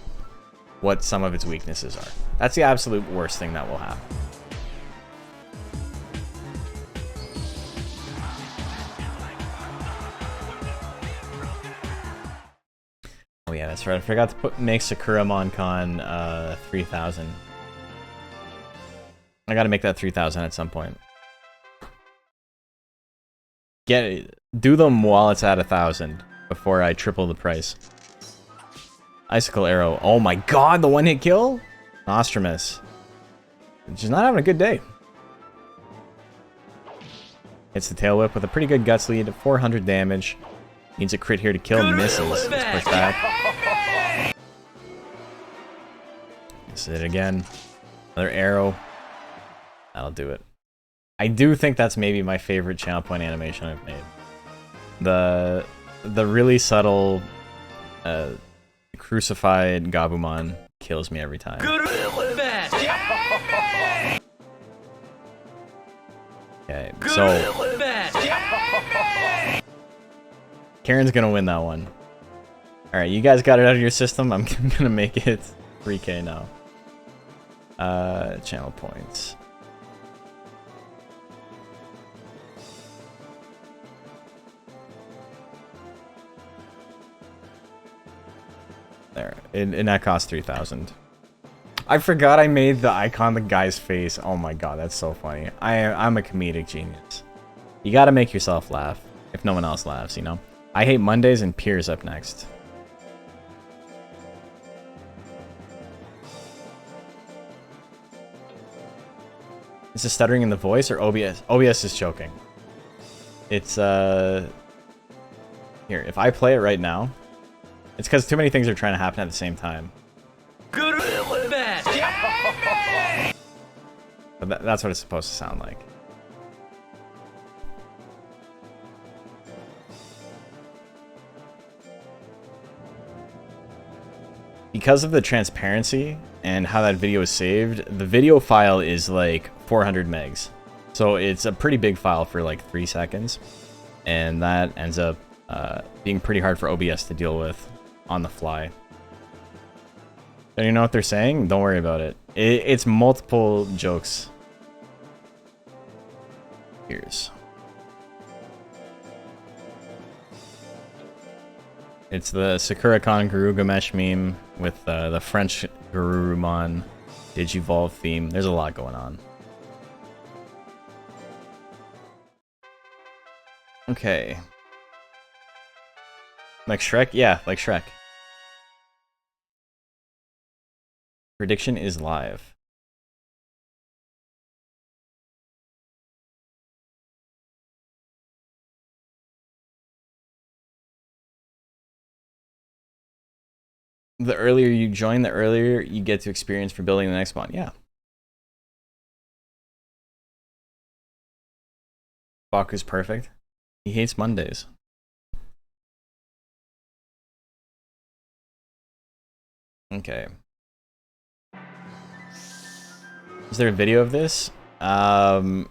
what some of its weaknesses are. That's the absolute worst thing that will happen. yeah, that's right. I forgot to make Sakuramon Con 3000. I gotta make that 3000 at some point. Do them while it's at 1,000 before I triple the price. Icicle Arrow. Oh my god, the one-hit kill? Nostramus. She's not having a good day. Hits the tail whip with a pretty good guts lead, 400 damage. Needs a crit here to kill, misses. Let's push back. This is it again. Another arrow. That'll do it. I do think that's maybe my favorite channel point animation I've made. The really subtle crucified Gabumon kills me every time. Okay, so Karen's gonna win that one. Alright, you guys got it out of your system. I'm gonna make it 3K now. Channel points. There, and that cost 3,000. I forgot I made the icon the guy's face. Oh my god, that's so funny. I'm a comedic genius. You gotta make yourself laugh, if no one else laughs, you know? I hate Mondays and Piers up next. Is this stuttering in the voice or OBS? OBS is choking. It's, Here, if I play it right now, it's because too many things are trying to happen at the same time. But that's what it's supposed to sound like. Because of the transparency and how that video is saved, the video file is like 400 megs. So it's a pretty big file for like 3 seconds. And that ends up being pretty hard for OBS to deal with on the fly. Don't you know what they're saying? Don't worry about it. It's multiple jokes. Here's. It's the Sakura-kan Garugamesh meme with the French Garurumon Digivolve theme. There's a lot going on. Okay. Like Shrek? Yeah, like Shrek. Prediction is live. The earlier you join, the earlier you get to experience for building the next mod. Yeah. Baku's perfect. He hates Mondays. Okay. Is there a video of this? There's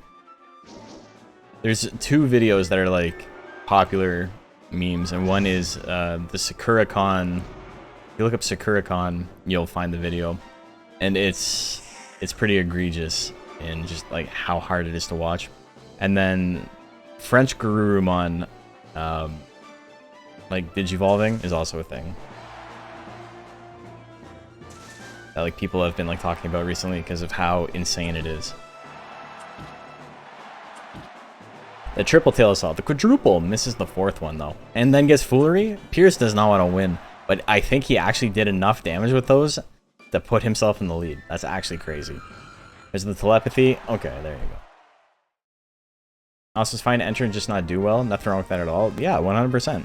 2 videos that are like popular memes, and one is the Sakura-kan. If you look up Sakura-kan, you'll find the video, and it's pretty egregious in just like how hard it is to watch. And then French Garurumon, like Digivolving, is also a thing that like people have been like talking about recently because of how insane it is. The triple tail assault, the quadruple misses the 4th one though, and then gets foolery. Pierce does not want to win, but I think he actually did enough damage with those to put himself in the lead. That's actually crazy. There's the telepathy. Okay, there you go. Also, it's fine to enter and just not do well. Nothing wrong with that at all. Yeah, 100%.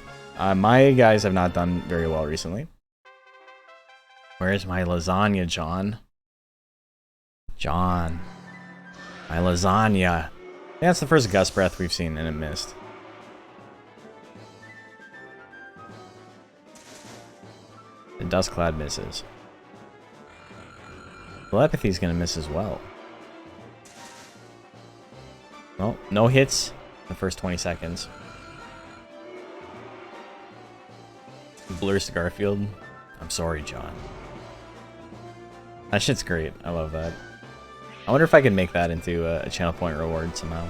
My guys have not done very well recently. Where's my lasagna, John? John. My lasagna. Yeah, that's the first gust breath we've seen, and it missed. The dust cloud misses. Telepathy's gonna miss as well. Well, no hits in the first 20 seconds. Blurs to Garfield. I'm sorry, John. That shit's great. I love that. I wonder if I can make that into a channel point reward somehow.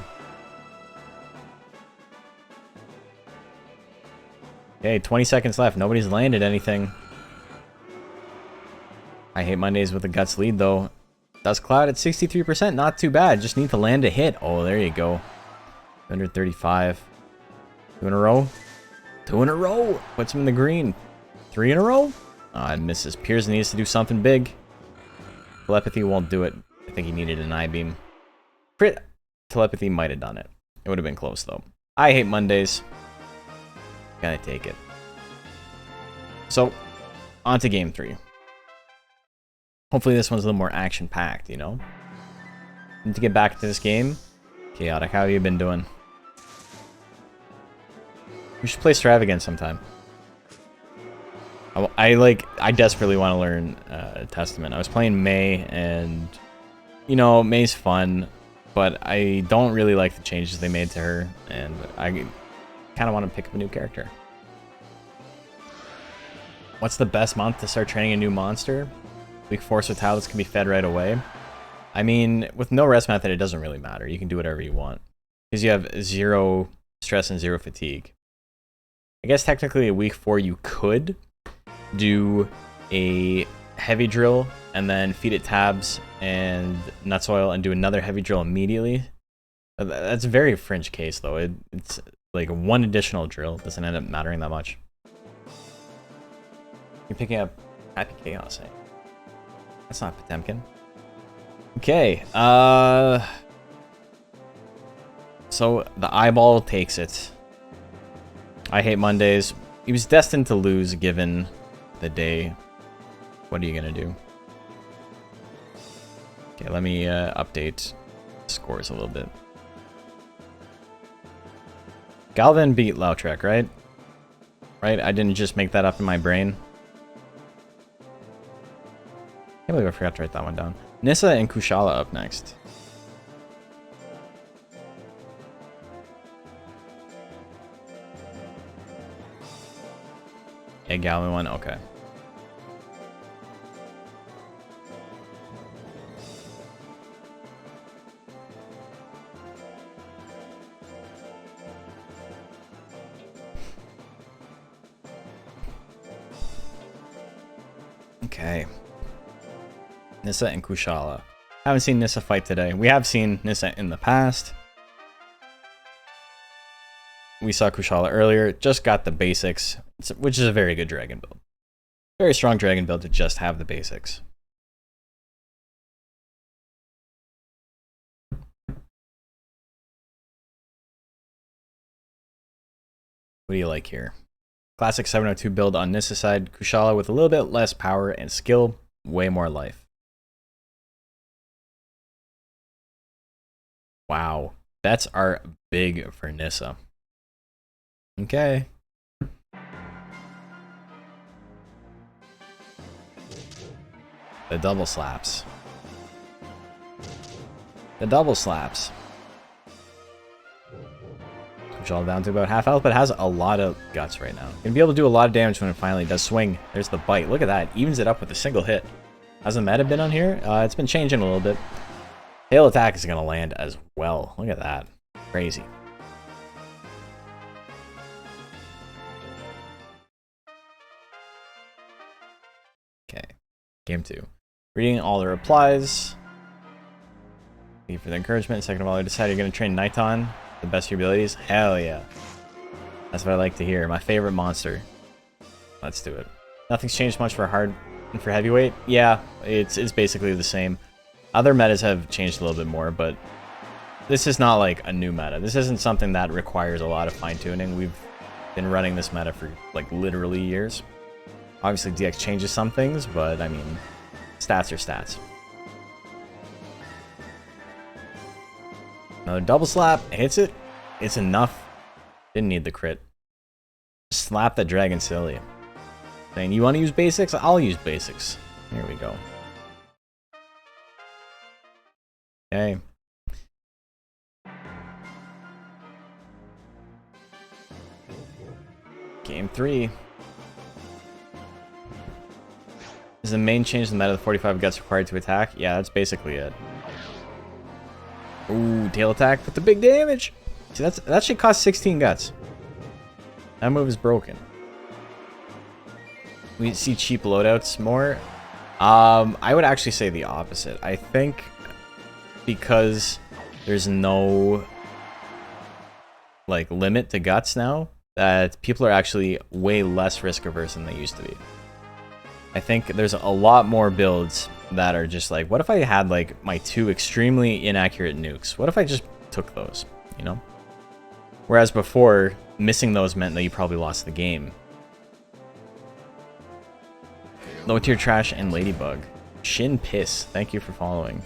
Okay, 20 seconds left. Nobody's landed anything. I hate Mondays with a guts lead though. Dust Cloud at 63%, not too bad. Just need to land a hit. Oh, there you go. 235. 2 in a row. 2 in a row. Puts him in the green. 3 in a row. It misses. Piers needs to do something big. Telepathy won't do it. I think he needed an I-beam. Crit. Telepathy might have done it. It would have been close though. I hate Mondays. Gotta take it. So, on to game 3. Hopefully this one's a little more action-packed, you know? Need to get back into this game. Chaotic, how have you been doing? We should play Strav again sometime. I desperately want to learn Testament. I was playing May, and, you know, May's fun, but I don't really like the changes they made to her, and I kind of want to pick up a new character. What's the best month to start training a new monster? Weak Force with tablets can be fed right away. I mean, with no rest method, it doesn't really matter. You can do whatever you want. Because you have 0 stress and 0 fatigue. I guess technically a week 4 you could do a heavy drill and then feed it tabs and nuts oil and do another heavy drill immediately. That's a very fringe case though. It's like 1 additional drill. It doesn't end up mattering that much. You're picking up Happy Chaos, eh? That's not Potemkin. Okay, so the eyeball takes it. I hate Mondays. He was destined to lose given the day. What are you gonna do? Okay, let me update scores a little bit. Galvin beat Lotrek, right? Right? I didn't just make that up in my brain. I can't believe I forgot to write that one down. Nissa and Kushala up next. Yeah, Galvin won. Okay. Okay. Nissa and Kushala. Haven't seen Nissa fight today. We have seen Nissa in the past. We saw Kushala earlier. Just got the basics, which is a very good dragon build. Very strong dragon build to just have the basics. What do you like here? Classic 702 build on Nissa side. Kushala with a little bit less power and skill. Way more life. Wow. Bets are big for Nissa. Okay. The double slaps. The double slaps. Kushala down to about half health, but has a lot of guts right now. Gonna be able to do a lot of damage when it finally does swing. There's the bite. Look at that. Evens it up with a single hit. How's the meta been on here? It's been changing a little bit. Hail attack is gonna land as well. Look at that. Crazy. Okay. Game 2. Reading all the replies. Thank you for the encouragement. Second of all, I decided you're gonna train Nighton. The best of your abilities? Hell yeah. That's what I like to hear. My favorite monster. Let's do it. Nothing's changed much for hard and for heavyweight. Yeah, it's basically the same. Other metas have changed a little bit more, but this is not like a new meta. This isn't something that requires a lot of fine-tuning. We've been running this meta for like literally years. Obviously DX changes some things, but I mean, stats are stats. Another double slap, hits it. It's enough. Didn't need the crit. Slap the dragon silly. Saying, you want to use basics? I'll use basics. Here we go. Okay. Game 3. Is the main change in the meta the 45 guts required to attack? Yeah, that's basically it. Ooh, tail attack with the big damage. See, that should cost 16 guts. That move is broken. We see cheap loadouts more. I would actually say the opposite. I think because there's no like limit to guts now, that people are actually way less risk averse than they used to be. I think there's a lot more builds that are just like, what if I had like my 2 extremely inaccurate nukes? What if I just took those, you know? Whereas before, missing those meant that you probably lost the game. Low tier trash and Ladybug. Shin Piss, thank you for following.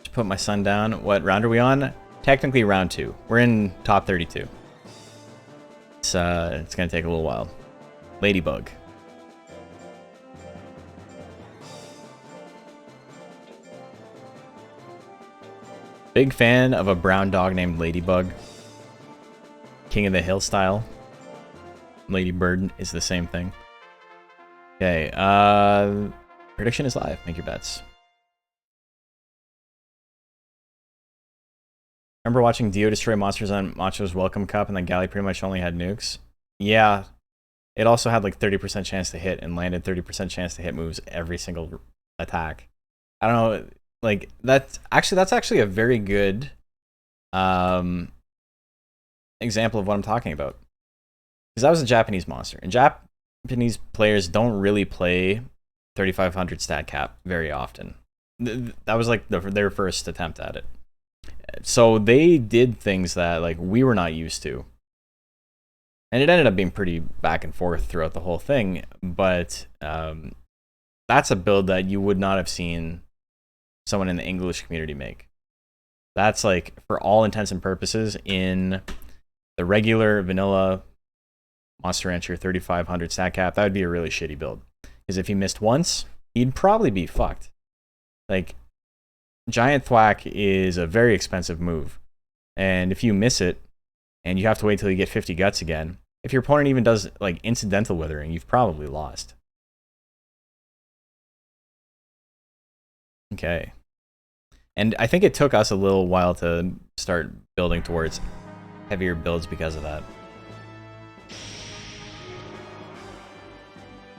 Just put my son down. What round are we on? Technically round 2. We're in top 32. It's gonna take a little while. Ladybug. Big fan of a brown dog named Ladybug. King of the Hill style. Ladybird is the same thing. Okay, prediction is live. Make your bets. Remember watching Dio destroy monsters on Macho's Welcome Cup and then Galley pretty much only had nukes? Yeah. It also had like 30% chance to hit and landed 30% chance to hit moves every single attack. I don't know, like that's actually a very good example of what I'm talking about. Because that was a Japanese monster, and Japanese players don't really play 3500 stat cap very often. That was like their first attempt at it. So they did things that like we were not used to. And it ended up being pretty back and forth throughout the whole thing, but that's a build that you would not have seen someone in the English community make. That's like, for all intents and purposes, in the regular vanilla Monster Rancher 3500 stat cap, that would be a really shitty build. Because if he missed once, he'd probably be fucked. Like, Giant Thwack is a very expensive move. And if you miss it, and you have to wait till you get 50 guts again, if your opponent even does like incidental withering, you've probably lost. Okay. And I think it took us a little while to start building towards heavier builds because of that.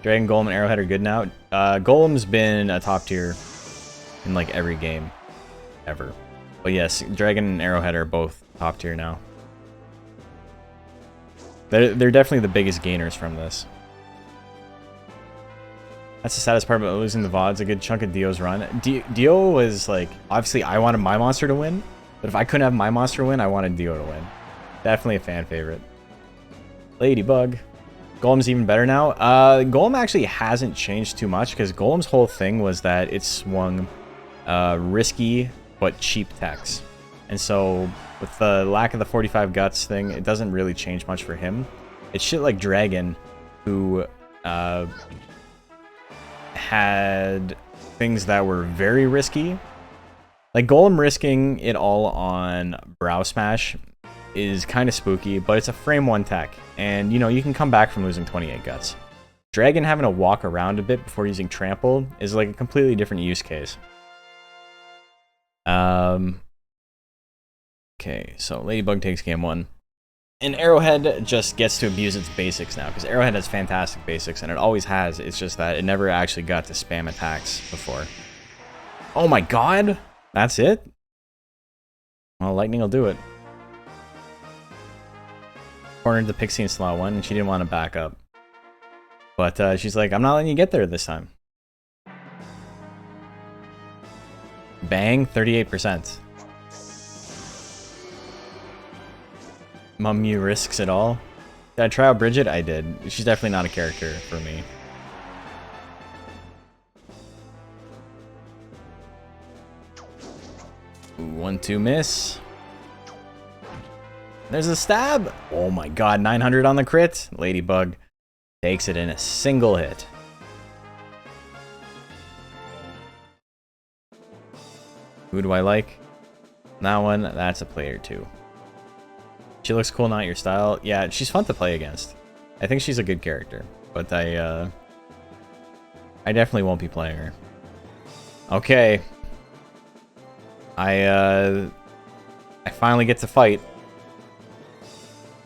Dragon, Golem, and Arrowhead are good now. Golem's been a top tier in like every game ever. But yes, Dragon and Arrowhead are both top tier now. They're definitely the biggest gainers from this. That's the saddest part about losing the VODs. A good chunk of Dio's run. Dio was like, obviously I wanted my monster to win, but if I couldn't have my monster win, I wanted Dio to win. Definitely a fan favorite. Ladybug. Golem's even better now. Golem actually hasn't changed too much because Golem's whole thing was that it swung risky but cheap techs. And so with the lack of the 45 guts thing, it doesn't really change much for him. It's shit like Dragon, who had things that were very risky. Like Golem risking it all on Brow Smash is kind of spooky, but it's a frame 1 tech. And, you know, you can come back from losing 28 guts. Dragon having to walk around a bit before using Trample is like a completely different use case. Okay, so Ladybug takes game 1. And Arrowhead just gets to abuse its basics now, because Arrowhead has fantastic basics, and it always has. It's just that it never actually got to spam attacks before. Oh my god! That's it? Well, Lightning will do it. Cornered the Pixie in slot 1, and she didn't want to back up. But she's like, I'm not letting you get there this time. Bang, 38%. Mummy risks it all. Did I try out Bridget? I did. She's definitely not a character for me. Ooh, 1-2 miss. There's a stab. Oh my god, 900 on the crit. Ladybug takes it in a single hit. Who do I like? That one, that's a player too. She looks cool, not your style. Yeah, she's fun to play against. I think she's a good character, but I definitely won't be playing her. Okay. I finally get to fight.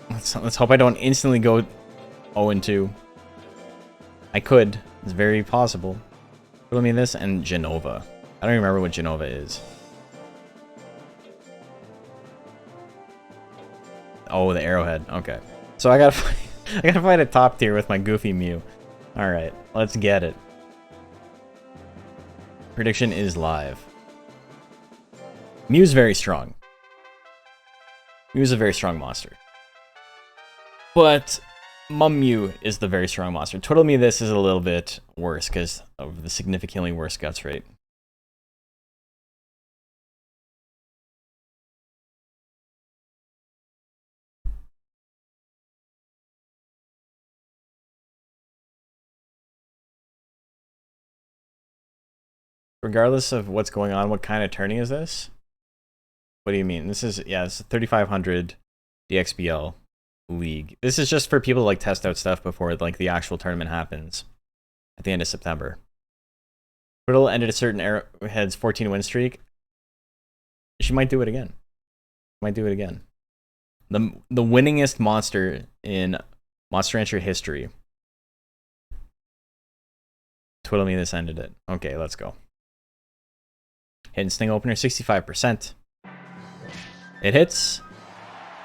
Let's hope I don't instantly go 0-2. I could. It's very possible. Twiddle Me This and Genova. I don't even remember what Genova is. Oh, the arrowhead. Okay. So I gotta fight a top tier with my goofy Mew. Alright, let's get it. Prediction is live. Mew's very strong. Mew's a very strong monster. But Mum Mew is the very strong monster. Twiddle Me This is a little bit worse because of the significantly worse guts rate. Regardless of what's going on, what kind of tourney is this? What do you mean? This is, yeah, it's a 3500 DXBL league. This is just for people to like test out stuff before like the actual tournament happens at the end of September. Twiddle ended a certain Arrowhead's 14 win streak. She might do it again. Might do it again. The winningest monster in Monster Rancher history. Twiddle Me This ended it. Okay, let's go. Hidden Sting opener, 65%. It hits.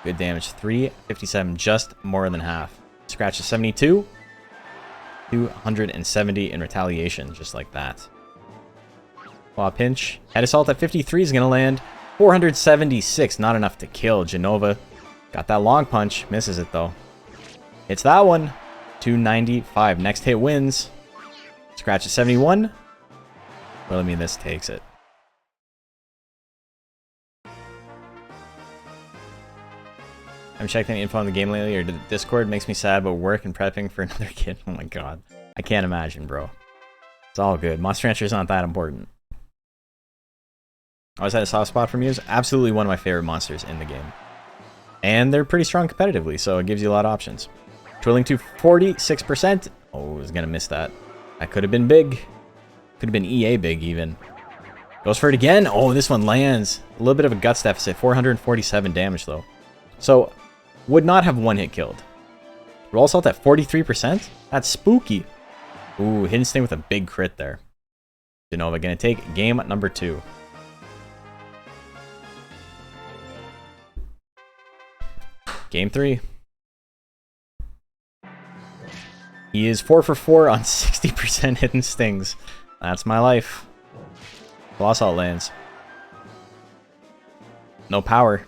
Good damage, 357, just more than half. Scratch is 72. 270 in retaliation, just like that. Claw pinch. Head assault at 53 is going to land. 476, not enough to kill. Genova got that long punch, misses it though. Hits that one. 295. Next hit wins. Scratch is 71. Well, I mean, this takes it. I haven't checked any info on the game lately or the Discord. Makes me sad about work and prepping for another kid. Oh my god. I can't imagine, bro. It's all good. Monster Rancher's not that important. I always had a soft spot for Mews. Absolutely one of my favorite monsters in the game. And they're pretty strong competitively, so it gives you a lot of options. Twirling to 46%. Oh, I was going to miss that. That could have been big. Could have been EA big, even. Goes for it again. Oh, this one lands. A little bit of a guts deficit. 447 damage, though. So, would not have one hit killed. Roll assault at 43%? That's spooky. Ooh, hidden sting with a big crit there. Genova gonna take game number 2. Game 3. He is 4 for 4 on 60% hidden stings. That's my life. Claw assault lands. No power.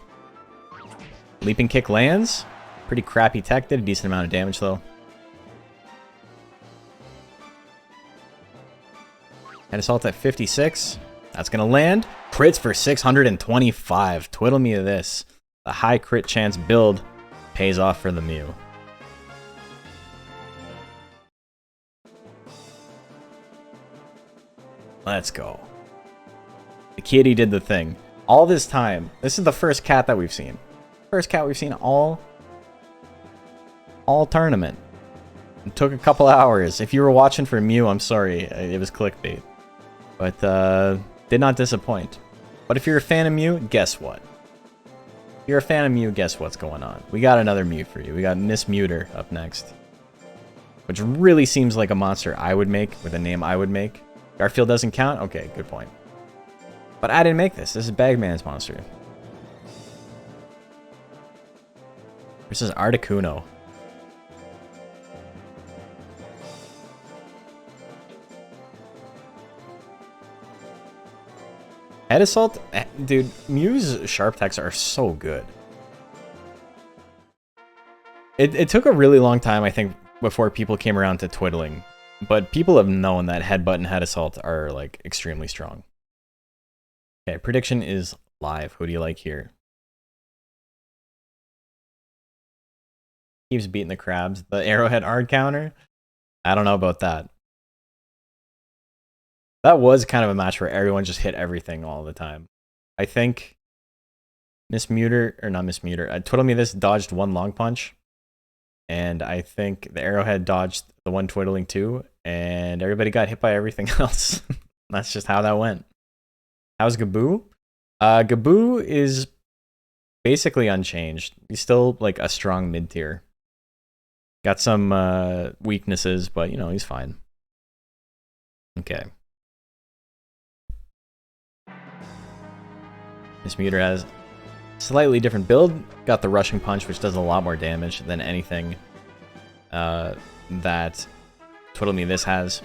Leaping kick lands. Pretty crappy tech. Did a decent amount of damage though. Head assault at 56. That's gonna land. Crits for 625. Twiddle Me This. The high crit chance build pays off for the Mew. Let's go. The kitty did the thing. All this time, this is the first cat that we've seen. First cat we've seen all tournament. It took a couple hours. If you were watching for Mew, I'm sorry. It was clickbait. But did not disappoint. But if you're a fan of Mew, guess what? If you're a fan of Mew, guess what's going on? We got another Mew for you. We got Miss Muter up next. Which really seems like a monster I would make, with a name I would make. Garfield doesn't count? Okay, good point. But I didn't make this. This is Bagman's monster. Versus Articuno. Head assault? Dude, Mew's sharp attacks are so good. It took a really long time, I think, before people came around to twiddling. But people have known that headbutt and head assault are, like, extremely strong. Okay, prediction is live. Who do you like here? Keeps beating the crabs. The arrowhead art counter? I don't know about that. That was kind of a match where everyone just hit everything all the time. I think Miss Muter, or not Miss Muter, Twiddle Me This dodged one long punch. and I think the arrowhead dodged the one twiddling too, and everybody got hit by everything else. That's just how that went. How's Gaboo? Gaboo is basically unchanged. He's still like a strong mid tier. Got some weaknesses, but you know, he's fine. Okay. This meter has slightly different build. Got the rushing punch, which does a lot more damage than anything that Twiddle Me This has.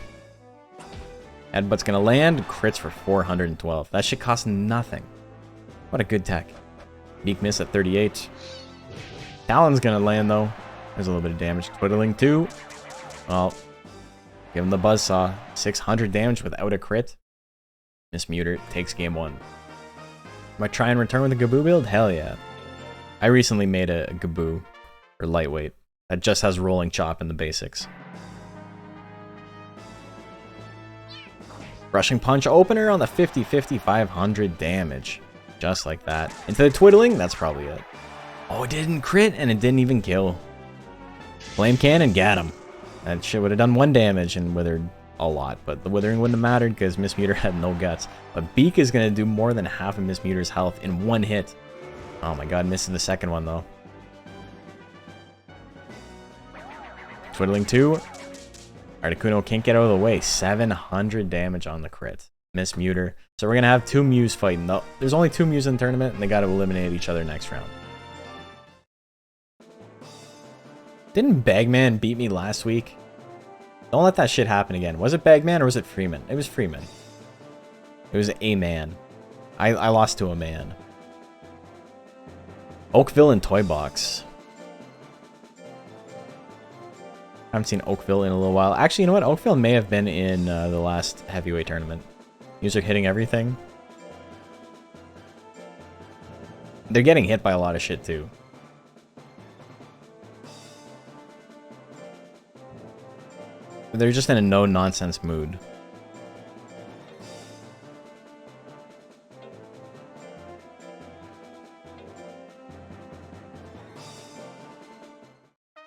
Headbutt's gonna land. Crits for 412. That should cost nothing. What a good tech. Beak miss at 38. Talon's gonna land though. There's a little bit of damage. Twiddling too. Well, give him the buzzsaw. 600 damage without a crit. Miss Muter takes game 1. Might try and return with a Gaboo build? Hell yeah. I recently made a Gaboo, or lightweight, that just has rolling chop in the basics. Rushing punch opener on the 50-50, 500 damage. Just like that. Into the twiddling? That's probably it. Oh, it didn't crit, and it didn't even kill. Flame cannon, got him. That shit would have done 1 damage and withered a lot, but the withering wouldn't have mattered because Miss Muter had no guts. But Beak is going to do more than half of Miss Muter's health in 1 hit. Oh my god, missing the second one though. Twiddling 2. Articuno can't get out of the way. 700 damage on the crit. Miss Muter. So we're going to have 2 Mews fighting though. There's only 2 Mews in the tournament and they got to eliminate each other next round. Didn't Bagman beat me last week? Don't let that shit happen again. Was it Bagman or was it Freeman? It was Freeman. It was a man. I lost to a man. Oakville and Toy Box. I haven't seen Oakville in a little while. Actually, you know what? Oakville may have been in the last heavyweight tournament. Music hitting everything. They're getting hit by a lot of shit too. They're just in a no-nonsense mood.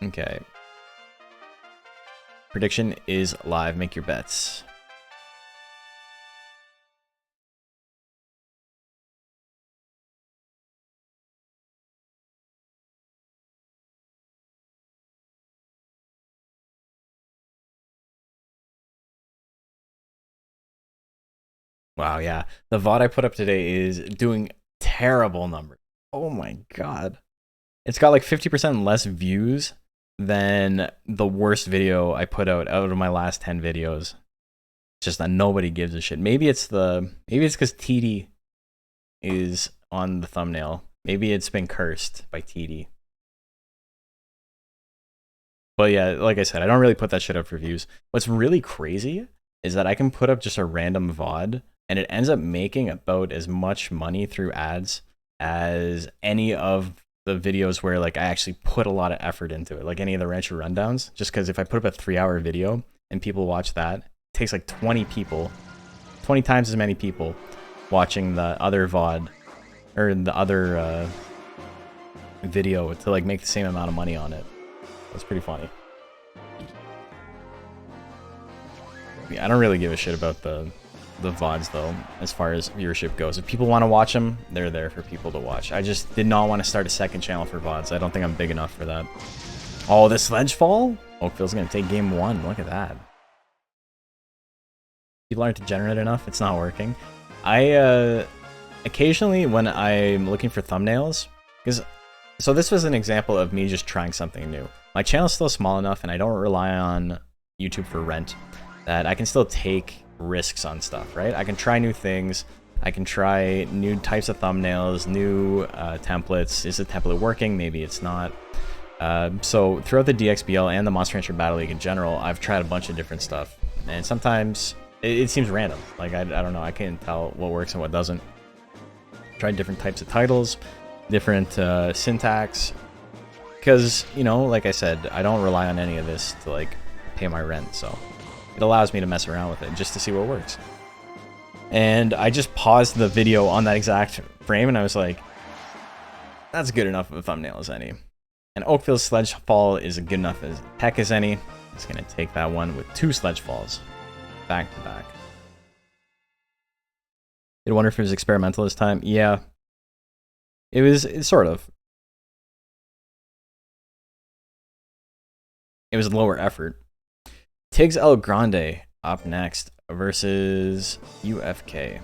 Okay. Prediction is live. Make your bets. Wow, yeah. The VOD I put up today is doing terrible numbers. Oh my god. It's got like 50% less views than the worst video I put out of my last 10 videos. It's just that nobody gives a shit. Maybe it's because TD is on the thumbnail. Maybe it's been cursed by TD. But yeah, like I said, I don't really put that shit up for views. What's really crazy is that I can put up just a random VOD and it ends up making about as much money through ads as any of the videos where like I actually put a lot of effort into it, like any of the Rancher Rundowns. Just because if I put up a 3-hour video and people watch that, it takes like 20 people, 20 times as many people watching the other VOD or the other video to like make the same amount of money on it. That's pretty funny. Yeah, I don't really give a shit about the VODs though, as far as viewership goes. If people want to watch them, they're there for people to watch. I just did not want to start a second channel for VODs. I don't think I'm big enough for that. Oh, the sledge fall? Oakville's gonna take game 1. Look at that. People aren't degenerate enough. It's not working. I occasionally when I'm looking for thumbnails, so this was an example of me just trying something new. My channel's still small enough and I don't rely on YouTube for rent that I can still take risks on stuff, right? I can try new things. I can try new types of thumbnails, new templates. Is the template working? Maybe it's not. So throughout the DXBL and the Monster Rancher Battle League in general, I've tried a bunch of different stuff. And sometimes it seems random. Like, I don't know. I can't tell what works and what doesn't. Tried different types of titles, different syntax. Because, you know, like I said, I don't rely on any of this to, like, pay my rent, so it allows me to mess around with it just to see what works. And I just paused the video on that exact frame and I was like, that's good enough of a thumbnail as any. And Oakville's Sledge Fall is good enough as heck as any. It's going to take that one with 2 Sledge Falls. Back to back. Did wonder if it was experimental this time? Yeah. It's sort of. It was lower effort. Tiggs El Grande up next versus UFK.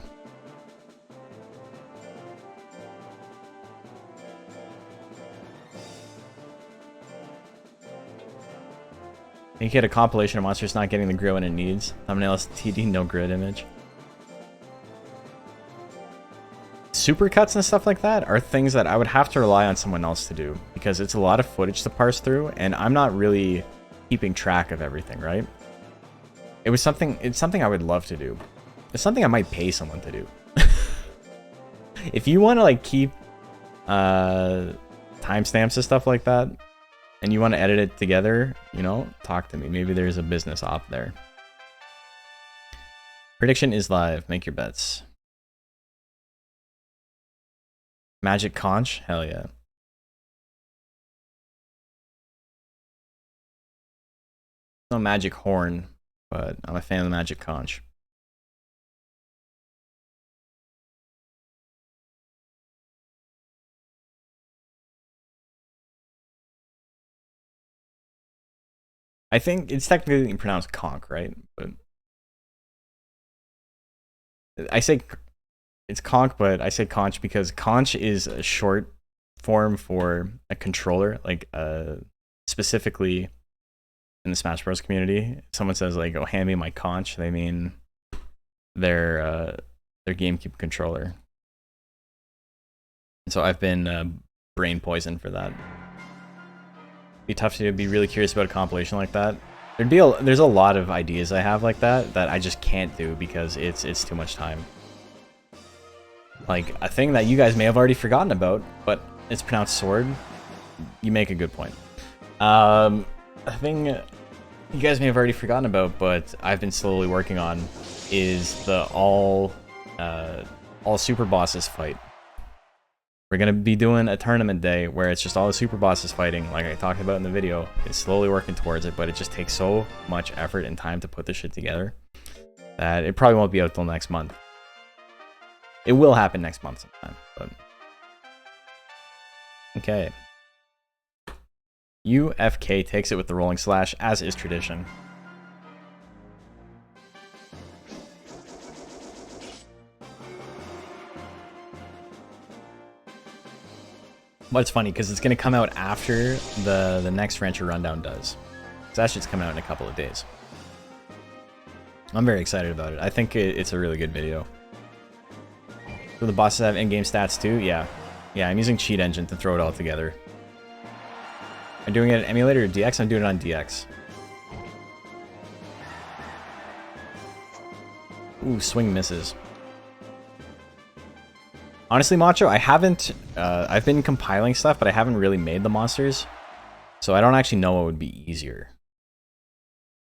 You get a compilation of monsters not getting the grid when it needs. Thumbnail is TD, no grid image. Supercuts and stuff like that are things that I would have to rely on someone else to do, because it's a lot of footage to parse through, and I'm not really keeping track of everything, right? It's something I would love to do. It's something I might pay someone to do. If you want to like keep timestamps and stuff like that, and you want to edit it together, you know, talk to me. Maybe there's a business op there. Prediction is live. Make your bets. Magic Conch? Hell yeah. No Magic Horn, but I'm a fan of the Magic Conch. I think it's technically pronounced conch, right? But I say it's conch, but I say conch because conch is a short form for a controller. Like specifically in the Smash Bros community, if someone says like, "Oh, hand me my conch," they mean their GameCube controller. And so I've been brain poisoned for that. Be tough to be really curious about a compilation like that. There's a lot of ideas I have like that I just can't do because it's too much time. Like a thing that you guys may have already forgotten about, but it's pronounced sword. You make a good point. A thing you guys may have already forgotten about, but I've been slowly working on is the all super bosses fight. We're going to be doing a tournament day where it's just all the super bosses fighting, like I talked about in the video. It's slowly working towards it, but it just takes so much effort and time to put this shit together that it probably won't be out till next month. It will happen next month sometime, but... Okay. UFK takes it with the rolling slash, as is tradition. But it's funny because it's going to come out after the next Rancher Rundown does. So that shit's coming out in a couple of days. I'm very excited about it. I think it's a really good video. Do the bosses have in-game stats too? Yeah. Yeah, I'm using Cheat Engine to throw it all together. I'm doing it in emulator or DX? I'm doing it on DX. Ooh, swing misses. Honestly, Macho, I haven't... I've been compiling stuff, but I haven't really made the monsters. So I don't actually know what would be easier.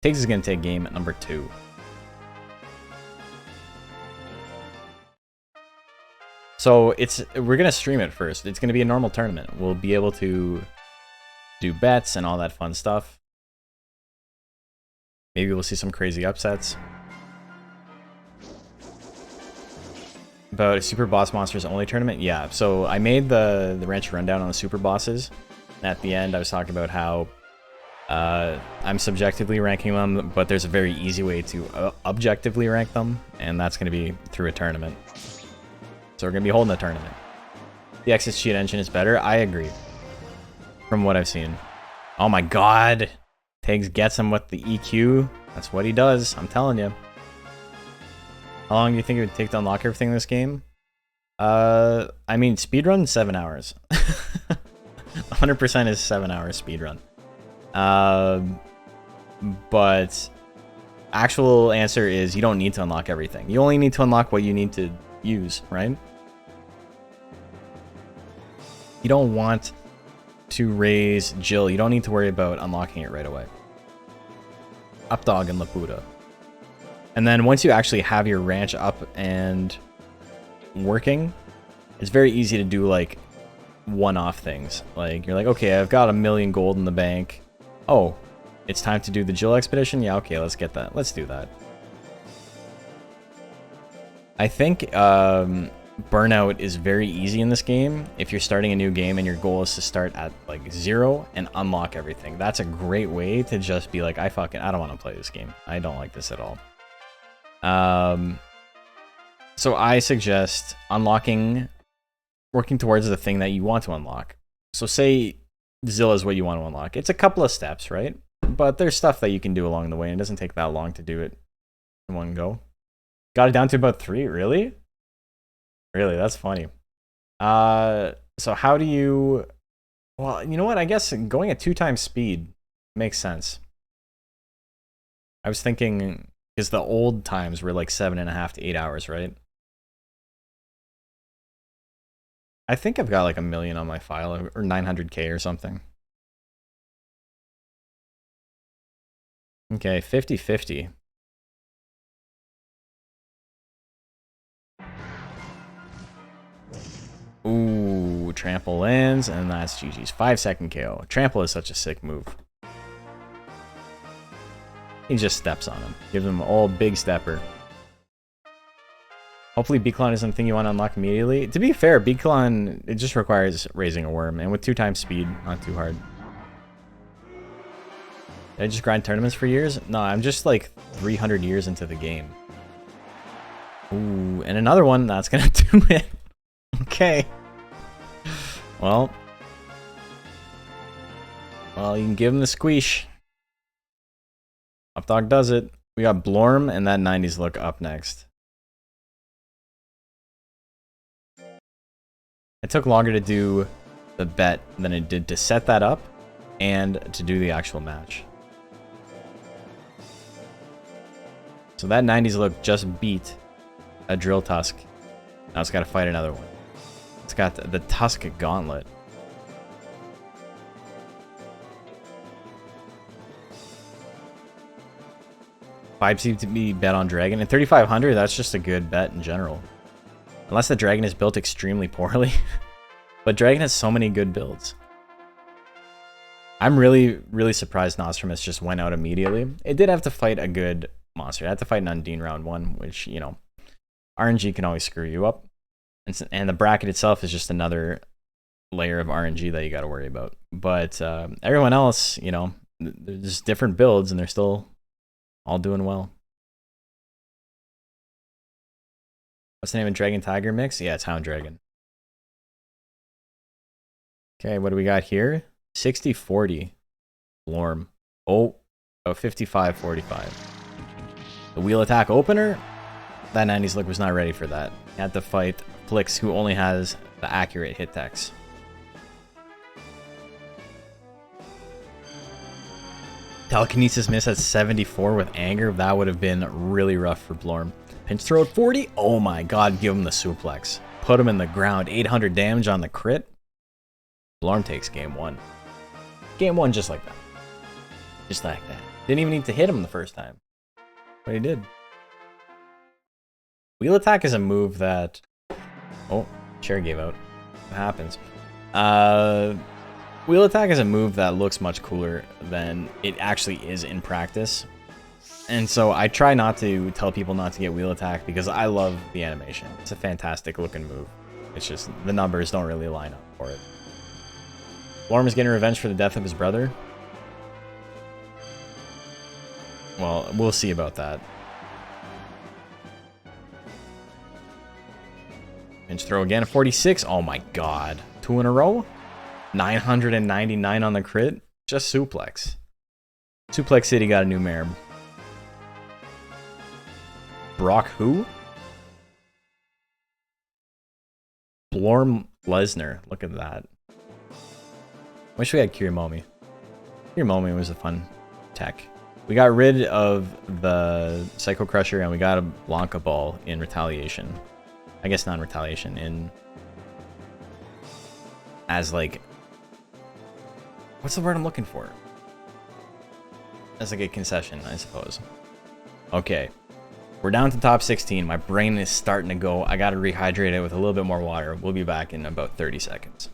Tiggs is going to take game at number 2. So we're going to stream it first. It's going to be a normal tournament. We'll be able to do bets and all that fun stuff. Maybe we'll see some crazy upsets. About a Super Boss Monsters only tournament? Yeah, so I made the Rancher Rundown on the Super Bosses. And at the end, I was talking about how I'm subjectively ranking them, but there's a very easy way to objectively rank them, and that's going to be through a tournament. So we're going to be holding a tournament. The X's Cheat Engine is better? I agree. From what I've seen. Oh my god! Tiggs gets him with the EQ. That's what he does, I'm telling you. How long do you think it would take to unlock everything in this game? I mean, speedrun, 7 hours. 100% is 7 hours speedrun. But actual answer is you don't need to unlock everything. You only need to unlock what you need to use, right? You don't want to raise Jill. You don't need to worry about unlocking it right away. Updog and Laputa. And then once you actually have your ranch up and working, it's very easy to do like one-off things. Like, you're like, okay, I've got 1,000,000 gold in the bank. Oh, it's time to do the Jill expedition? Yeah, okay, let's get that. Let's do that. I think burnout is very easy in this game. If you're starting a new game and your goal is to start at like 0 and unlock everything, that's a great way to just be like, I don't want to play this game. I don't like this at all. So I suggest working towards the thing that you want to unlock. So say Zilla is what you want to unlock. It's a couple of steps, right? But there's stuff that you can do along the way, and it doesn't take that long to do it in one go. Got it down to about 3, really? Really, that's funny. So how do you... Well, you know what? I guess going at 2 times speed makes sense. I was thinking, because the old times were like 7.5 to 8 hours, right? I think I've got like 1,000,000 on my file, or 900k or something. Okay, 50-50. Ooh, trample lands, and that's GG's. 5-second KO. Trample is such a sick move. He just steps on him. Gives him an old big stepper. Hopefully Beacon isn't the thing you want to unlock immediately. To be fair, Beacon, it just requires raising a worm, and with 2 times speed, not too hard. Did I just grind tournaments for years? No, I'm just like 300 years into the game. Ooh, and another one, that's gonna do it. Okay. Well, you can give him the squeesh. Up dog does it. We got Blorm and that 90s look up next. It took longer to do the bet than it did to set that up and to do the actual match. So that 90s look just beat a Drill Tusk. Now it's got to fight another one. It's got the Tusk Gauntlet. Vibe seems to be bet on Dragon. And 3,500, that's just a good bet in general. Unless the Dragon is built extremely poorly. But Dragon has so many good builds. I'm really, really surprised Nostradamus just went out immediately. It did have to fight a good monster. It had to fight an Undine round 1, which, you know, RNG can always screw you up. And the bracket itself is just another layer of RNG that you got to worry about. But everyone else, you know, there's different builds and they're still all doing well. What's the name of Dragon Tiger mix? Yeah, it's Hound Dragon. Okay, what do we got here? 60-40. Blorm. Oh, 55-45. The wheel attack opener? That 90s look was not ready for that. Had to fight Flix, who only has the accurate hit text. Telekinesis miss at 74 with anger. That would have been really rough for Blorm. Pinch throw at 40. Oh my god, give him the suplex. Put him in the ground. 800 damage on the crit. Blorm takes game 1. Game 1 just like that. Just like that. Didn't even need to hit him the first time. But he did. Wheel attack is a move that... Oh, chair gave out. What happens? Wheel attack is a move that looks much cooler than it actually is in practice. And so I try not to tell people not to get wheel attack because I love the animation. It's a fantastic looking move. It's just the numbers don't really line up for it. Blorm is getting revenge for the death of his brother. Well, we'll see about that. Pinch throw again at 46. Oh my god. 2 in a row? 999 on the crit? Just suplex. Suplex City got a new Merb. Brock who? Blorm Lesnar. Look at that. Wish we had Kirimomi. Kirimomi was a fun tech. We got rid of the Psycho Crusher and we got a Blanca Ball in retaliation. I guess not in retaliation, in... As like... What's the word I'm looking for? As like a concession, I suppose. Okay. We're down to top 16. My brain is starting to go. I gotta rehydrate it with a little bit more water. We'll be back in about 30 seconds.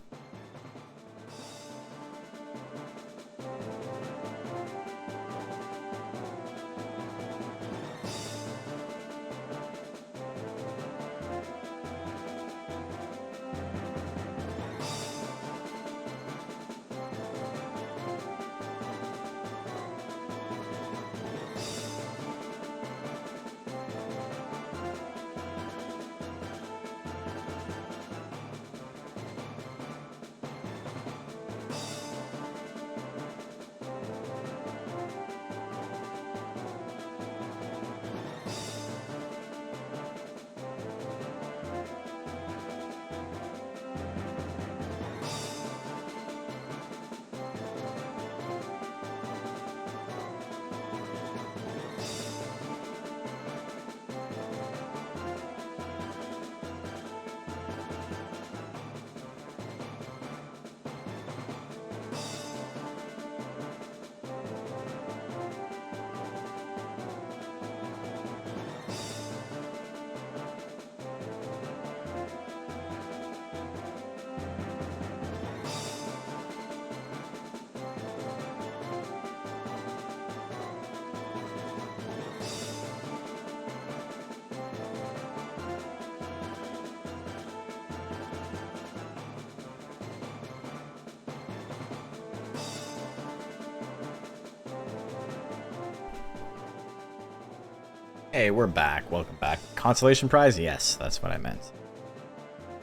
Hey, we're back. Welcome back. Consolation prize? Yes, that's what I meant.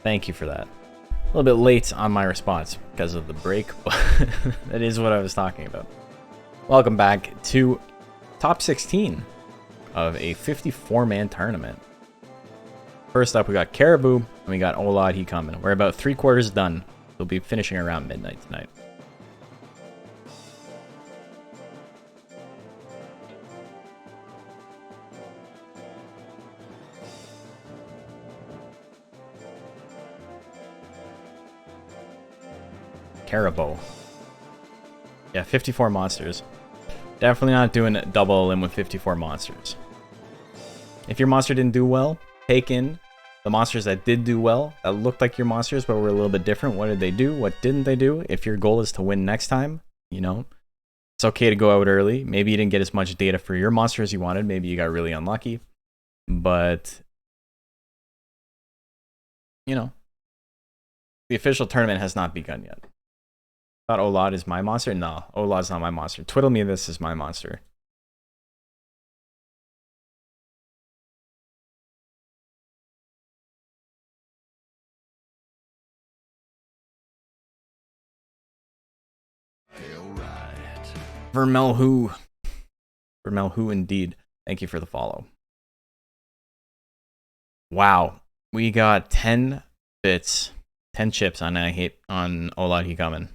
Thank you for that. A little bit late on my response because of the break, but that is what I was talking about. Welcome back to top 16 of a 54-man tournament. First up, we got Caribou, and we got Oladki coming. We're about 3/4 done. We'll be finishing around midnight tonight. Caribou. Yeah, 54 monsters. Definitely not doing double limb with 54 monsters. If your monster didn't do well, take in the monsters that did do well, that looked like your monsters but were a little bit different. What did they do? What didn't they do? If your goal is to win next time, you know, it's okay to go out early. Maybe you didn't get as much data for your monster as you wanted. Maybe you got really unlucky. But, you know, the official tournament has not begun yet. Thought Olad is my monster? No, Olad's not my monster. Twiddle Me This is my monster. Vermelhu. Vermelhu indeed. Thank you for the follow. Wow. We got 10 bits, 10 chips on Oladki coming.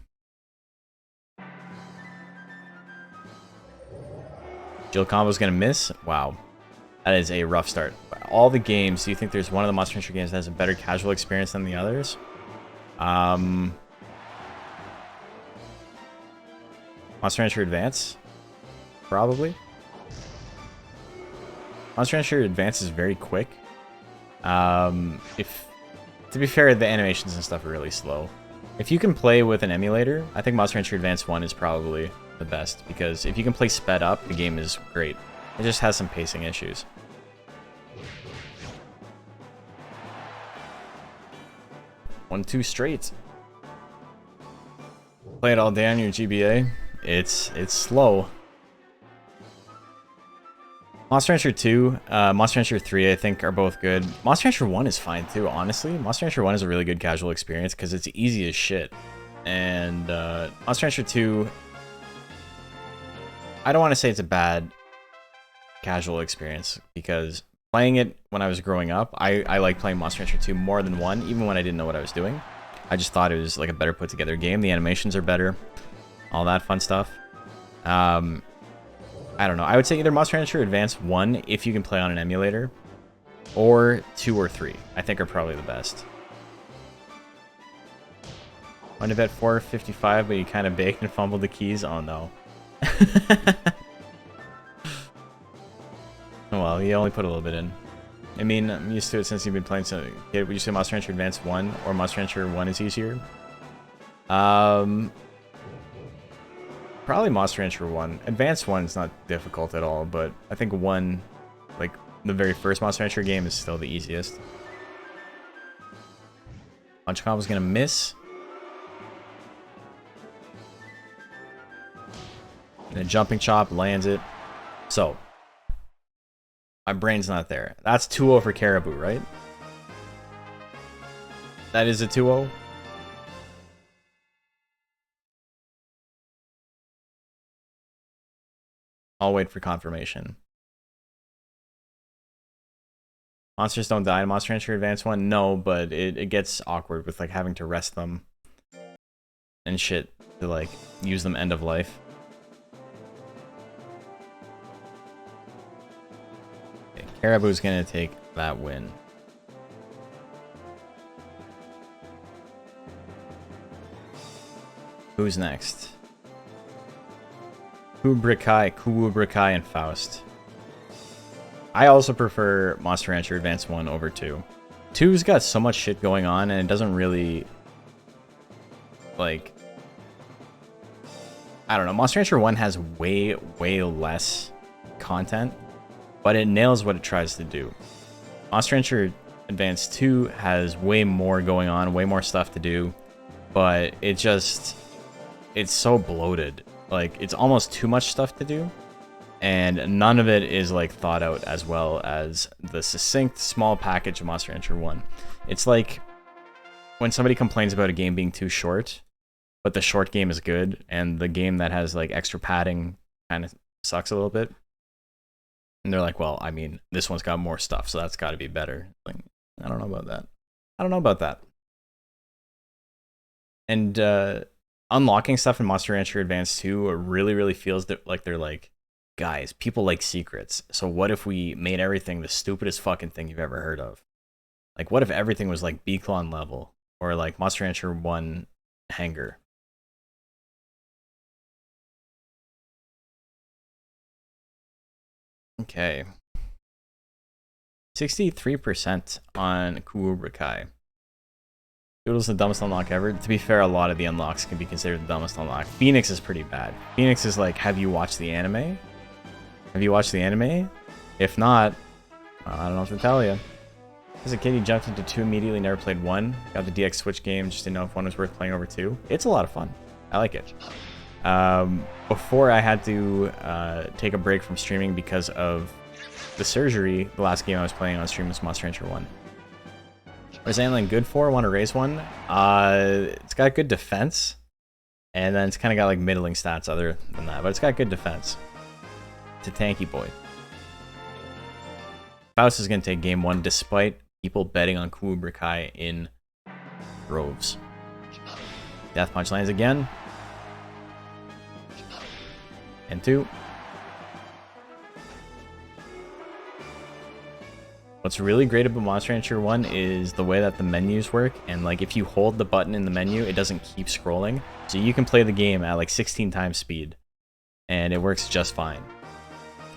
Jill combo's gonna miss? Wow. That is a rough start. All the games, do you think there's one of the Monster Rancher games that has a better casual experience than the others? Monster Rancher Advance? Probably. Monster Rancher Advance is very quick. To be fair, the animations and stuff are really slow. If you can play with an emulator, I think Monster Rancher Advance 1 is probably the best, because if you can play sped up, the game is great. It just has some pacing issues. One, two straight. Play it all day on your GBA. It's slow. Monster Rancher 2, Monster Rancher 3, I think, are both good. Monster Rancher 1 is fine too, honestly. Monster Rancher 1 is a really good casual experience because it's easy as shit. And Monster Rancher 2, I don't want to say it's a bad casual experience, because playing it when I was growing up, I like playing Monster Rancher 2 more than 1, even when I didn't know what I was doing. I just thought it was like a better put together game. The animations are better, all that fun stuff. I don't know. I would say either Monster Rancher Advance 1, if you can play on an emulator, or 2 or 3, I think are probably the best. Went to bet 455, but you kind of baked and fumbled the keys? Oh no. Well, you only put a little bit in. I mean, I'm used to it since you've been playing. So, would you say Monster Rancher Advance 1 or Monster Rancher 1 is easier? Probably Monster Rancher 1. Advance 1 is not difficult at all, but I think 1, like the very first Monster Rancher game, is still the easiest. Punch combo's gonna miss. And a jumping chop lands it. So, my brain's not there. That's 2-0 for Caribou, right? That is a 2-0? I'll wait for confirmation. Monsters don't die in Monster Rancher Advance 1? No, but it gets awkward with like having to rest them and shit to like use them end of life. Okay, Caribou's gonna take that win. Who's next? Kubra Kai, and Faust. I also prefer Monster Rancher Advance 1 over 2. 2's got so much shit going on, and it doesn't really, like, I don't know. Monster Rancher 1 has way less content, but it nails what it tries to do. Monster Rancher Advance 2 has way more going on, way more stuff to do, but it's so bloated. Like, it's almost too much stuff to do. and none of it is like thought out as well as the succinct small package of Monster Rancher 1. It's like when somebody complains about a game being too short, but the short game is good, and the game that has like extra padding kind of sucks a little bit. And they're like, well, I mean, this one's got more stuff, so that's got to be better. Like, I don't know about that. I don't know about that. And unlocking stuff in Monster Rancher Advance 2 really feels like they're like, guys, people like secrets. So what if we made everything the stupidest fucking thing you've ever heard of? Like, what if everything was like B-Clone level? Or like Monster Rancher 1 Hanger? Okay. 63% on Kubra Kai. Doodle's the dumbest unlock ever. To be fair, a lot of the unlocks can be considered the dumbest unlock. Phoenix is pretty bad. Phoenix is like, have you watched the anime? Have you watched the anime? If not, I don't know what to tell you. As a kid, he jumped into 2 immediately, never played 1. Got the DX Switch game, just didn't know if 1 was worth playing over 2. It's a lot of fun. I like it. Before I had to take a break from streaming because of the surgery, the last game I was playing on stream was Monster Rancher 1. What is anything good for? Want to raise one? It's got good defense, and then it's kind of got like middling stats other than that, but it's got good defense. It's a tanky boy. Faust is going to take game 1 despite people betting on Kubra Kai in droves. Death Punch lands again. And 2. What's really great about Monster Rancher 1 is the way that the menus work, and like if you hold the button in the menu, it doesn't keep scrolling. So you can play the game at like 16 times speed, and it works just fine.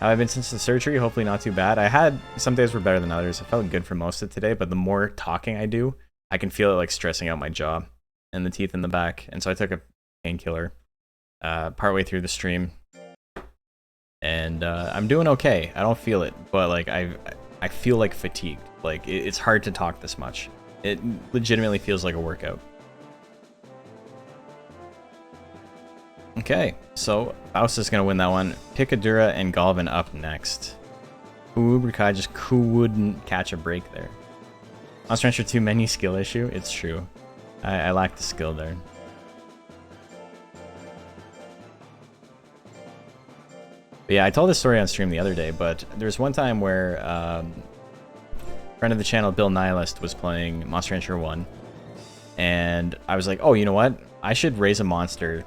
How have I been since the surgery? Hopefully not too bad. I had, some days were better than others. I felt good for most of today, but the more talking I do, I can feel it like stressing out my jaw and the teeth in the back. And so I took a painkiller partway through the stream, and I'm doing okay. I don't feel it, but like I feel like fatigued. Like it's hard to talk this much. It legitimately feels like a workout. Okay, so Faust is gonna win that one. Pikadura and Galvin up next. Kubra Kai just couldn't catch a break there. Monster Rancher 2 menu skill issue. It's true. I lack the skill there. But yeah, I told this story on stream the other day, but there was one time where friend of the channel, Bill Nihilist, was playing Monster Rancher 1, and I was like, oh, you know what? I should raise a monster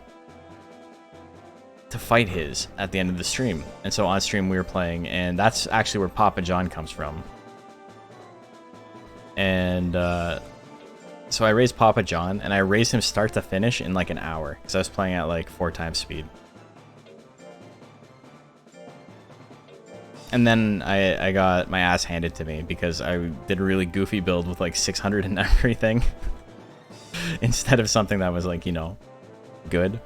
to fight his at the end of the stream. And so on stream we were playing, and that's actually where Papa John comes from. And so I raised Papa John, and I raised him start to finish in like an hour, because I was playing at like 4 times speed. And then I got my ass handed to me because I did a really goofy build with like 600 and everything instead of something that was like, you know, good.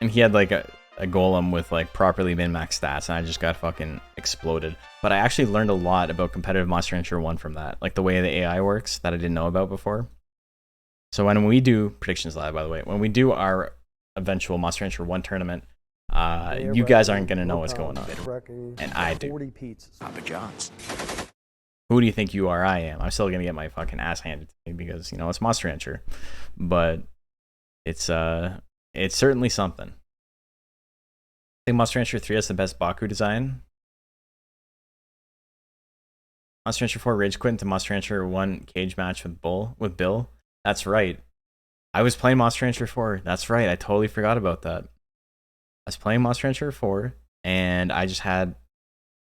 And he had like a golem with like properly min-max stats, and I just got fucking exploded. But I actually learned a lot about competitive Monster Rancher 1 from that, like the way the AI works that I didn't know about before. So when we do Predictions Live, by the way, when we do our eventual Monster Rancher 1 tournament, you guys aren't going to know what's going on. And I do.
Papa John's.
Who do you think you are? I am. I'm still going to get my fucking ass handed to me because, you know, it's Monster Rancher. But it's certainly something. I think Monster Rancher 3 has the best Baku design. Monster Rancher 4 rage quit into Monster Rancher 1 cage match with Bill. That's right. I was playing Monster Rancher 4. That's right. I totally forgot about that. I was playing Monster Rancher 4, and I just had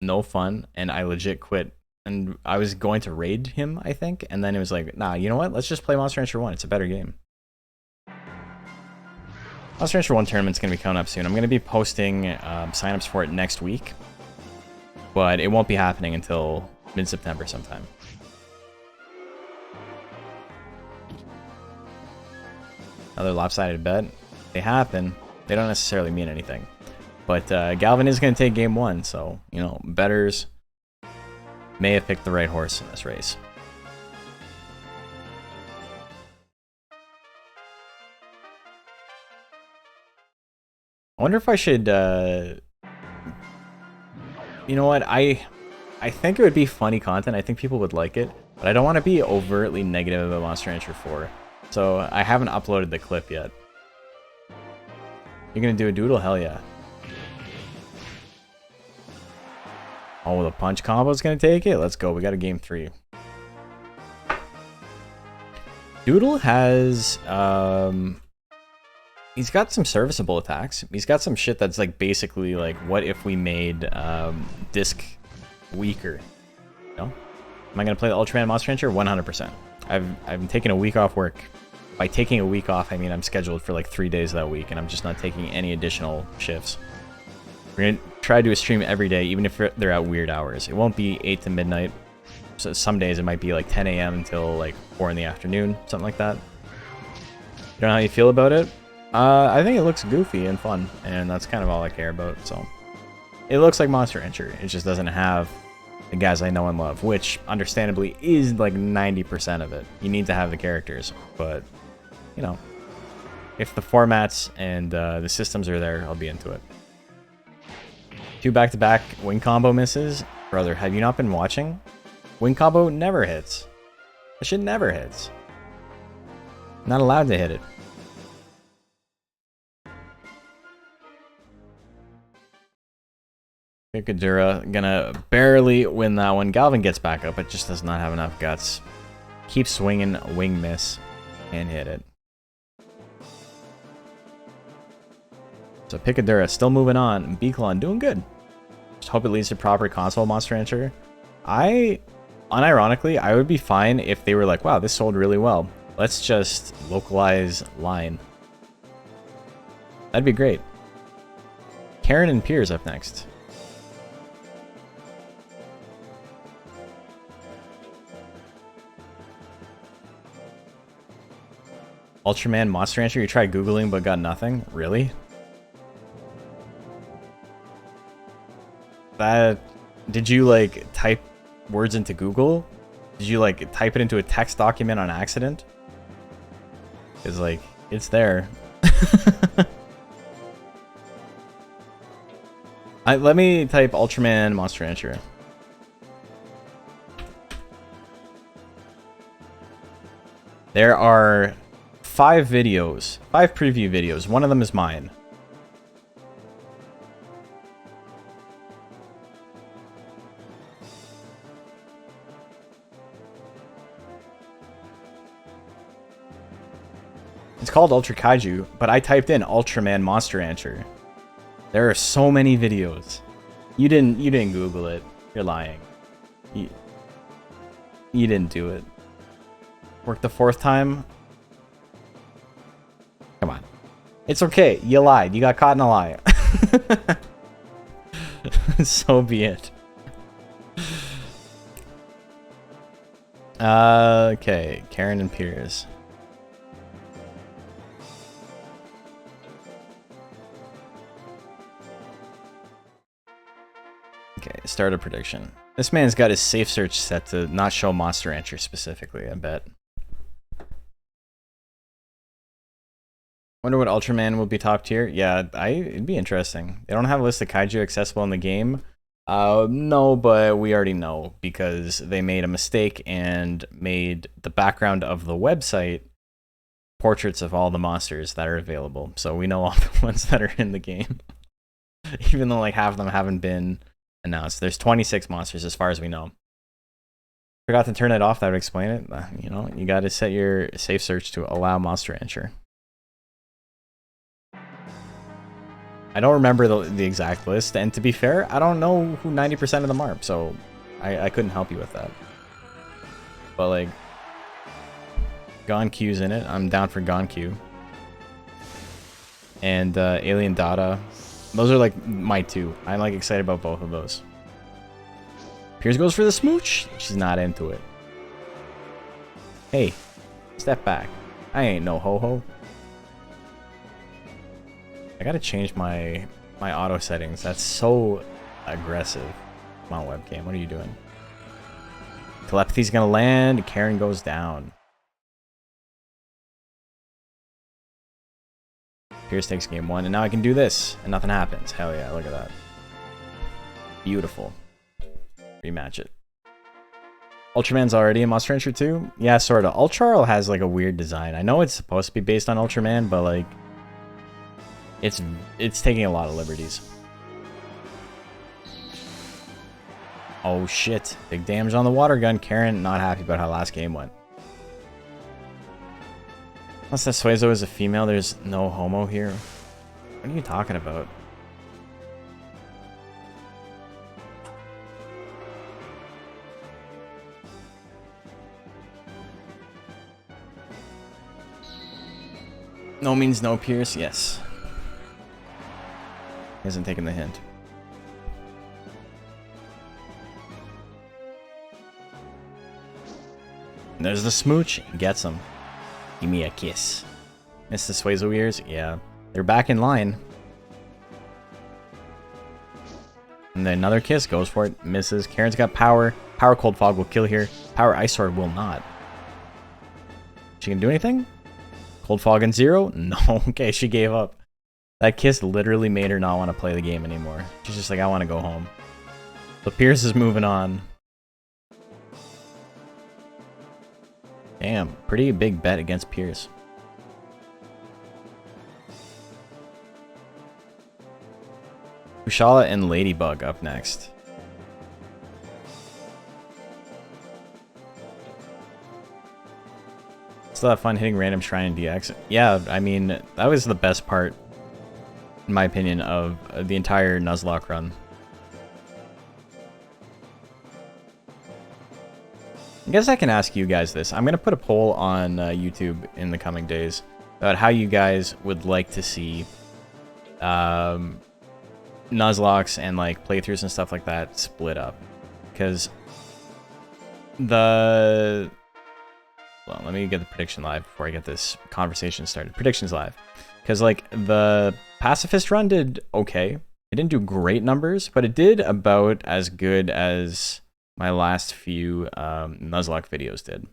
no fun, and I legit quit. And I was going to raid him, I think, and then it was like, nah, you know what? Let's just play Monster Rancher 1. It's a better game. Monster Rancher 1 tournament's going to be coming up soon. I'm going to be posting signups for it next week, but it won't be happening until mid-September sometime. Another lopsided bet. They happen. They don't necessarily mean anything. But Galvin is going to take game 1, so, you know, bettors may have picked the right horse in this race. I wonder if I should You know what? I think it would be funny content. I think people would like it, but I don't want to be overtly negative about Monster Rancher 4. So I haven't uploaded the clip yet. You're gonna do a doodle? Hell yeah. Oh, the punch combo's gonna take it? Let's go. We got a game 3. Doodle has he's got some serviceable attacks. He's got some shit that's like basically like, what if we made disc weaker? You know? Am I gonna play the Ultraman Monster Rancher? 100%. I've taken a week off work. By taking a week off, I mean I'm scheduled for like 3 days that week, and I'm just not taking any additional shifts. We're gonna try to do a stream every day, even if they're at weird hours. It won't be 8 to midnight. So some days it might be like 10 a.m. until like 4 in the afternoon, something like that. You know how you feel about it? I think it looks goofy and fun, and that's kind of all I care about. So it looks like Monster Rancher. It just doesn't have the guys I know and love, which understandably is like 90% of it. You need to have the characters, but you know, if the formats and the systems are there, I'll be into it. 2 back-to-back wing combo misses. Brother, have you not been watching? Wing combo never hits. That shit never hits. Not allowed to hit it. Pikadura gonna barely win that one. Galvin gets back up, but just does not have enough guts. Keep swinging, wing miss, and hit it. So Pikadura still moving on. Beaklon doing good. Just hope it leads to proper console Monster Rancher. Unironically, I would be fine if they were like, wow, this sold really well. Let's just localize line. That'd be great. Karen and Piers up next. Ultraman Monster Rancher, you tried Googling but got nothing? Really? Did you like type words into Google? Did you like type it into a text document on accident? It's like, it's there. Let me type Ultraman Monster Rancher. There are 5 videos, 5 preview videos. One of them is mine. It's called Ultra Kaiju, but I typed in Ultraman Monster Rancher. There are so many videos. You didn't Google it. You're lying. You didn't do it. Worked the 4th time? Come on. It's okay. You lied. You got caught in a lie. So be it. Okay. Karen and Piers. Okay, start a prediction. This man's got his safe search set to not show Monster Rancher specifically, I bet. Wonder what Ultraman will be top tier? Yeah, it'd be interesting. They don't have a list of kaiju accessible in the game. No, but we already know because they made a mistake and made the background of the website portraits of all the monsters that are available. So we know all the ones that are in the game. Even though like half of them haven't been announced. There's 26 monsters as far as we know. Forgot to turn it off. That would explain it. You know, you got to set your safe search to allow Monster Rancher. I don't remember the exact list, and to be fair, I don't know who 90% of them are, so I couldn't help you with that. But like, Gonq's in it. I'm down for Gonq. And Alien Data. Those are like my 2. I'm like excited about both of those. Piers goes for the smooch. She's not into it. Hey, step back. I ain't no ho-ho. I gotta change my auto settings. That's so aggressive. Come on, webcam. What are you doing? Telepathy's gonna land. Karen goes down. Pierce takes game 1, and now I can do this, and nothing happens. Hell yeah, look at that. Beautiful. Rematch it. Ultraman's already in Monster Rancher 2? Yeah, sort of. Ultra has like a weird design. I know it's supposed to be based on Ultraman, but like it's taking a lot of liberties. Oh shit. Big damage on the water gun. Karen not happy about how last game went. Unless that Suezo is a female, there's no homo here. What are you talking about? No means no, Pierce. Yes. He hasn't taken the hint. And there's the smooch. He gets him. Give me a kiss. Miss the Suezo ears? Yeah. They're back in line. And then another kiss. Goes for it. Misses. Karen's got power. Power Cold Fog will kill here. Power Ice Sword will not. She can do anything? Cold Fog and 0? No. Okay, she gave up. That kiss literally made her not want to play the game anymore. She's just like, I want to go home. So Pierce is moving on. Damn, pretty big bet against Pierce. Kushala and Ladybug up next. Still have fun hitting random Shrine in DX. Yeah, I mean, that was the best part, in my opinion, of the entire Nuzlocke run. I guess I can ask you guys this. I'm going to put a poll on YouTube in the coming days about how you guys would like to see Nuzlocks and like playthroughs and stuff like that split up. Because the... Well, let me get the prediction live before I get this conversation started. Predictions live. Because like the Pacifist run did okay. It didn't do great numbers, but it did about as good as my last few Nuzlocke videos did.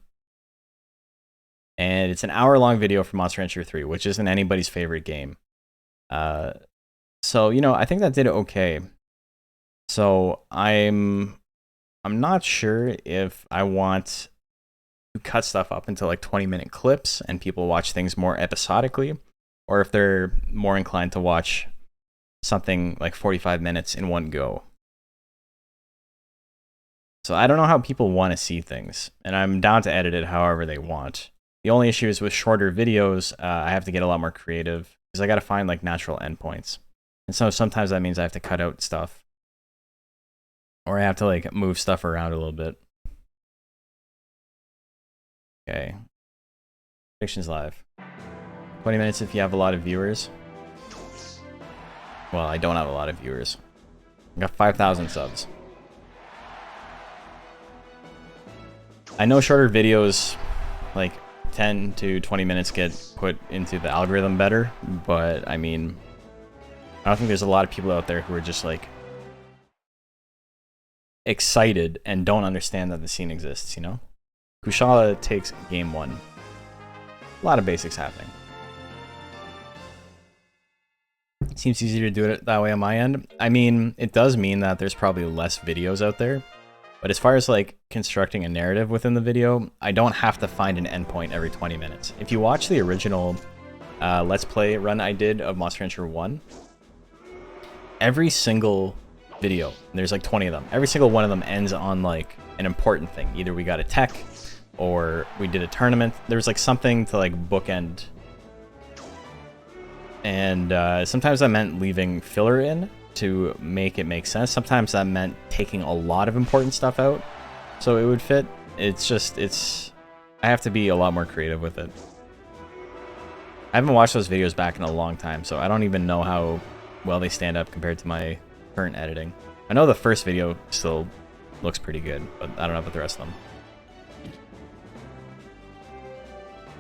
And it's an hour-long video for Monster Rancher 3, which isn't anybody's favorite game. So, you know, I think that did okay. So I'm not sure if I want to cut stuff up into like 20-minute clips and people watch things more episodically, or if they're more inclined to watch something like 45 minutes in one go. So I don't know how people want to see things, and I'm down to edit it however they want. The only issue is with shorter videos, I have to get a lot more creative because I got to find like natural endpoints. And so sometimes that means I have to cut out stuff, or I have to like move stuff around a little bit. Okay. Predictions live. 20 minutes if you have a lot of viewers. Well, I don't have a lot of viewers. I got 5,000 subs. I know shorter videos, like 10 to 20 minutes, get put into the algorithm better, but I mean, I don't think there's a lot of people out there who are just like excited and don't understand that the scene exists, you know? Kushala takes game 1. A lot of basics happening. Seems easier to do it that way on my end. I mean, it does mean that there's probably less videos out there. But as far as like constructing a narrative within the video, I don't have to find an endpoint every 20 minutes. If you watch the original Let's Play run I did of Monster Rancher 1, every single video, there's like 20 of them, every single one of them ends on like an important thing. Either we got a tech, or we did a tournament. There was like something to like bookend. And sometimes that meant leaving filler in to make it make sense. Sometimes that meant taking a lot of important stuff out so it would fit. It's just, I have to be a lot more creative with it. I haven't watched those videos back in a long time, so I don't even know how well they stand up compared to my current editing. I know the first video still looks pretty good, but I don't know about the rest of them.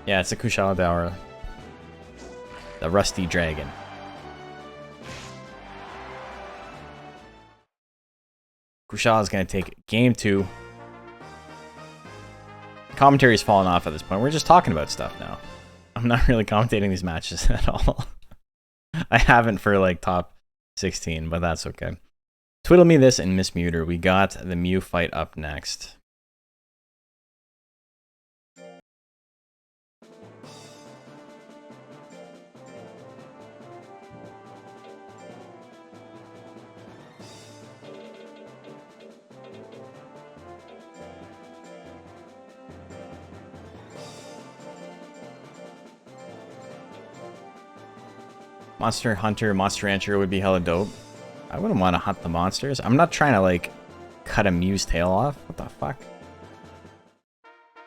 Yeah, it's a Kushala Daura. The Rusty Dragon. Kushala's gonna take game 2. Commentary's fallen off at this point. We're just talking about stuff now. I'm not really commentating these matches at all. I haven't for like top 16, but that's okay. Twiddle Me This and Miss Muter. We got the Mew fight up next. Monster Hunter, Monster Rancher would be hella dope. I wouldn't want to hunt the monsters. I'm not trying to, like, cut a Mew's tail off. What the fuck?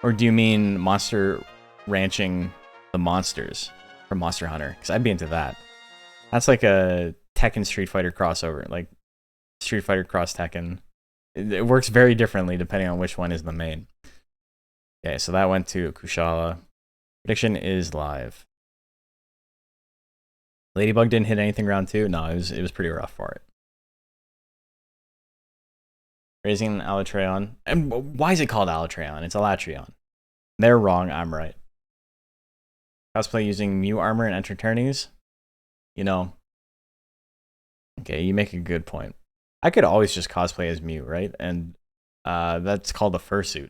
Or do you mean monster ranching the monsters from Monster Hunter? Because I'd be into that. That's like a Tekken Street Fighter crossover. Like, Street Fighter cross Tekken. It works very differently depending on which one is the main. Okay, so that went to Kushala. Prediction is live. Ladybug didn't hit anything round 2. No, it was pretty rough for it. Raising Alatreon. And why is it called Alatreon? It's Alatreon. They're wrong, I'm right. Cosplay using Mew armor and enter tourneys. You know. Okay, you make a good point. I could always just cosplay as Mew, right? And that's called a fursuit.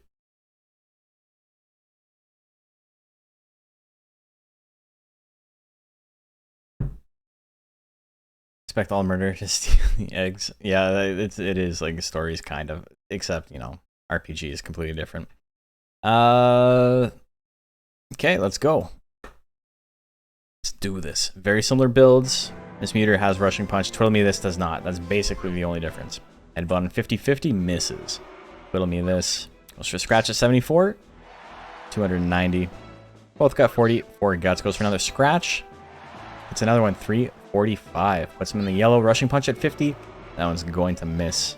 Expect all murder to steal the eggs. Yeah, it is like stories kind of, except, you know, RPG is completely different. Okay, let's go. Let's do this. Very similar builds. Miss Muter has rushing punch. Twiddle Me This does not. That's basically the only difference. Headbutt on 50-50 misses. Twiddle Me This goes for scratch at 74. 290. Both got 40. 4 guts. Goes for another scratch. It's another one. 345. Puts him in the yellow. Rushing punch at 50. That one's going to miss.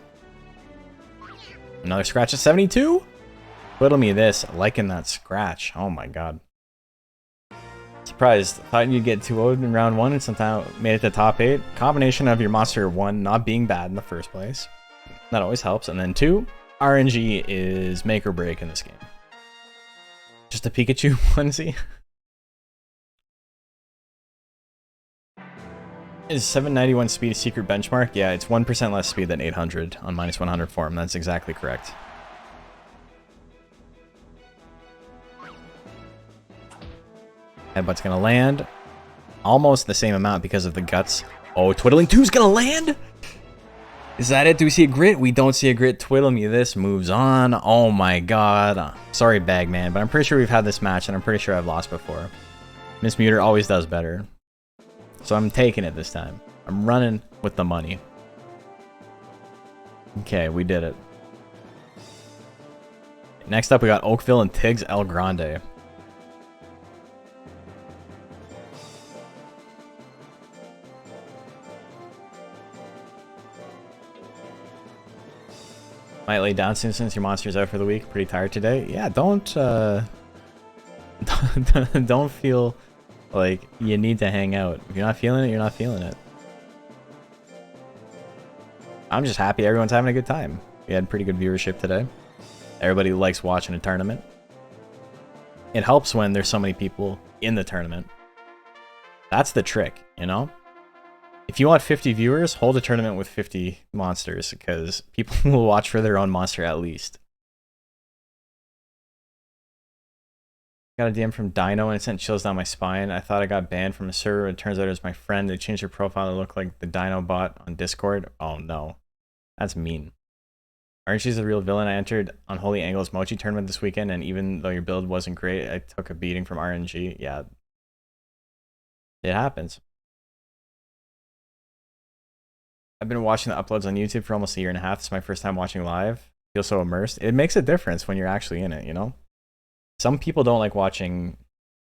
Another scratch at 72. Twiddle Me This. Liking that scratch. Oh my god. Surprised. Thought you'd get 2-0'd in round 1 and somehow made it to top 8. Combination of your monster 1 not being bad in the first place. That always helps. And then 2, RNG is make or break in this game. Just a Pikachu onesie. Is 791 speed a secret benchmark? Yeah, it's 1% less speed than 800 on -100 form. That's exactly correct. Headbutt's gonna land. Almost the same amount because of the guts. Oh, Twiddling 2's gonna land? Is that it? Do we see a grit? We don't see a grit. Twiddle Me This moves on. Oh my god. Sorry, Bagman, but I'm pretty sure we've had this match and I'm pretty sure I've lost before. Miss Muter always does better. So I'm taking it this time. I'm running with the money. Okay, we did it. Next up, we got Oakville and Tiggs El Grande. Might lay down soon since your monster's out for the week. Pretty tired today. Yeah, don't feel like you need to hang out. If you're not feeling it, you're not feeling it. I'm just happy everyone's having a good time. We had pretty good viewership today. Everybody likes watching a tournament. It helps when there's so many people in the tournament. That's the trick, you know? If you want 50 viewers, hold a tournament with 50 monsters, because people will watch for their own monster at least. Got a DM from Dino and it sent chills down my spine. I thought I got banned from a server. It turns out it was my friend. They changed their profile to look like the Dino bot on Discord. Oh no. That's mean. RNG's the real villain. I entered Unholy Angles Mochi tournament this weekend, and even though your build wasn't great, I took a beating from RNG. Yeah. It happens. I've been watching the uploads on YouTube for almost a year and a half. It's my first time watching live. I feel so immersed. It makes a difference when you're actually in it, you know? Some people don't like watching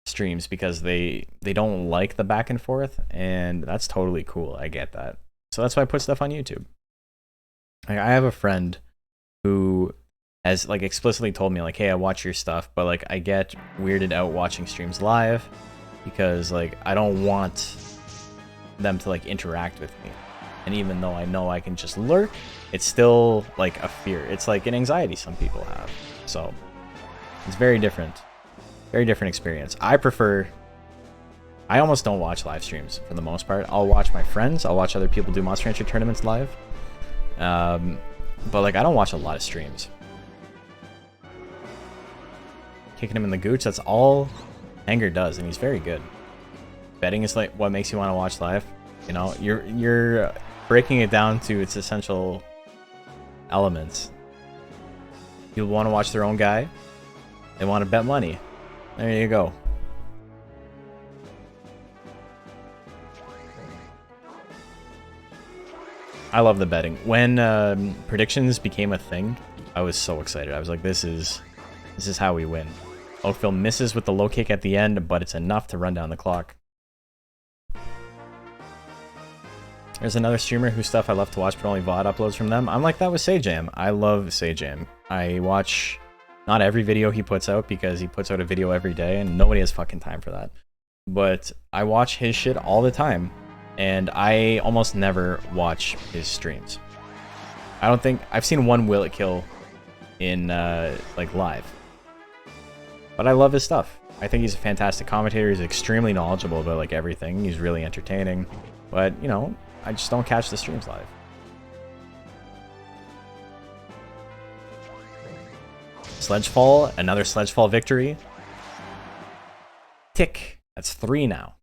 streams because they don't like the back and forth, and that's totally cool. I get that. So that's why I put stuff on YouTube. Like, I have a friend who has like explicitly told me like, hey, I watch your stuff, but like I get weirded out watching streams live because like I don't want them to like interact with me. And even though I know I can just lurk, it's still like a fear. It's like an anxiety some people have. So it's very different. Very different experience. I almost don't watch live streams for the most part. I'll watch my friends. I'll watch other people do Monster Rancher tournaments live. But like, I don't watch a lot of streams. Kicking him in the gooch, that's all Anger does, and he's very good. Betting is like what makes you want to watch live. You know, you're breaking it down to its essential elements. People want to watch their own guy. They want to bet money. There you go. I love the betting. When predictions became a thing, I was so excited. I was like, this is how we win. Oakville misses with the low kick at the end, but it's enough to run down the clock. There's another streamer whose stuff I love to watch, but only VOD uploads from them. I'm like that with Sajam. I love Sajam. I watch not every video he puts out because he puts out a video every day and nobody has fucking time for that. But I watch his shit all the time and I almost never watch his streams. I don't think I've seen one Will It Kill in like live. But I love his stuff. I think he's a fantastic commentator. He's extremely knowledgeable about like everything. He's really entertaining. But, you know, I just don't catch the streams live. Sledgefall, another Sledgefall victory. Tick. That's 3 now.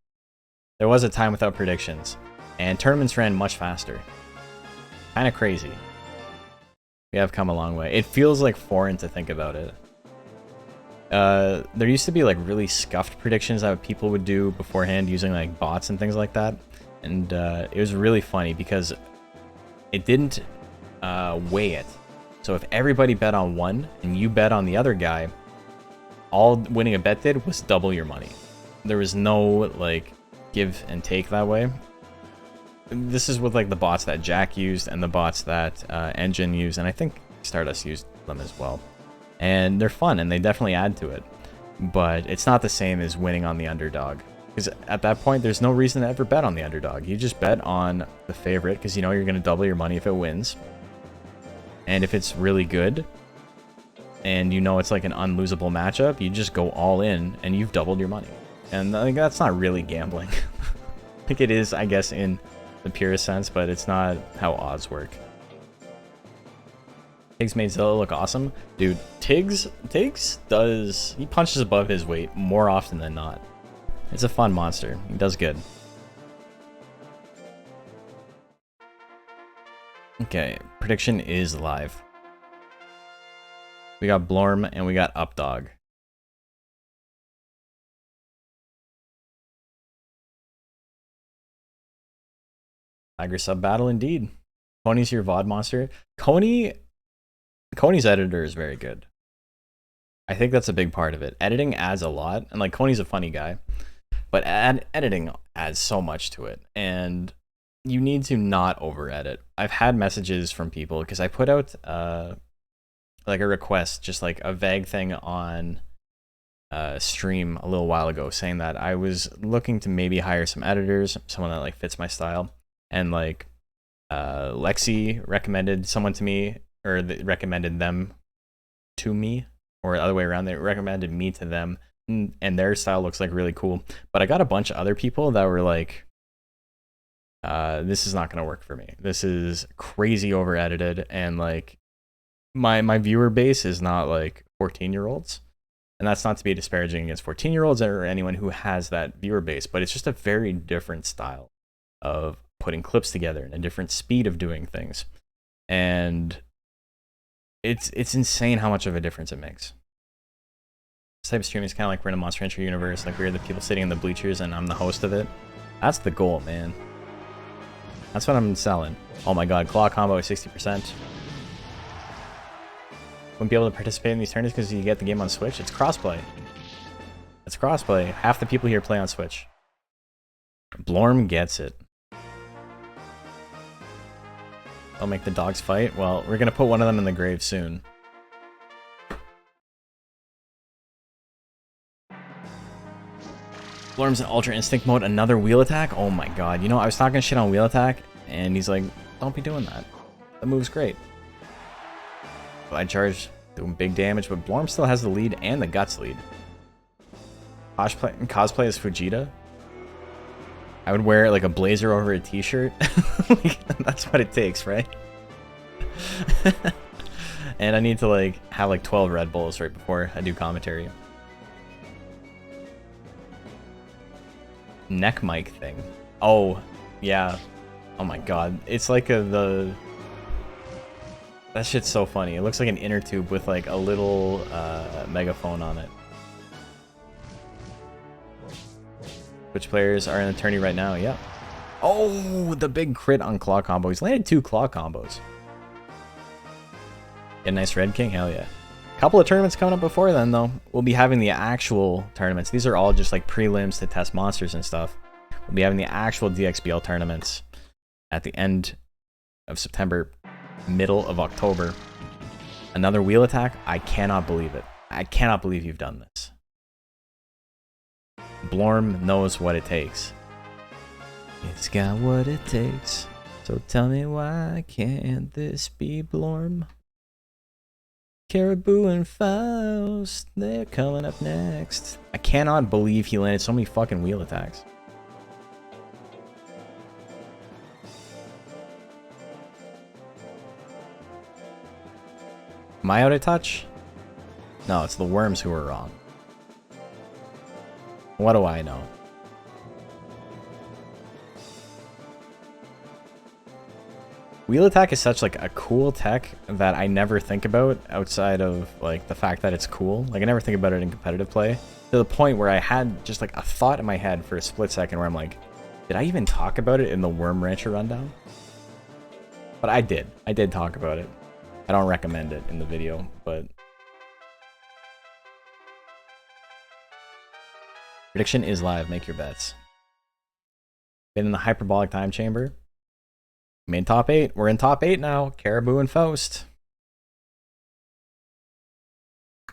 There was a time without predictions, and tournaments ran much faster. Kind of crazy. We have come a long way. It feels like foreign to think about it. There used to be like really scuffed predictions that people would do beforehand using like bots and things like that. And it was really funny because it didn't weigh it. So if everybody bet on one and you bet on the other guy, all winning a bet did was double your money. There was no like give and take that way. This is with like the bots that Jack used and the bots that Engine used, and I think Stardust used them as well. And they're fun and they definitely add to it. But it's not the same as winning on the underdog. Because at that point, there's no reason to ever bet on the underdog. You just bet on the favorite because you know you're going to double your money if it wins. And if it's really good, and you know it's like an unlosable matchup, you just go all in and you've doubled your money. And I think that's not really gambling. I think it is, I guess, in the purest sense, but it's not how odds work. Tiggs made Zilla look awesome. Dude, Tiggs does... He punches above his weight more often than not. It's a fun monster. He does good. Okay, prediction is live. We got Blorm and we got Updog. Tiger sub battle indeed. Coney's your VOD monster. Coney's editor is very good. I think that's a big part of it. Editing adds a lot, and like Coney's a funny guy, but editing adds so much to it, and you need to not over edit. I've had messages from people because I put out like a request, just like a vague thing on stream a little while ago, saying that I was looking to maybe hire some editors, someone that like fits my style, and like Lexi recommended someone to me, or recommended them to me, or the other way around. They recommended me to them, and their style looks like really cool. But I got a bunch of other people that were like, this is not going to work for me. This is crazy over edited, and like my viewer base is not like 14-year-olds. And that's not to be disparaging against 14-year-olds or anyone who has that viewer base, but it's just a very different style of putting clips together and a different speed of doing things. And it's insane how much of a difference it makes. This type of streaming is kind of like we're in a Monster Hunter universe, like we're the people sitting in the bleachers and I'm the host of it. That's the goal, man. That's what I'm selling. Oh my god, claw combo is 60%. Wouldn't be able to participate in these tournaments because you get the game on Switch. It's crossplay. It's crossplay. Half the people here play on Switch. Blorm gets it. I'll make the dogs fight. Well, we're gonna put one of them in the grave soon. Blorm's in Ultra Instinct mode. Another wheel attack? Oh my god. You know, I was talking shit on wheel attack, and he's like, don't be doing that. That move's great. Glide charge, doing big damage, but Blorm still has the lead and the guts lead. Cosplay as Fujita. I would wear like a blazer over a t-shirt. That's what it takes, right? And I need to like have like 12 Red Bulls right before I do commentary. Neck mic thing. Oh, yeah. Oh my god. It's like the... That shit's so funny. It looks like an inner tube with like a little megaphone on it. Which players are in the tourney right now? Yeah. Oh, the big crit on claw combo. He's landed 2 claw combos. Get a nice Red King? Hell yeah. Couple of tournaments coming up before then, though. We'll be having the actual tournaments. These are all just like prelims to test monsters and stuff. We'll be having the actual DXBL tournaments at the end of September, middle of October. Another wheel attack? I cannot believe it. I cannot believe you've done this. Blorm knows what it takes. It's got what it takes. So tell me, why can't this be Blorm? Caribou and Faust, they're coming up next. I cannot believe he landed so many fucking wheel attacks. Am I out of touch? No, it's the worms who are wrong. What do I know? Wheel attack is such like a cool tech that I never think about outside of like the fact that it's cool. Like I never think about it in competitive play, to the point where I had just like a thought in my head for a split second where I'm like, did I even talk about it in the Worm Rancher rundown? But I did. I did talk about it. I don't recommend it in the video, but... Prediction is live. Make your bets. Been in the hyperbolic time chamber. Made top 8. We're in top 8 now. Caribou and Faust.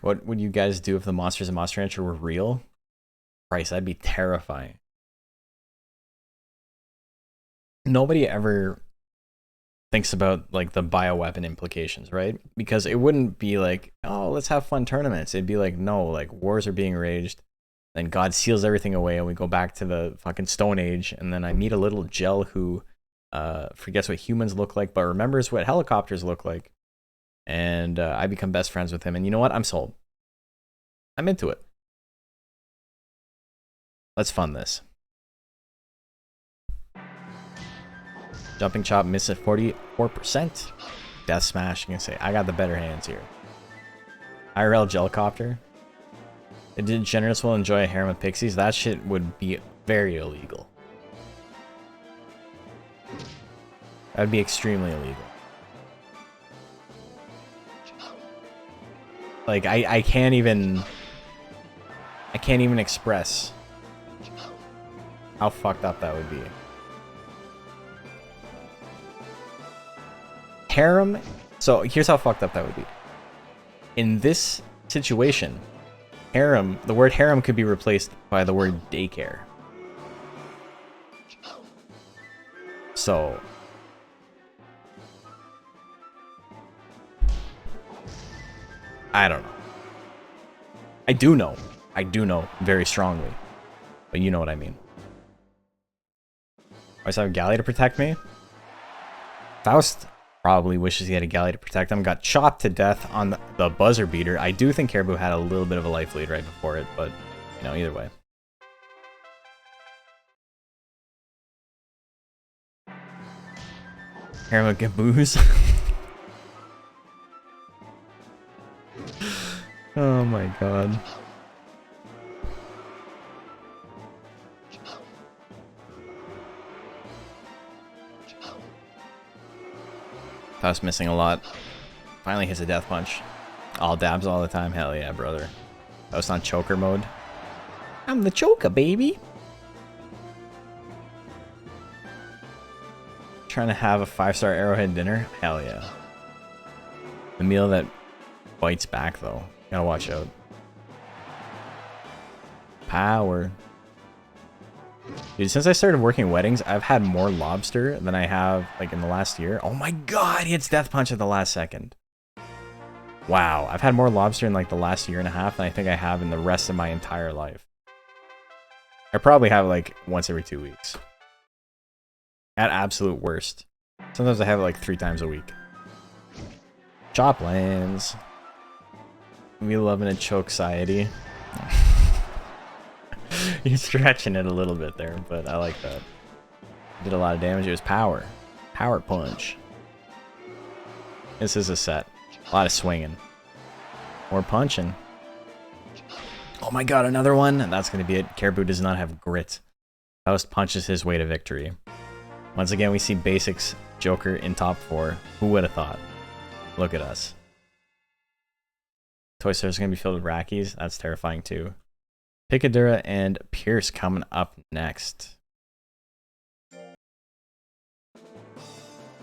What would you guys do if the monsters in Monster Rancher were real? Christ, that'd be terrifying. Nobody ever thinks about like the bioweapon implications, right? Because it wouldn't be like, oh, let's have fun tournaments. It'd be like, no, like wars are being waged. Then God seals everything away and we go back to the fucking Stone Age. And then I meet a little gel who forgets what humans look like, but remembers what helicopters look like. And I become best friends with him. And you know what? I'm sold. I'm into it. Let's fund this. Jumping chop miss at 44%. Death smash. You can say, I got the better hands here. IRL gelcopter. Did Generous will enjoy a harem of pixies? That shit would be very illegal. That would be extremely illegal. Like I can't even express how fucked up that would be. Harem. So here's how fucked up that would be. In this situation, harem, the word harem could be replaced by the word daycare. So I don't know. I do know. I do know very strongly. But you know what I mean. I always have a galley to protect me. Faust probably wishes he had a galley to protect him. Got chopped to death on the buzzer beater. I do think Caribou had a little bit of a life lead right before it, but, you know, either way. Harem of Gaboos. Oh my god. Faust missing a lot. Finally hits a death punch. All dabs all the time. Hell yeah, brother. Faust on choker mode. I'm the choker, baby. Trying to have a 5-star arrowhead dinner. Hell yeah. The meal that bites back though. Gotta watch out. Power. Dude, since I started working weddings, I've had more lobster than I have, like, in the last year. Oh my god, he hits death punch at the last second. Wow, I've had more lobster in, like, the last year and a half than I think I have in the rest of my entire life. I probably have, like, once every 2 weeks. At absolute worst. Sometimes I have it, like, 3 times a week. Chop lands. We loving a choke society. You're stretching it a little bit there, but I like that. Did a lot of damage. It was power. Power punch. This is a set. A lot of swinging. More punching. Oh my god, another one? And that's going to be it. Caribou does not have grit. Faust punches his way to victory. Once again, we see basics Joker in top 4. Who would have thought? Look at us. Toy Store is going to be filled with Rackies. That's terrifying too. Pikadura and Pierce coming up next.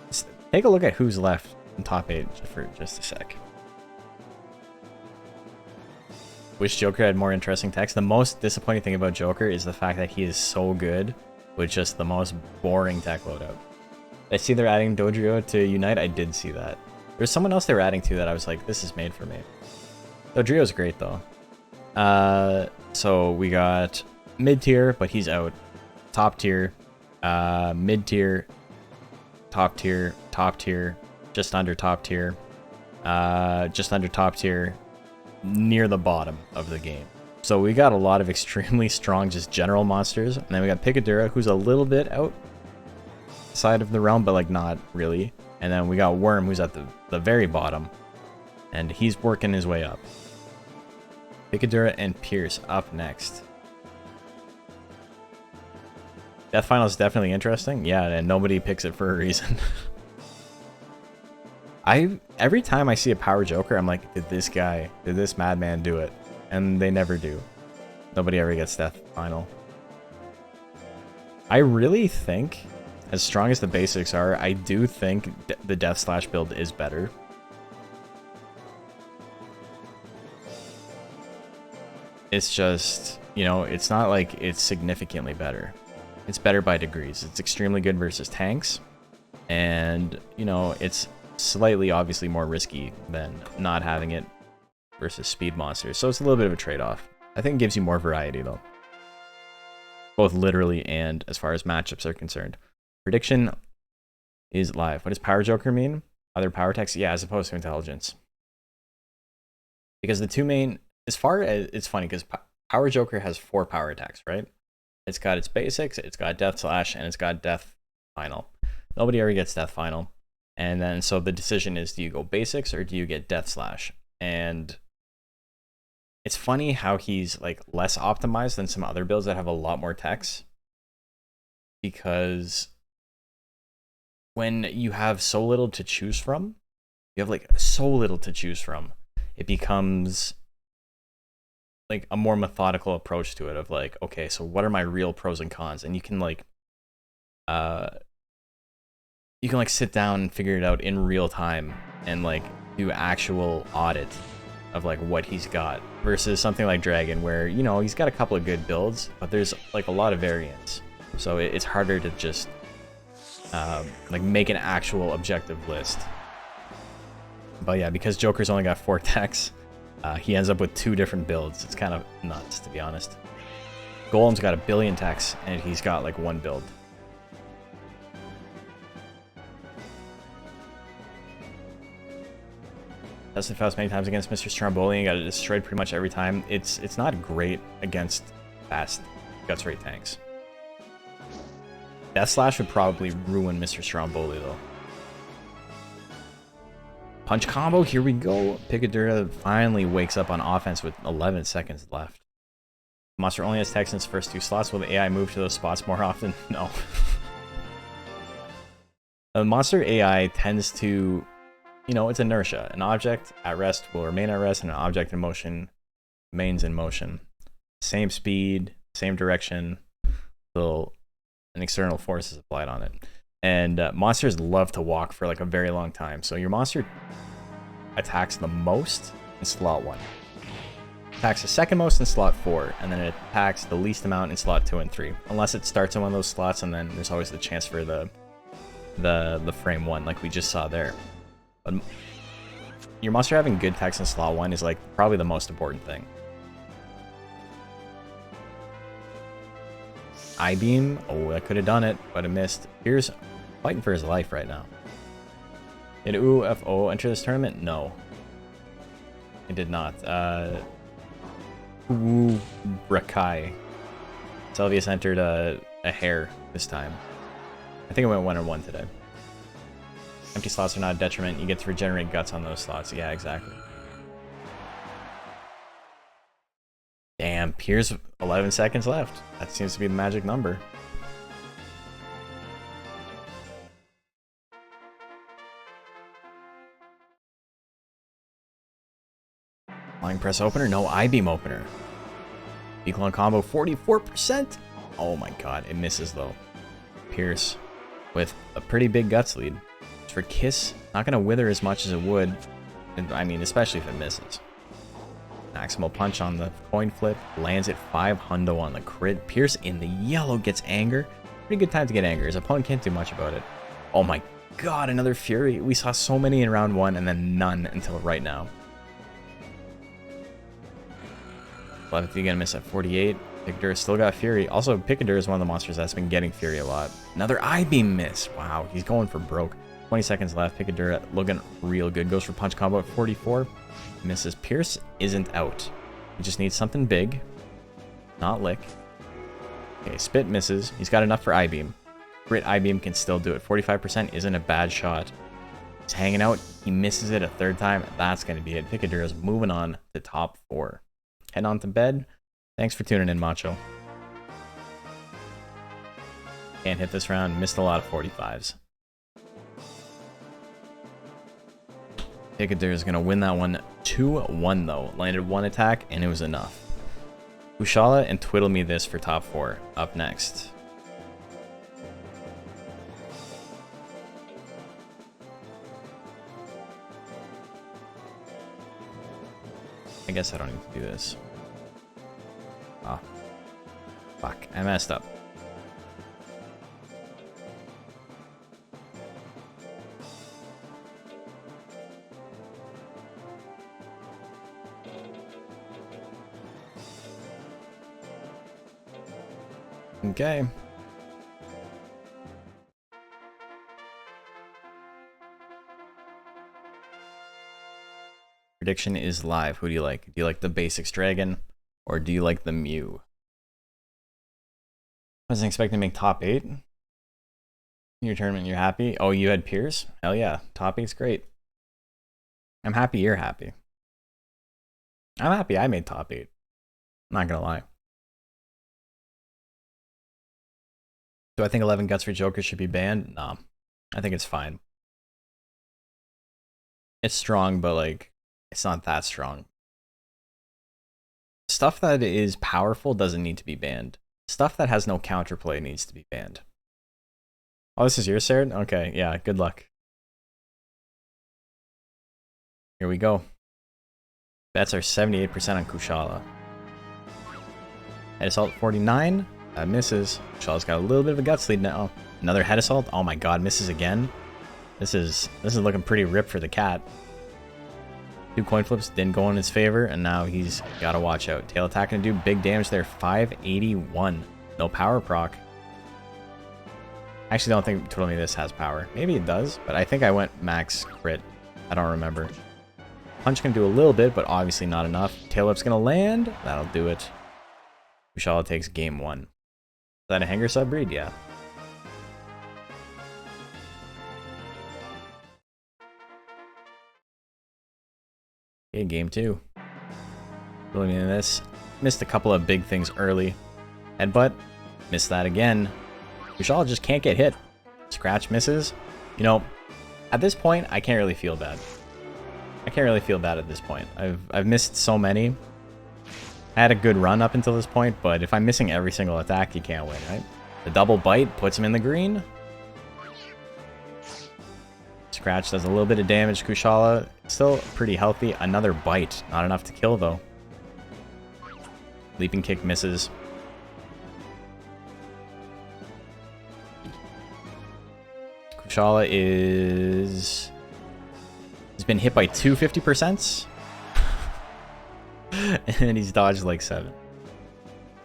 Let's take a look at who's left in top 8 for just a sec. Wish Joker had more interesting text. The most disappointing thing about Joker is the fact that he is so good with just the most boring tech loadout. I see they're adding Dodrio to Unite. I did see that. There's someone else they were adding to that I was like, this is made for me. Dodrio's great though. So we got mid tier, but he's out. Top tier, mid tier, top tier, just under top tier, near the bottom of the game. So we got a lot of extremely strong just general monsters, and then we got Pikadura, who's a little bit outside of the realm, but like not really. And then we got Worm, who's at the very bottom, and he's working his way up. Pikadura and Pierce up next. Death Final is definitely interesting. Yeah, and nobody picks it for a reason. Every time I see a power Joker, I'm like, did this madman do it? And they never do. Nobody ever gets Death Final. I really think, as strong as the basics are, I do think the Death Slash build is better. It's just, you know, it's not like it's significantly better. It's better by degrees. It's extremely good versus tanks. And, you know, it's slightly obviously more risky than not having it versus speed monsters. So it's a little bit of a trade-off. I think it gives you more variety though. Both literally and as far as matchups are concerned. Prediction is live. What does Power Joker mean? Other power techs? Yeah, as opposed to intelligence. Because the two main, as far as, it's funny because Power Joker has 4 power attacks, right? It's got its basics, it's got Death Slash, and it's got Death Final. Nobody ever gets Death Final. And then, so the decision is, do you go basics or do you get Death Slash? And it's funny how he's like less optimized than some other builds that have a lot more techs. Because when you have so little to choose from, you have like so little to choose from, it becomes like a more methodical approach to it of like, okay, so what are my real pros and cons? And you can like sit down and figure it out in real time and like do actual audit of like what he's got versus something like Dragon where, you know, he's got a couple of good builds, but there's like a lot of variance. So it's harder to just like make an actual objective list. But yeah, because Joker's only got 4 techs, he ends up with 2 different builds. It's kind of nuts, to be honest. Golem's got 1 billion techs, and he's got like 1 build. Tested Faust many times against Mr. Stromboli and got it destroyed pretty much every time. It's not great against fast guts rate tanks. Death Slash would probably ruin Mr. Stromboli though. Punch combo, here we go. Pikadura finally wakes up on offense with 11 seconds left. Monster only has text in its first 2 slots. Will the AI move to those spots more often? No. The monster AI tends to, you know, it's inertia. An object at rest will remain at rest, and an object in motion remains in motion. Same speed, same direction, till an external force is applied on it. And monsters love to walk for like a very long time. So your monster attacks the most in slot 1. Attacks the second most in slot 4. And then it attacks the least amount in slot 2 and 3. Unless it starts in one of those slots, and then there's always the chance for the frame 1 like we just saw there. But your monster having good attacks in slot 1 is like probably the most important thing. I-beam, oh, that could have done it, but it missed. Here's fighting for his life right now. Did UFO enter this tournament? No. It did not. Kubra Kai. Selvius entered a hare this time. I think it went 1-1 today. Empty slots are not a detriment. You get to regenerate guts on those slots. Yeah, exactly. Damn, Piers, 11 seconds left. That seems to be the magic number. Flying press opener? No, I-beam opener. Declone combo, 44%. Oh my god, it misses though. Pierce with a pretty big guts lead. For Kiss, not gonna wither as much as it would. I mean, especially if it misses. Maximal punch on the coin flip, lands it 500 on the crit. Pierce in the yellow gets anger. Pretty good time to get anger. His opponent can't do much about it. Oh my god, another Fury. We saw so many in round 1 and then none until right now. 11th gonna miss at 48. Pikadura still got Fury. Also, Pikadura is one of the monsters that's been getting Fury a lot. Another I-beam miss. Wow, he's going for broke. 20 seconds left. Pikadura looking real good. Goes for punch combo at 44. Misses. Pierce isn't out. He just needs something big. Not lick. Okay, spit misses. He's got enough for I-beam. Grit I-beam can still do it. 45% isn't a bad shot. He's hanging out. He misses it a third time. That's going to be it. Pikadura's moving on to top 4. Heading on to bed. Thanks for tuning in, Macho. Can't hit this round. Missed a lot of 45s. Pikadura is going to win that one 2-1 though. Landed 1 attack and it was enough. Kushala and Twiddle Me This for top 4 up next. I guess I don't need to do this. Ah. Fuck, I messed up. Okay. Prediction is live. Who do you like? Do you like the basics dragon or do you like the Mew? I wasn't expecting to make top 8. In your tournament, you're happy? Oh, you had Pierce? Hell yeah. Top 8's great. I'm happy you're happy. I'm happy I made top 8. I'm not gonna lie. Do I think 11 guts for Joker should be banned? No. I think it's fine. It's strong, but like, it's not that strong. Stuff that is powerful doesn't need to be banned. Stuff that has no counterplay needs to be banned. Oh, this is your Sarah? Okay, yeah, good luck. Here we go. Bets are 78% on Kushala. Head assault 49. That misses. Kushala's got a little bit of a guts lead now. Another head assault. Oh my god, misses again. This is looking pretty ripped for the cat. 2 coin flips didn't go in his favor, and now he's got to watch out. Tail attack gonna do big damage there. 581. No power proc. I actually don't think Twiddle Me This has power. Maybe it does, but I think I went max crit. I don't remember. Punch can do a little bit, but obviously not enough. Tail whip's gonna land. That'll do it. Kushala takes game 1. Is that a hanger sub breed? Yeah. Okay, game 2. Twiddle Me This. Missed a couple of big things early. Headbutt. Missed that again. Kushala just can't get hit. Scratch misses. You know, at this point, I can't really feel bad. I can't really feel bad at this point. I've missed so many. I had a good run up until this point, but if I'm missing every single attack, you can't win, right? The double bite puts him in the green. Scratch does a little bit of damage. Kushala still pretty healthy. Another bite. Not enough to kill, though. Leaping kick misses. Kushala is... He's been hit by 2 50%. And he's dodged like 7.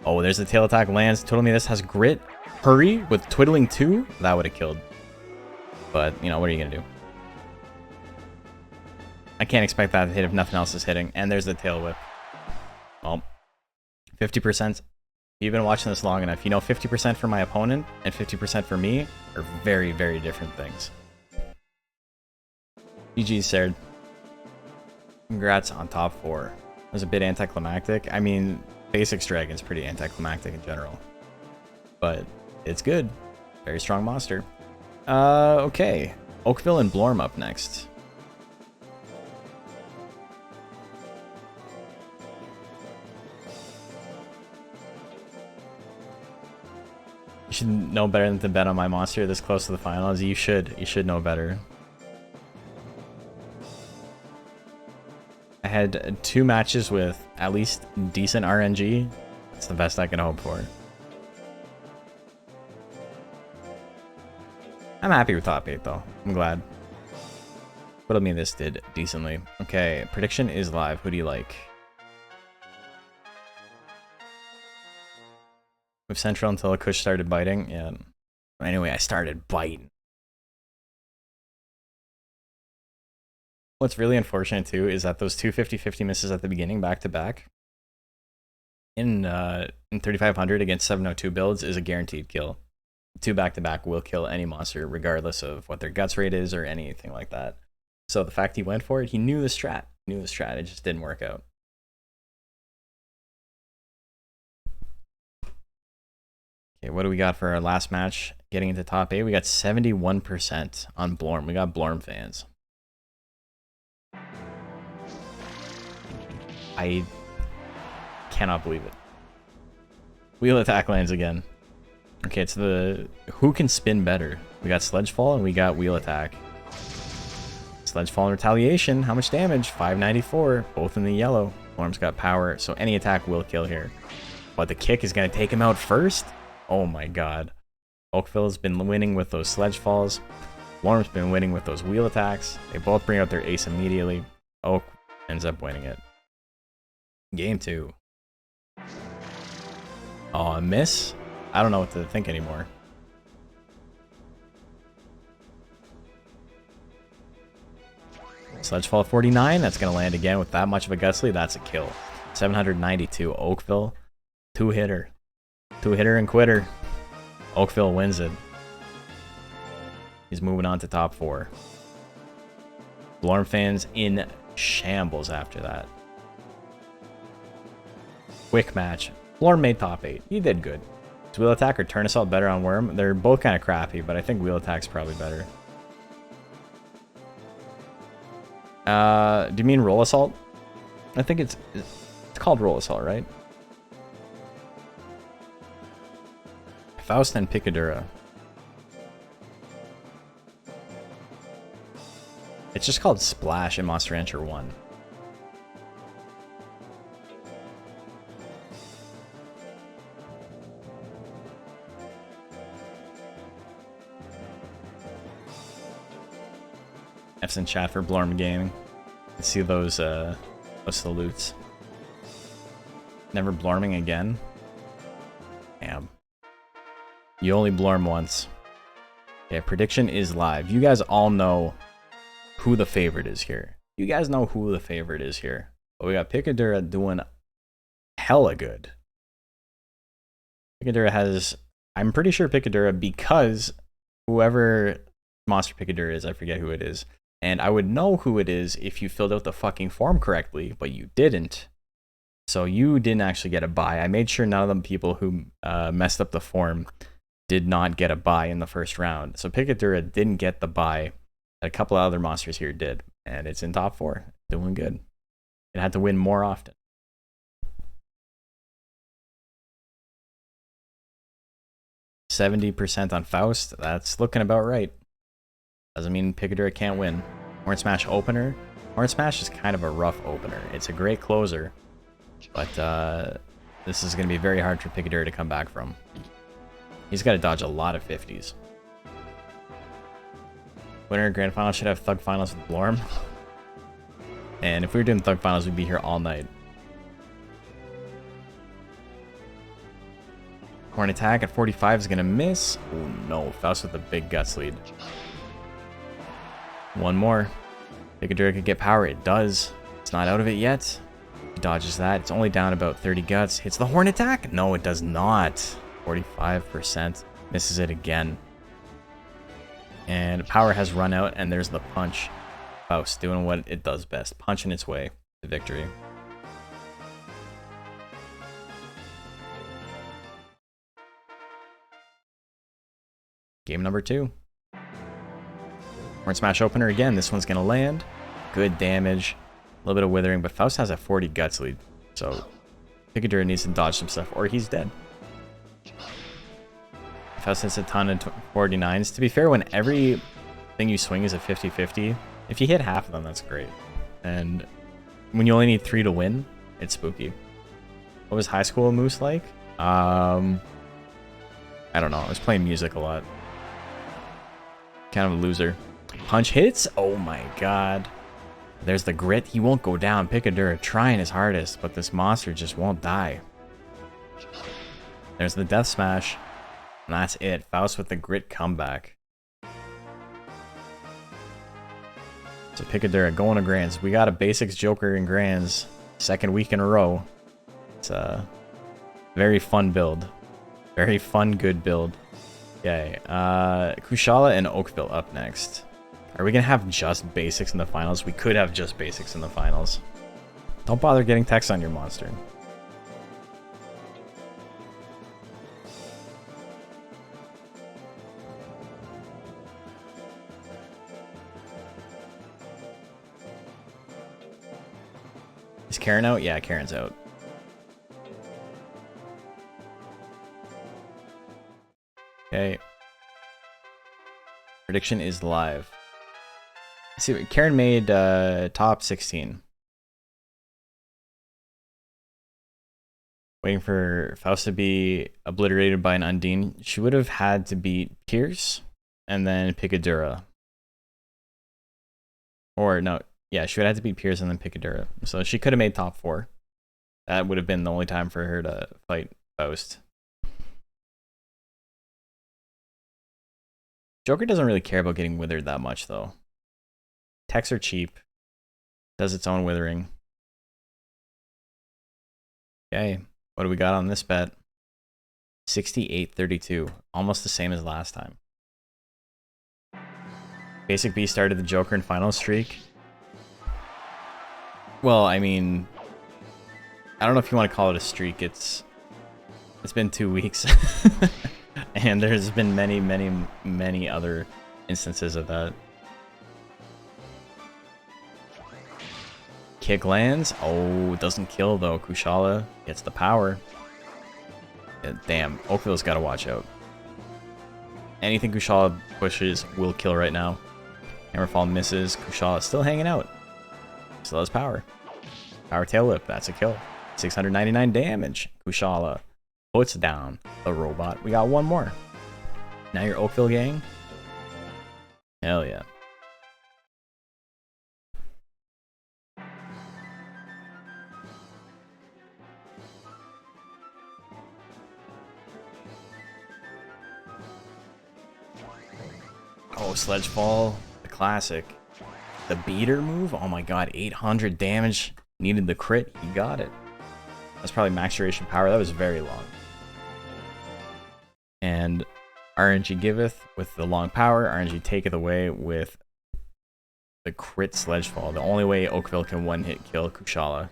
Oh, there's the tail attack lands. Twiddle Me This has grit. Hurry with twiddling 2. That would have killed. But, you know, what are you going to do? I can't expect that to hit if nothing else is hitting. And there's the tail whip. Well, 50%. You've been watching this long enough. You know 50% for my opponent and 50% for me are very, very different things. GG, Serd. Congrats on top 4. It was a bit anticlimactic. I mean, Basics Dragon's pretty anticlimactic in general. But it's good. Very strong monster. Okay. Oakville and Blorm up next. You should know better than to bet on my monster this close to the finals. You should. You should know better. I had 2 matches with at least decent RNG. That's the best I can hope for. I'm happy with top 8 though. I'm glad. Twiddle Me This did decently. Okay, prediction is live. Who do you like? With Central until Kush started biting. Yeah. Anyway, I started biting. What's really unfortunate too is that those 2 50-50 misses at the beginning back to back in 3500 against 702 builds is a guaranteed kill. 2 back to back will kill any monster regardless of what their guts rate is or anything like that. So the fact he went for it, he knew the strat. It just didn't work out. Okay, what do we got for our last match? Getting into top 8, we got 71% on Blorm. We got Blorm fans. I cannot believe it. Wheel attack lands again. Okay, it's the who can spin better. We got Sledgefall and we got Wheel attack. Sledgefall and retaliation. How much damage? 594. Both in the yellow. Blorm's got power, so any attack will kill here. But the kick is going to take him out first? Oh my god. Oakville's been winning with those Sledgefalls. Blorm's been winning with those wheel attacks. They both bring out their ace immediately. Oak ends up winning it. Game 2. Oh, a miss? I don't know what to think anymore. Sledgefall 49. That's going to land again with that much of a guts lead. That's a kill. 792. Oakville. 2-hitter. 2-hitter and quitter. Oakville wins it. He's moving on to top 4. Blorm fans in shambles after that. Quick match. Blorm made top 8. He did good. Is Wheel Attack or Turn Assault better on Worm? They're both kind of crappy, but I think Wheel Attack's probably better. Do you mean Roll Assault? I think it's called Roll Assault, right? Faust and Pikadura. It's just called Splash in Monster Rancher 1. F's in chat for Blorm Gaming. I see those salutes. Never Blorming again? Damn. You only Blorm once. Okay, prediction is live. You guys all know who the favorite is here. You guys know who the favorite is here. But we got Pikadura doing hella good. Pikadura has... I'm pretty sure Pikadura, because whoever Monster Pikadura is, I forget who it is. And I would know who it is if you filled out the fucking form correctly, but you didn't. So you didn't actually get a buy. I made sure none of the people who messed up the form did not get a buy in the first round. So Pikadura didn't get the buy. A couple of other monsters here did. And it's in top 4. Doing good. It had to win more often. %70 on Faust. That's looking about right. Doesn't mean Pikadura can't win. Horn Smash opener. Horn Smash is kind of a rough opener. It's a great closer. But this is going to be very hard for Pikadura to come back from. He's got to dodge a lot of 50s. Winner Grand Final should have Thug Finals with Blorm. And if we were doing Thug Finals, we'd be here all night. Horn Attack at 45 is going to miss. Oh no, Faust with a big guts lead. One more. Pikadura could get power. It does. It's not out of it yet. He dodges that. It's only down about 30 guts. Hits the horn attack. No, it does not. 45%. Misses it again. And power has run out, and there's the punch. Faust doing what it does best. Punching its way to victory. Game number 2. Horn Smash opener again. This one's going to land. Good damage. A little bit of withering, but Faust has a 40 guts lead. So Pikadura needs to dodge some stuff, or he's dead. Faust hits a ton of 49s. To be fair, when everything you swing is a 50-50, if you hit half of them, that's great. And when you only need 3 to win, it's spooky. What was high school Moose like? I don't know. I was playing music a lot. Kind of a loser. Punch hits? Oh my god. There's the grit. He won't go down. Pikadura trying his hardest, but this monster just won't die. There's the death smash. And that's it. Faust with the grit comeback. So Pikadura going to Grands. We got a basics Joker in Grands. Second week in a row. It's a very fun build. Very fun, good build. Okay. Kushala and Oakville up next. Are we going to have just basics in the finals? We could have just basics in the finals. Don't bother getting text on your monster. Is Karen out? Yeah, Karen's out. Okay. Prediction is live. Let's see, Karen made top 16. Waiting for Faust to be obliterated by an Undine. She would have had to beat Pierce and then Pikadura. Or no, yeah, she would have had to beat Pierce and then Pikadura. So she could have made top 4. That would have been the only time for her to fight Faust. Joker doesn't really care about getting withered that much, though. Techs are cheap. Does its own withering. Okay, what do we got on this bet? 68-32. Almost the same as last time. Basic B started the Joker in final streak. Well, I mean, I don't know if you want to call it a streak. It's been 2 weeks. And there's been many other instances of that. Kick lands. Oh, it doesn't kill though. Kushala gets the power. Yeah, damn, Oakville's got to watch out. Anything Kushala pushes will kill right now. Hammerfall misses. Kushala still hanging out. Still has power. Power tail whip. That's a kill. 699 damage. Kushala puts down the robot. We got one more. Now your Oakville gang. Hell yeah. Oh, Sledgefall, the classic. The beater move? Oh my god, 800 damage. Needed the crit, he got it. That's probably max duration power. That was very long. And RNG giveth with the long power. RNG taketh away with the crit Sledgefall. The only way Oakville can one-hit kill Kushala.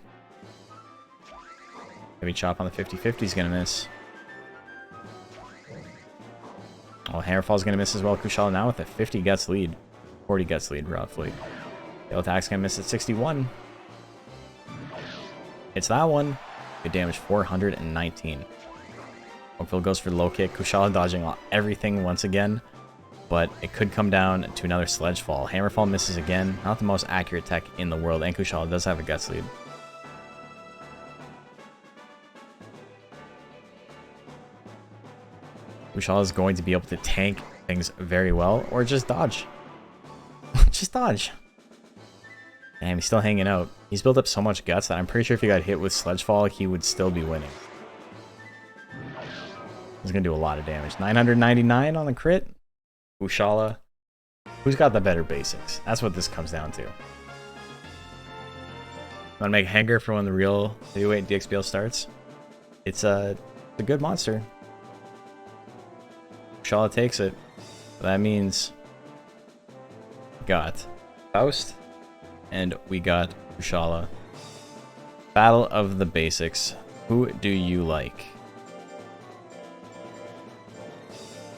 Heavy chop on the 50-50 is going to miss. Oh, Hammerfall's going to miss as well. Kushala now with a 50 guts lead. 40 guts lead, roughly. Tail attack's going to miss at 61. Hits that one. Good damage, 419. Oakville goes for the low kick. Kushala dodging everything once again. But it could come down to another Sledgefall. Hammerfall misses again. Not the most accurate tech in the world. And Kushala does have a guts lead. Kushala is going to be able to tank things very well, or just dodge. Just dodge. Damn, he's still hanging out. He's built up so much guts that I'm pretty sure if he got hit with Sledgefall, he would still be winning. He's going to do a lot of damage. 999 on the crit. Kushala. Who's got the better basics? That's what this comes down to. Want to make hanger for when the real heavyweight DXBL starts? It's a good monster. Kushala takes it. That means we got Faust and we got Kushala. Battle of the basics. Who do you like?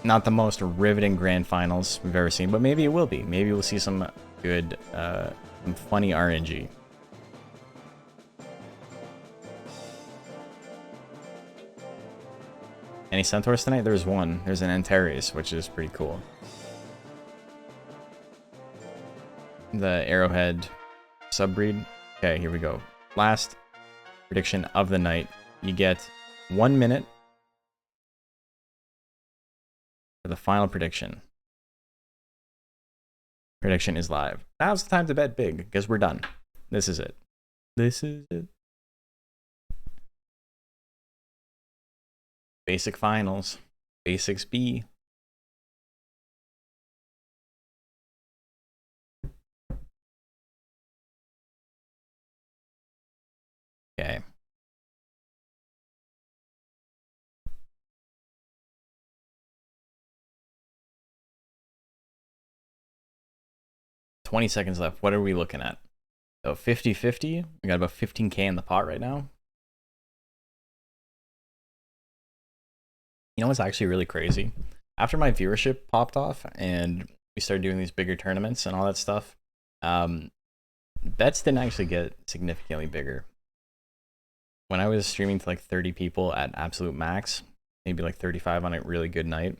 Not the most riveting grand finals we've ever seen, but maybe it will be. Maybe we'll see some good, some funny RNG. Any centaurs tonight? There's one. There's an Antares, which is pretty cool. The Arrowhead subbreed. Okay, here we go. Last prediction of the night. You get 1 minute for the final prediction. Prediction is live. Now's the time to bet big, because we're done. This is it. This is it. Basic finals. Basics B. Okay. $20 seconds left. What are we looking at? So 50-50. We got about 15K in the pot right now. You know what's actually really crazy? After my viewership popped off and we started doing these bigger tournaments and all that stuff, bets didn't actually get significantly bigger. When I was streaming to like 30 people at absolute max, maybe like 35 on a really good night,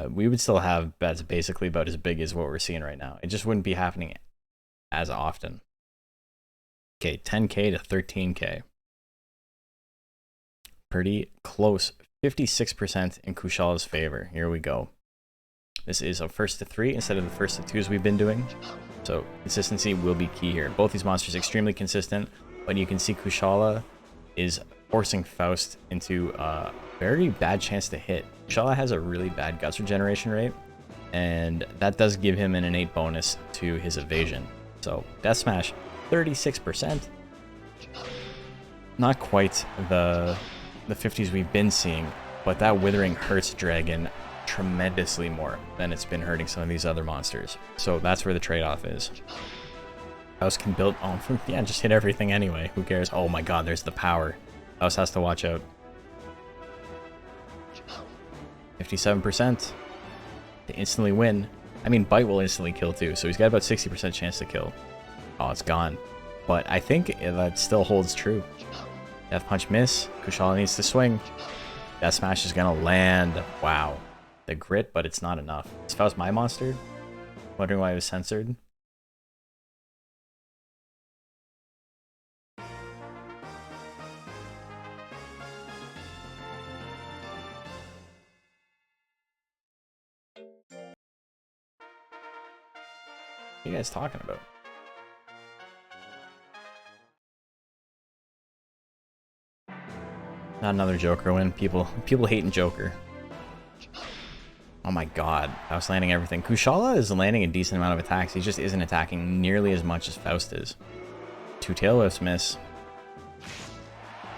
we would still have bets basically about as big as what we're seeing right now. It just wouldn't be happening as often. Okay, 10K to 13K. Pretty close. 56% in Kushala's favor. Here we go. This is a first to 3 instead of the first to 2s we've been doing. So consistency will be key here. Both these monsters extremely consistent, but you can see Kushala is forcing Faust into a very bad chance to hit. Kushala has a really bad guts regeneration rate, and that does give him an innate bonus to his evasion. So Death Smash, 36%. Not quite the 50s we've been seeing, but that Withering hurts Dragon tremendously more than it's been hurting some of these other monsters. So that's where the trade-off is. Faust can build yeah, just hit everything anyway. Who cares? Oh my god, there's the power. Faust has to watch out. 57% to instantly win. I mean, Bite will instantly kill too, so he's got about 60% chance to kill. Oh, it's gone. But I think that still holds true. Death Punch miss. Kushala needs to swing. Death Smash is gonna land. Wow. The grit, but it's not enough. Is Faust my monster? Wondering why it was censored? What are you guys talking about? Not another Joker win. People hating Joker. Oh my god. Faust landing everything. Kushala is landing a decent amount of attacks. He just isn't attacking nearly as much as Faust is. 2 tail whiffs miss.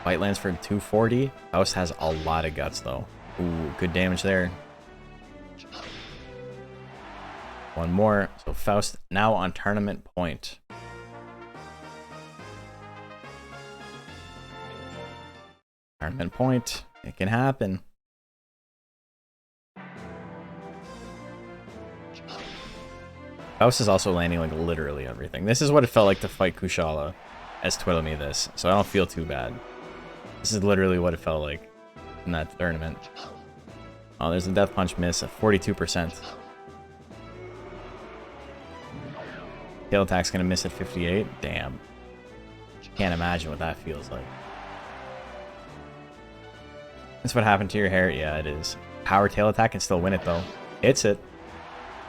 Bite lands for 240. Faust has a lot of guts though. Ooh, good damage there. One more. So Faust now on tournament point. Tournament point. It can happen. Faust is also landing like literally everything. This is what it felt like to fight Kushala as Twiddle Me This, so I don't feel too bad. This is literally what it felt like in that tournament. Oh, there's a Death Punch miss at 42%. Tail attack's gonna miss at 58. Damn. Can't imagine what that feels like. That's what happened to your hair? Yeah, it is. Power tail attack can still win it though. Hits it.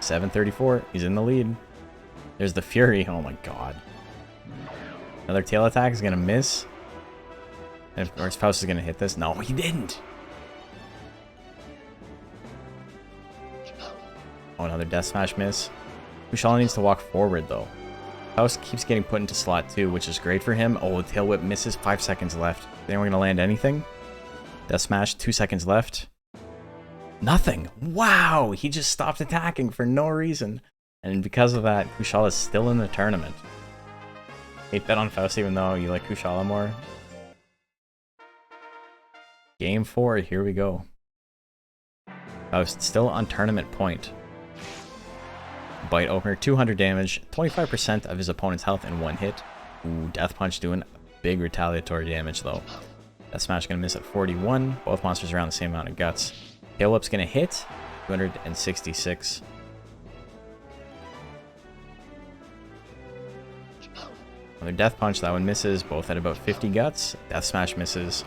734. He's in the lead. There's the Fury. Oh my god. Another tail attack is gonna miss. And of course Faust is gonna hit this. No, he didn't. Oh, another Death Smash miss. Kushala needs to walk forward though. Faust keeps getting put into slot 2, which is great for him. Oh, tail whip misses, 5 seconds left. Then we're going to land anything. Death smash, 2 seconds left. Nothing. Wow, he just stopped attacking for no reason. And because of that, Kushala is still in the tournament. Hate bet on Faust even though you like Kushala more. Game 4, here we go. Faust still on tournament point. Bite opener, 200 damage, 25% of his opponent's health in one hit. Ooh, Death Punch doing big retaliatory damage though. Death Smash gonna miss at 41. Both monsters around the same amount of guts. Tail Whip's gonna hit, 266. Another Death Punch, that one misses, both at about 50 guts. Death Smash misses.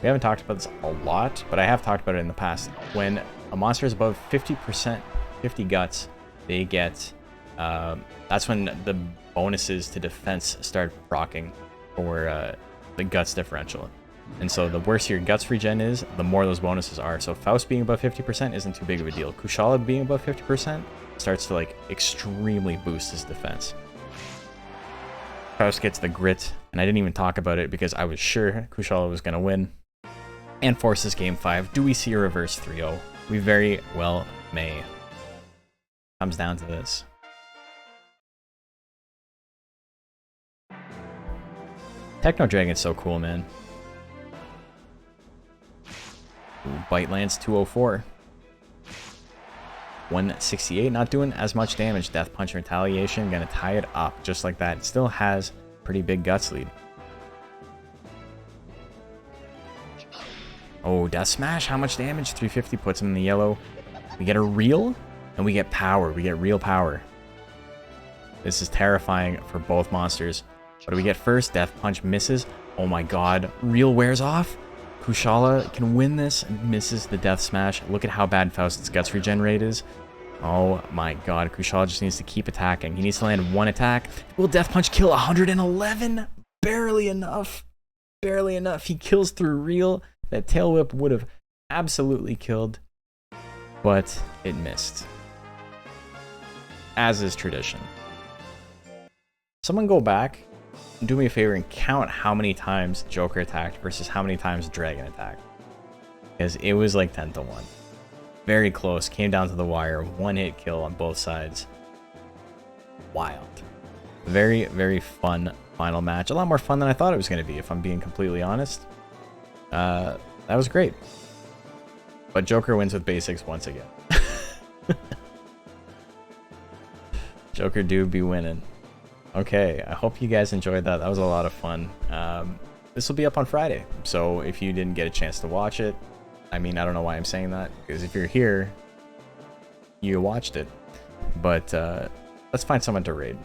We haven't talked about this a lot, but I have talked about it in the past. When a monster is above 50%, 50 guts, they get, that's when the bonuses to defense start rocking for the guts differential. And so the worse your guts regen is, the more those bonuses are. So Faust being above 50% isn't too big of a deal. Kushala being above 50% starts to like extremely boost his defense. Faust gets the grit, and I didn't even talk about it because I was sure Kushala was going to win. And forces game 5. Do we see a reverse 3-0? We very well may. Comes down to this. Techno Dragon's so cool, man. Ooh, Bite lands 204. 168, not doing as much damage. Death Punch Retaliation, gonna tie it up just like that. It still has pretty big guts lead. Oh, Death Smash, how much damage? 350 puts him in the yellow. We get a reel, and we get power. We get real power. This is terrifying for both monsters. What do we get first? Death Punch misses. Oh my god. Reel wears off. Kushala can win this and misses the Death Smash. Look at how bad Faust's guts regen rate is. Oh my god. Kushala just needs to keep attacking. He needs to land one attack. Will Death Punch kill 111? Barely enough. Barely enough. He kills through reel. That tail whip would have absolutely killed, but it missed. As is tradition. Someone go back and do me a favor and count how many times Joker attacked versus how many times Dragon attacked. Because it was like 10 to 1. Very close, came down to the wire, one hit kill on both sides. Wild. Very, very fun final match. A lot more fun than I thought it was going to be, if I'm being completely honest. That was great. But Joker wins with basics once again. Joker do be winning. Okay, I hope you guys enjoyed that. That was a lot of fun. This will be up on Friday, so if you didn't get a chance to watch it, I mean, I don't know why I'm saying that, because if you're here, you watched it. But let's find someone to raid.